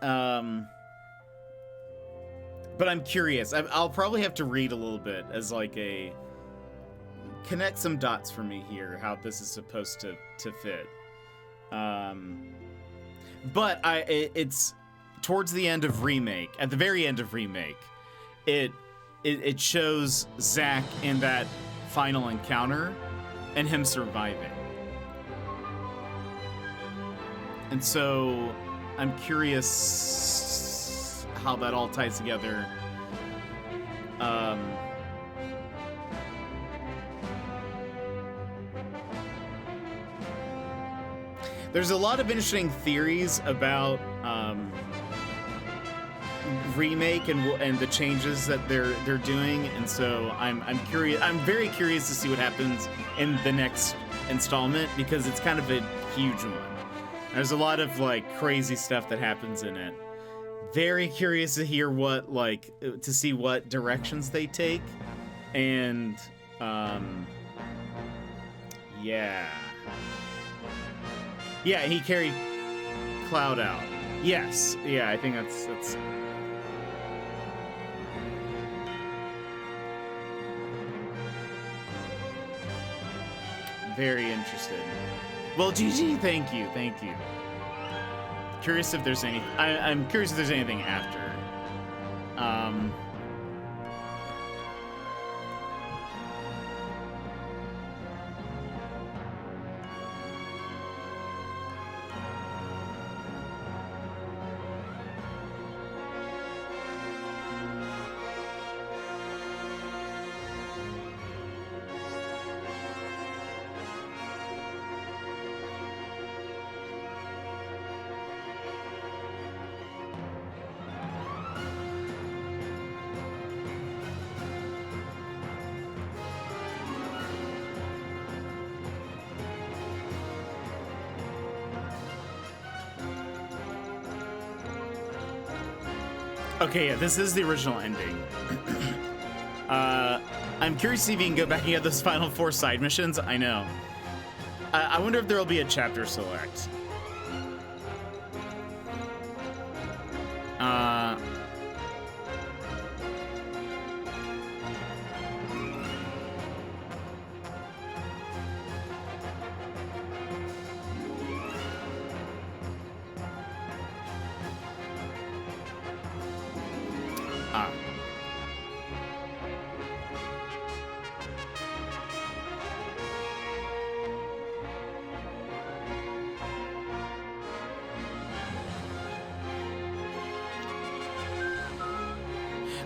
I'm curious. I'll probably have to read a little bit as like a connect some dots for me here, how this is supposed to fit. But it's towards the end of Remake, at the very end of Remake, it shows Zack in that final encounter and him surviving. And so I'm curious how that all ties together. There's a lot of interesting theories about Remake and the changes that they're doing, and so I'm curious. I'm very curious to see what happens in the next installment because it's kind of a huge one. There's a lot of like crazy stuff that happens in it. Very curious to hear to see what directions they take, and yeah, he carried Cloud out. Yes, yeah, I think that's very interested. Well, GG, thank you. Curious if there's any. I'm curious if there's anything after. Okay, yeah, this is the original ending. I'm curious to see if you can go back and get those final 4 side missions. I know. I wonder if there'll be a chapter select.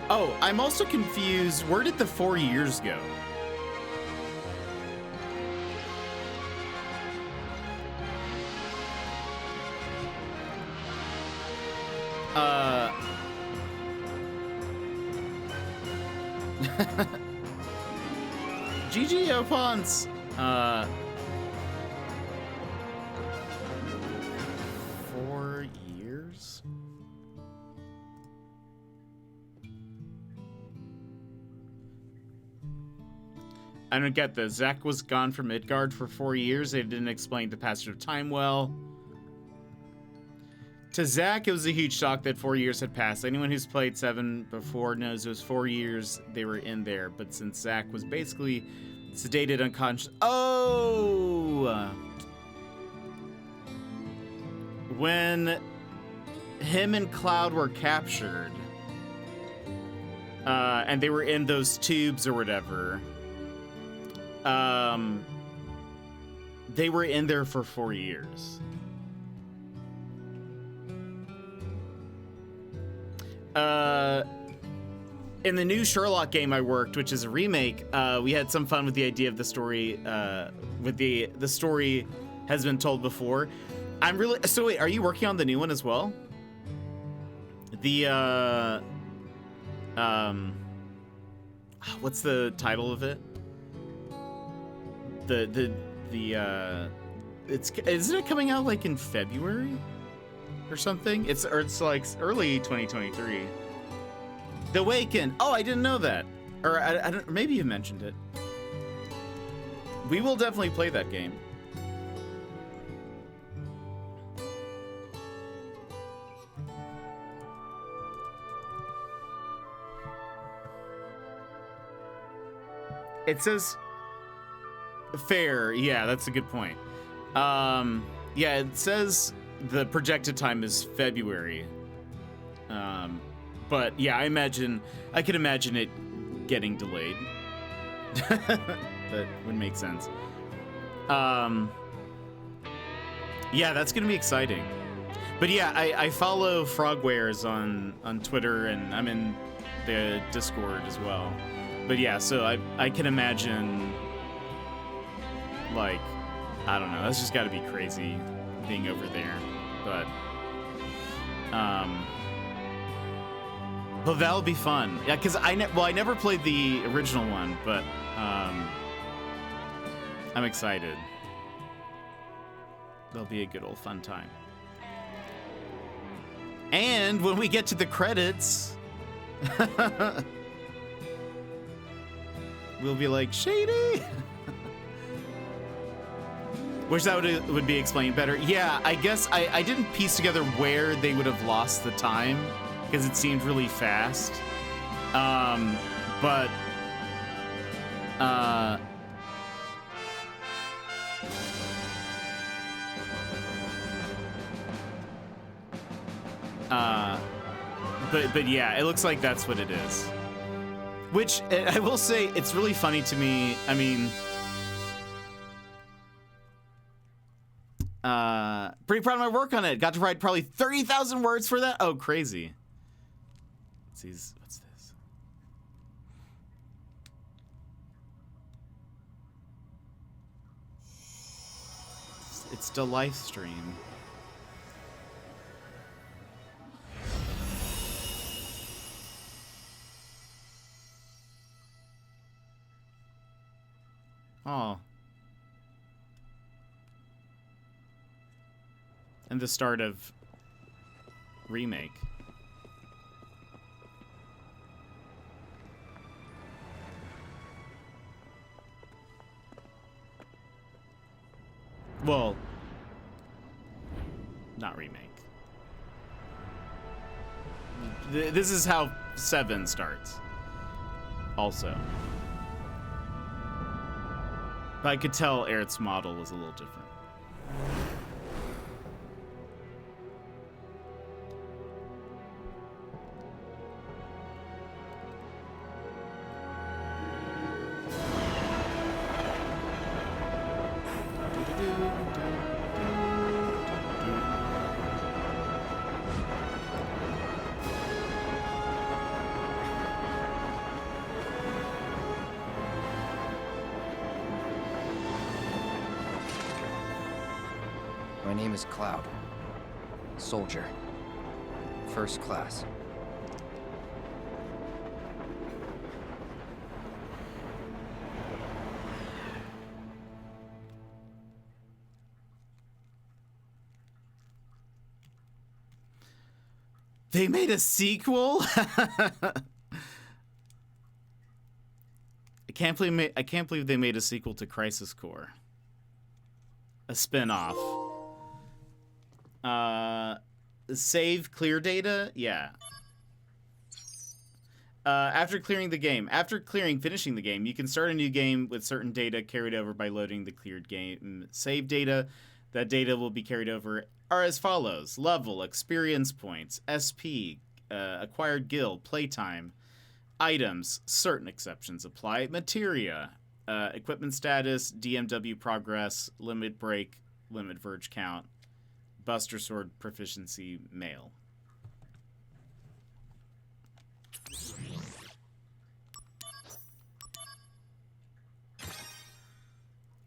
Oh, I'm also confused. Where did the 4 years go? GG Opons. 4 years? I don't get this. Zack was gone from Midgard for 4 years. They didn't explain the passage of time well. To Zack, it was a huge shock that 4 years had passed. Anyone who's played 7 before knows it was 4 years they were in there. But since Zack was basically sedated, unconscious... Oh! When him and Cloud were captured, and they were in those tubes or whatever... They were in there for 4 years. In the new Sherlock game I worked, which is a remake, we had some fun with the idea of the story. With the story has been told before. So wait, are you working on the new one as well? The what's the title of it? Isn't it coming out like in February or something? It's like early 2023. The Awaken. Oh, I didn't know that. Or I don't. Maybe you mentioned it. We will definitely play that game. It says fair. Yeah, that's a good point. Yeah, it says the projected time is February. But yeah, I can imagine it getting delayed. That would make sense. Yeah, that's gonna be exciting. But yeah, I follow Frogwares on Twitter, and I'm in the Discord as well. But yeah, so I can imagine, like, I don't know, that's just gotta be crazy being over there. But well, that'll be fun. Yeah, because I never played the original one, but I'm excited. That'll be a good old fun time. And when we get to the credits, we'll be like, Shady! Wish that would be explained better. Yeah, I guess I didn't piece together where they would have lost the time, because it seemed really fast. But yeah, it looks like that's what it is. Which, I will say, it's really funny to me. I mean, pretty proud of my work on it. Got to write probably 30,000 words for that. Oh, crazy. Let's see, what's this? It's the live stream. Oh. And the start of remake. Well, not remake. This is how 7 starts. Also. But I could tell Aerith's model was a little different. My name is Cloud. Soldier. First class. They made a sequel? I can't believe they made a sequel to Crisis Core. A spin-off. Save clear data? Yeah. After finishing the game, you can start a new game with certain data carried over by loading the cleared game save data. That data will be carried over are as follows: level, experience points, SP, acquired guild, playtime, items, certain exceptions apply, materia, equipment status, DMW progress, limit break, limit verge count, Buster Sword proficiency, male.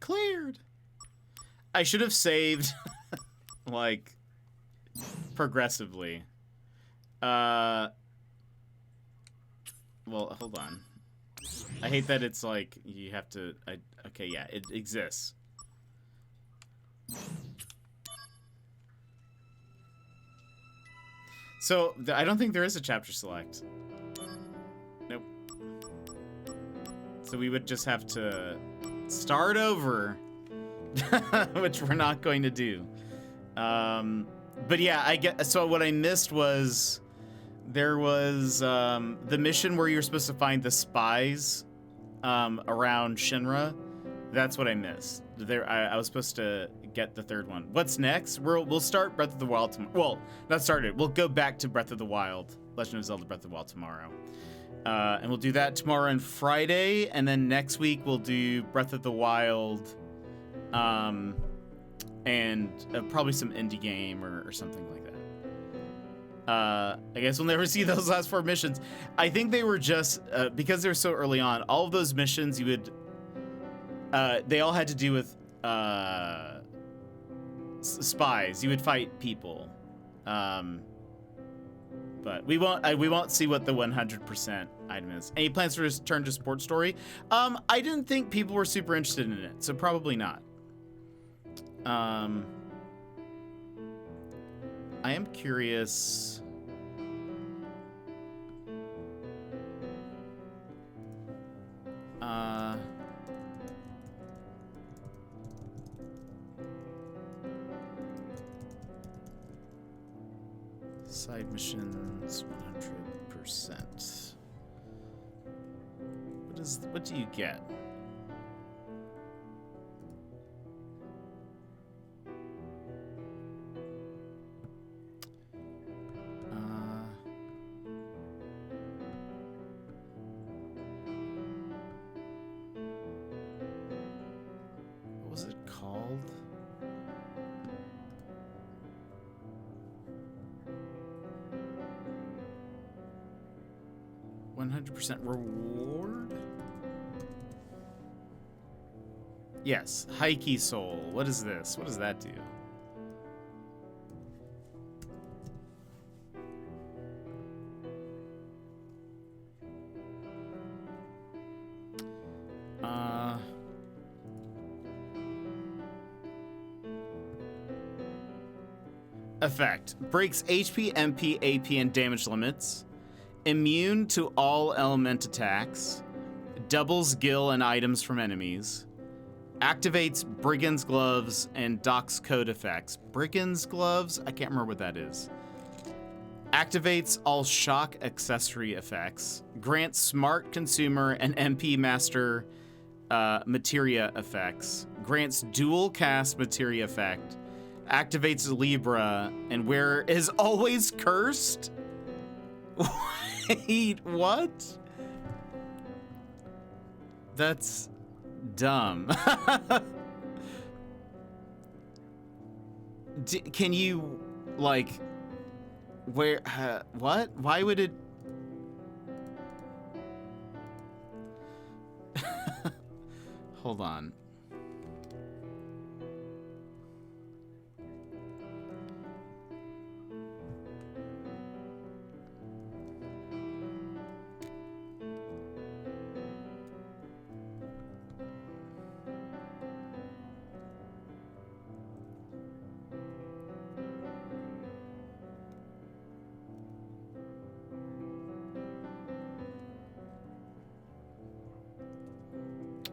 Cleared. I should have saved like progressively. Well, hold on. I hate that it's like you have to. Okay, yeah, it exists. So I don't think there is a chapter select. Nope. So we would just have to start over, which we're not going to do. But yeah, I get. So what I missed was there was the mission where you're supposed to find the spies around Shinra. That's what I missed. I was supposed to get the third one. What's next? We'll start Breath of the Wild tomorrow. Well, not started. We'll go back to Breath of the Wild, Legend of Zelda Breath of the Wild tomorrow. And we'll do that tomorrow and Friday, and then next week we'll do Breath of the Wild, and probably some indie game or something like that. I guess we'll never see those last 4 missions. I think they were just because they're so early on. All of those missions you would, they all had to do with spies. You would fight people, but we won't see what the 100% item is. Any plans to return to Support Story? I didn't think people were super interested in it, so probably not. I am curious. Side missions, 100%. What do you get? What was it called? %100% reward? Yes, Heike Soul. What is this? What does that do? Effect. Breaks HP, MP, AP, and damage limits. Immune to all element attacks. Doubles gil and items from enemies. Activates Brigand's Gloves and Doc's Code effects. Brigand's Gloves? I can't remember what that is. Activates all shock accessory effects. Grants Smart Consumer and MP Master Materia effects. Grants Dual Cast Materia effect. Activates Libra, and where is always cursed? Wait, what? That's dumb. Can you, like, where, what? Why would it? Hold on.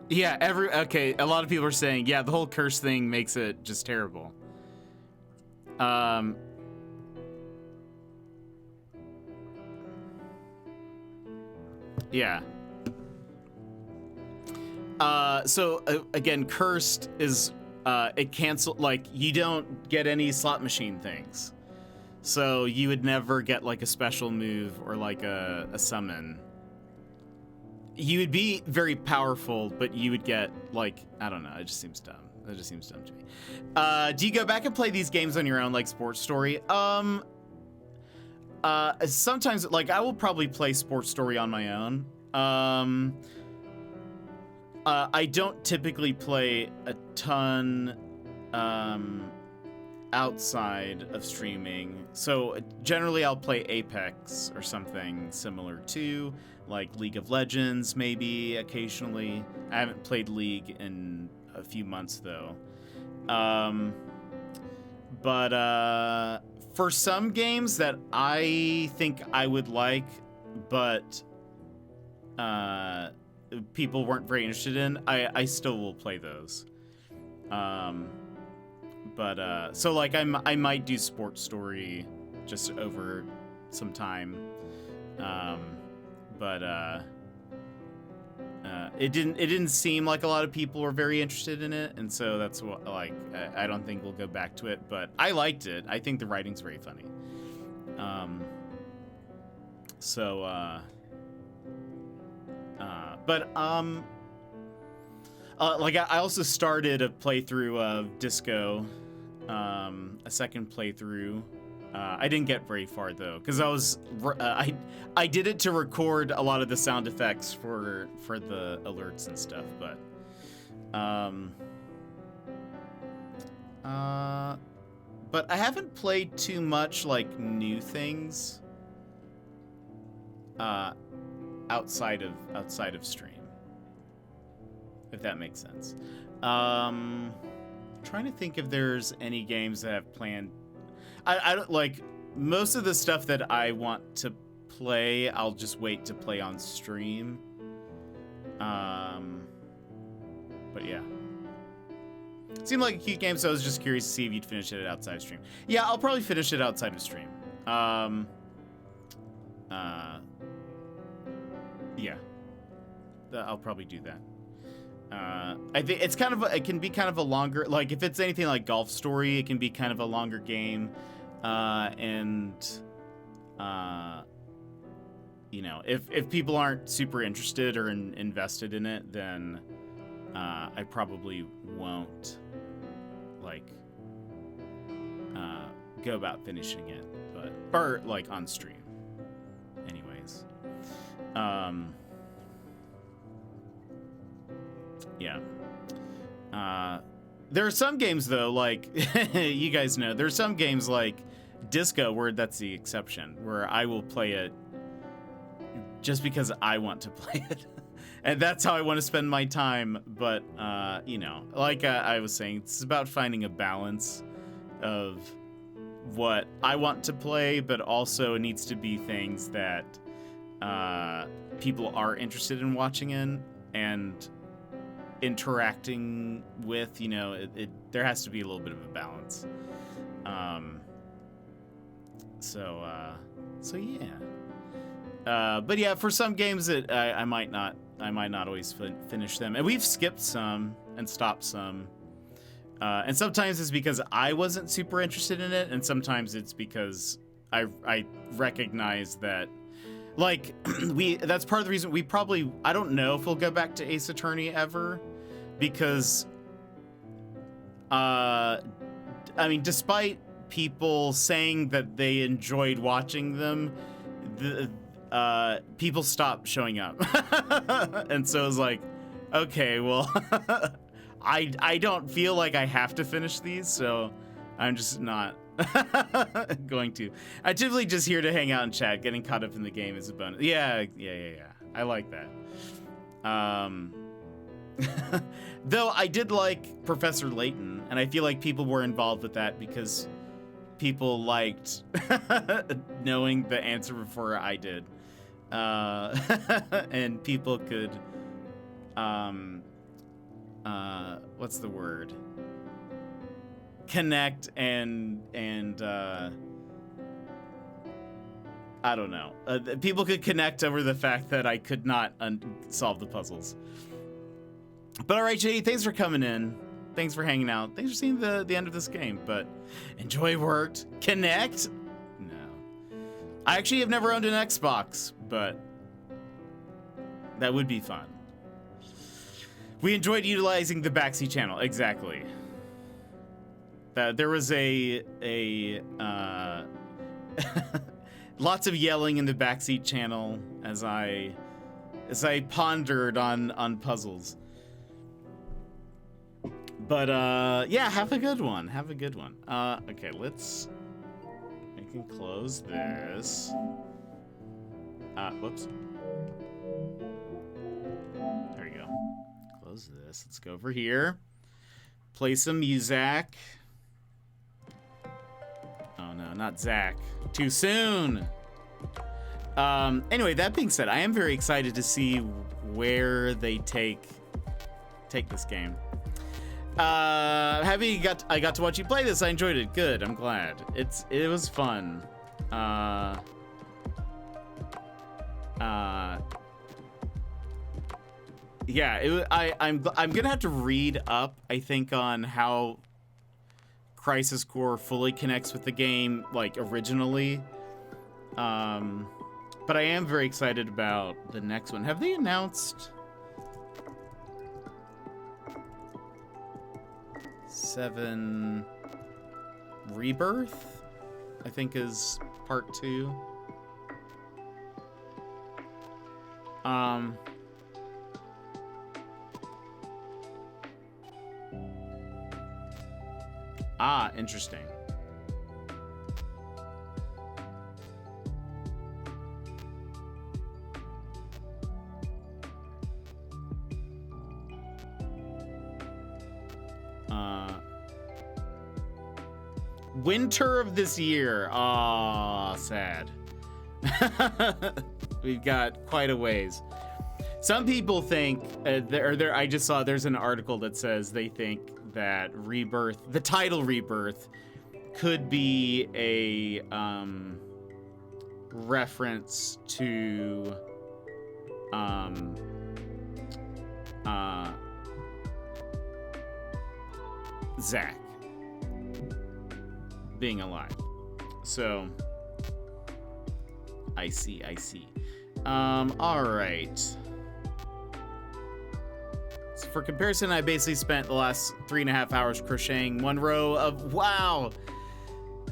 Yeah, okay, a lot of people are saying, yeah, the whole curse thing makes it just terrible. Yeah. So again, cursed is it cancel, like, you don't get any slot machine things. So you would never get like a special move or like a summon. you would be very powerful, but you would get, like, I don't know, it just seems dumb. It just seems dumb to me. Do you go back and play these games on your own, like Sports Story? Sometimes, like, I will probably play Sports Story on my own. I don't typically play a ton outside of streaming. So generally I'll play Apex or something similar to, like League of Legends, maybe occasionally. I haven't played League in a few months though. But for some games that I think I would like, but people weren't very interested in, I still will play those. So like I might do Sports Story just over some time. It didn't seem like a lot of people were very interested in it, and so that's what, like, I don't think we'll go back to it, but I liked it. I think the writing's very funny. Like I also started a playthrough of Disco, a second playthrough. I didn't get very far though, because I did it to record a lot of the sound effects for the alerts and stuff, but I haven't played too much like new things outside of stream, if that makes sense. Trying to think if there's any games that I've planned. I don't like most of the stuff that I want to play. I'll just wait to play on stream. But yeah, it seemed like a cute game, so I was just curious to see if you'd finish it outside of stream. Yeah, I'll probably finish it outside of stream. Yeah, I'll probably do that. I think it's it can be kind of a longer, like if it's anything like Golf Story, it can be kind of a longer game. You know, if people aren't super interested or invested in it, then I probably won't like go about finishing it, or like on stream. Anyways, yeah. There are some games though, like you guys know, there are some games like Disco where that's the exception, where I will play it just because I want to play it. And that's how I want to spend my time. But, you know, like I was saying, it's about finding a balance of what I want to play, but also it needs to be things that people are interested in watching in and interacting with. You know, there has to be a little bit of a balance. So yeah. But yeah, for some games that I might not always finish them, and we've skipped some and stopped some. And sometimes it's because I wasn't super interested in it, and sometimes it's because I recognize that, like, that's part of the reason we probably, I don't know if we'll go back to Ace Attorney ever, because I mean, despite people saying that they enjoyed watching them, people stopped showing up. And so it was like, okay, well, I don't feel like I have to finish these, so I'm just not going to. I typically just here to hang out and chat. Getting caught up in the game is a bonus. Yeah. I like that. Though I did like Professor Layton, and I feel like people were involved with that because people liked knowing the answer before I did. And people could, what's the word? Connect and I don't know. People could connect over the fact that I could not solve the puzzles. But all right, JD, thanks for coming in. Thanks for hanging out. Thanks for seeing the end of this game. But enjoy worked. Connect? No. I actually have never owned an Xbox, but That would be fun. We enjoyed utilizing the backseat channel. Exactly. There was lots of yelling in the backseat channel as I pondered on puzzles. But yeah, have a good one. Have a good one. Okay, we can close this. Whoops. There we go. Close this. Let's go over here. Play some music. Oh no, not Zach. Too soon. Anyway, that being said, I am very excited to see where they take this game. I got to watch you play this. I enjoyed it. Good. I'm glad. It was fun. Yeah, I'm gonna have to read up, I think, on how Crisis Core fully connects with the game, like, originally. But I am very excited about the next one. Have they announced 7 Rebirth? I think is part 2. Interesting. Winter of this year. Aw, sad. We've got quite a ways. Some people think, I just saw there's an article that says they think that Rebirth, the title Rebirth, could be a reference to Zack being alive. So I see. All right. So for comparison, I basically spent the last 3.5 hours crocheting 1 row of wow.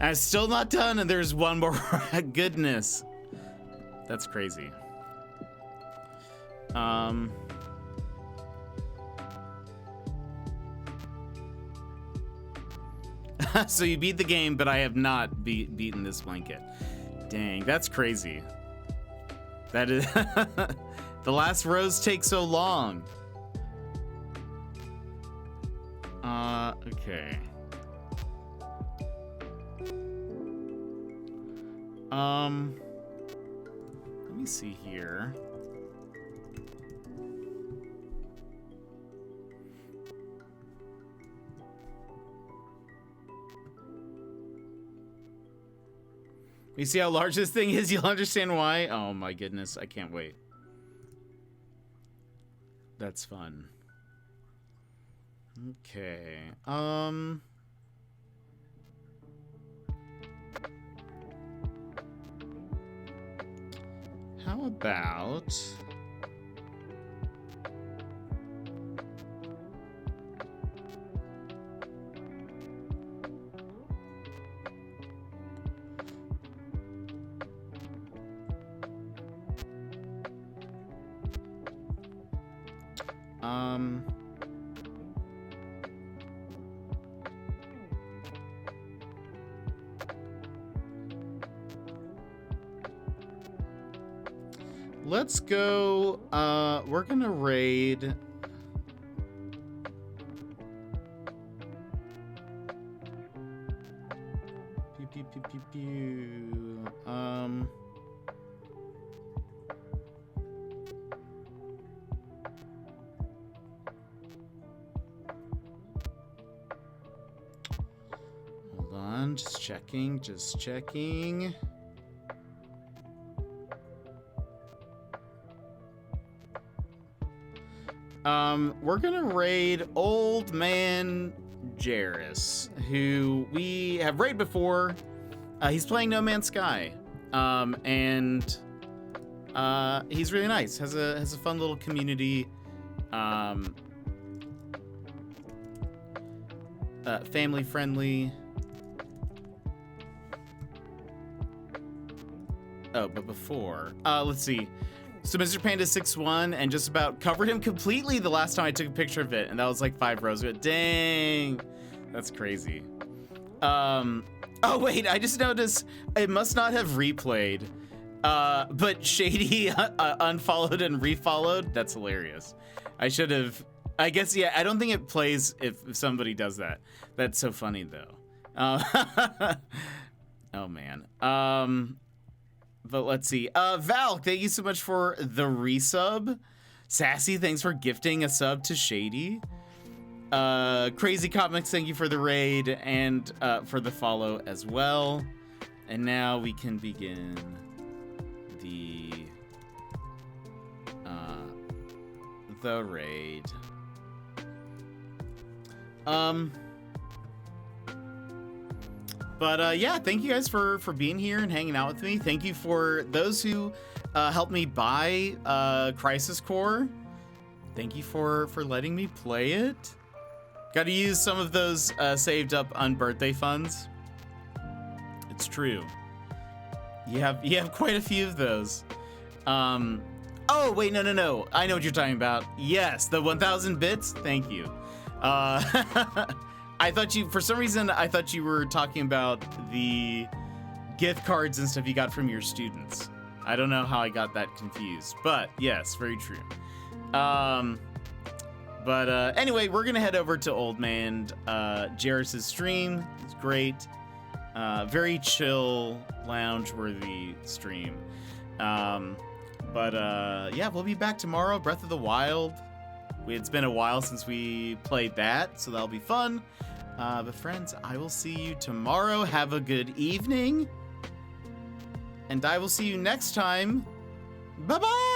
I'm still not done, and there's 1 more. Goodness, that's crazy. So you beat the game, but I have not beaten this blanket. Dang, that's crazy. That is the last rows take so long. Okay. Let me see here. You see how large this thing is? You'll understand why. Oh my goodness, I can't wait. That's fun. Okay. How about let's go, we're gonna raid hold on, just checking. We're gonna raid Old Man Jairus, who we have raided before. He's playing No Man's Sky, and He's really nice. Has a fun little community. Family friendly. Oh, but before, let's see. So Mr. Panda 6'1" and just about covered him completely the last time I took a picture of it, and that was like 5 rows ago. Dang, that's crazy. Oh wait, I just noticed it must not have replayed, but Shady unfollowed and refollowed. That's hilarious. I should have. I guess yeah. I don't think it plays if somebody does that. That's so funny though. Oh man. But let's see. Val, thank you so much for the resub. Sassy, thanks for gifting a sub to Shady. Crazy Comics, thank you for the raid and for the follow as well. And now we can begin the raid. But yeah, thank you guys for being here and hanging out with me. Thank you for those who helped me buy Crisis Core. Thank you for letting me play it. Got to use some of those saved up on birthday funds. It's true. You have quite a few of those. Oh wait, no. I know what you're talking about. Yes, the 1,000 bits. Thank you. I thought for some reason, I thought you were talking about the gift cards and stuff you got from your students. I don't know how I got that confused, but yes, very true. But anyway, we're gonna head over to Old Man Jarrus's stream. It's great. Very chill, lounge-worthy stream. But yeah, we'll be back tomorrow. Breath of the Wild. It's been a while since we played that, so that'll be fun. But friends, I will see you tomorrow. Have a good evening. And I will see you next time. Bye-bye!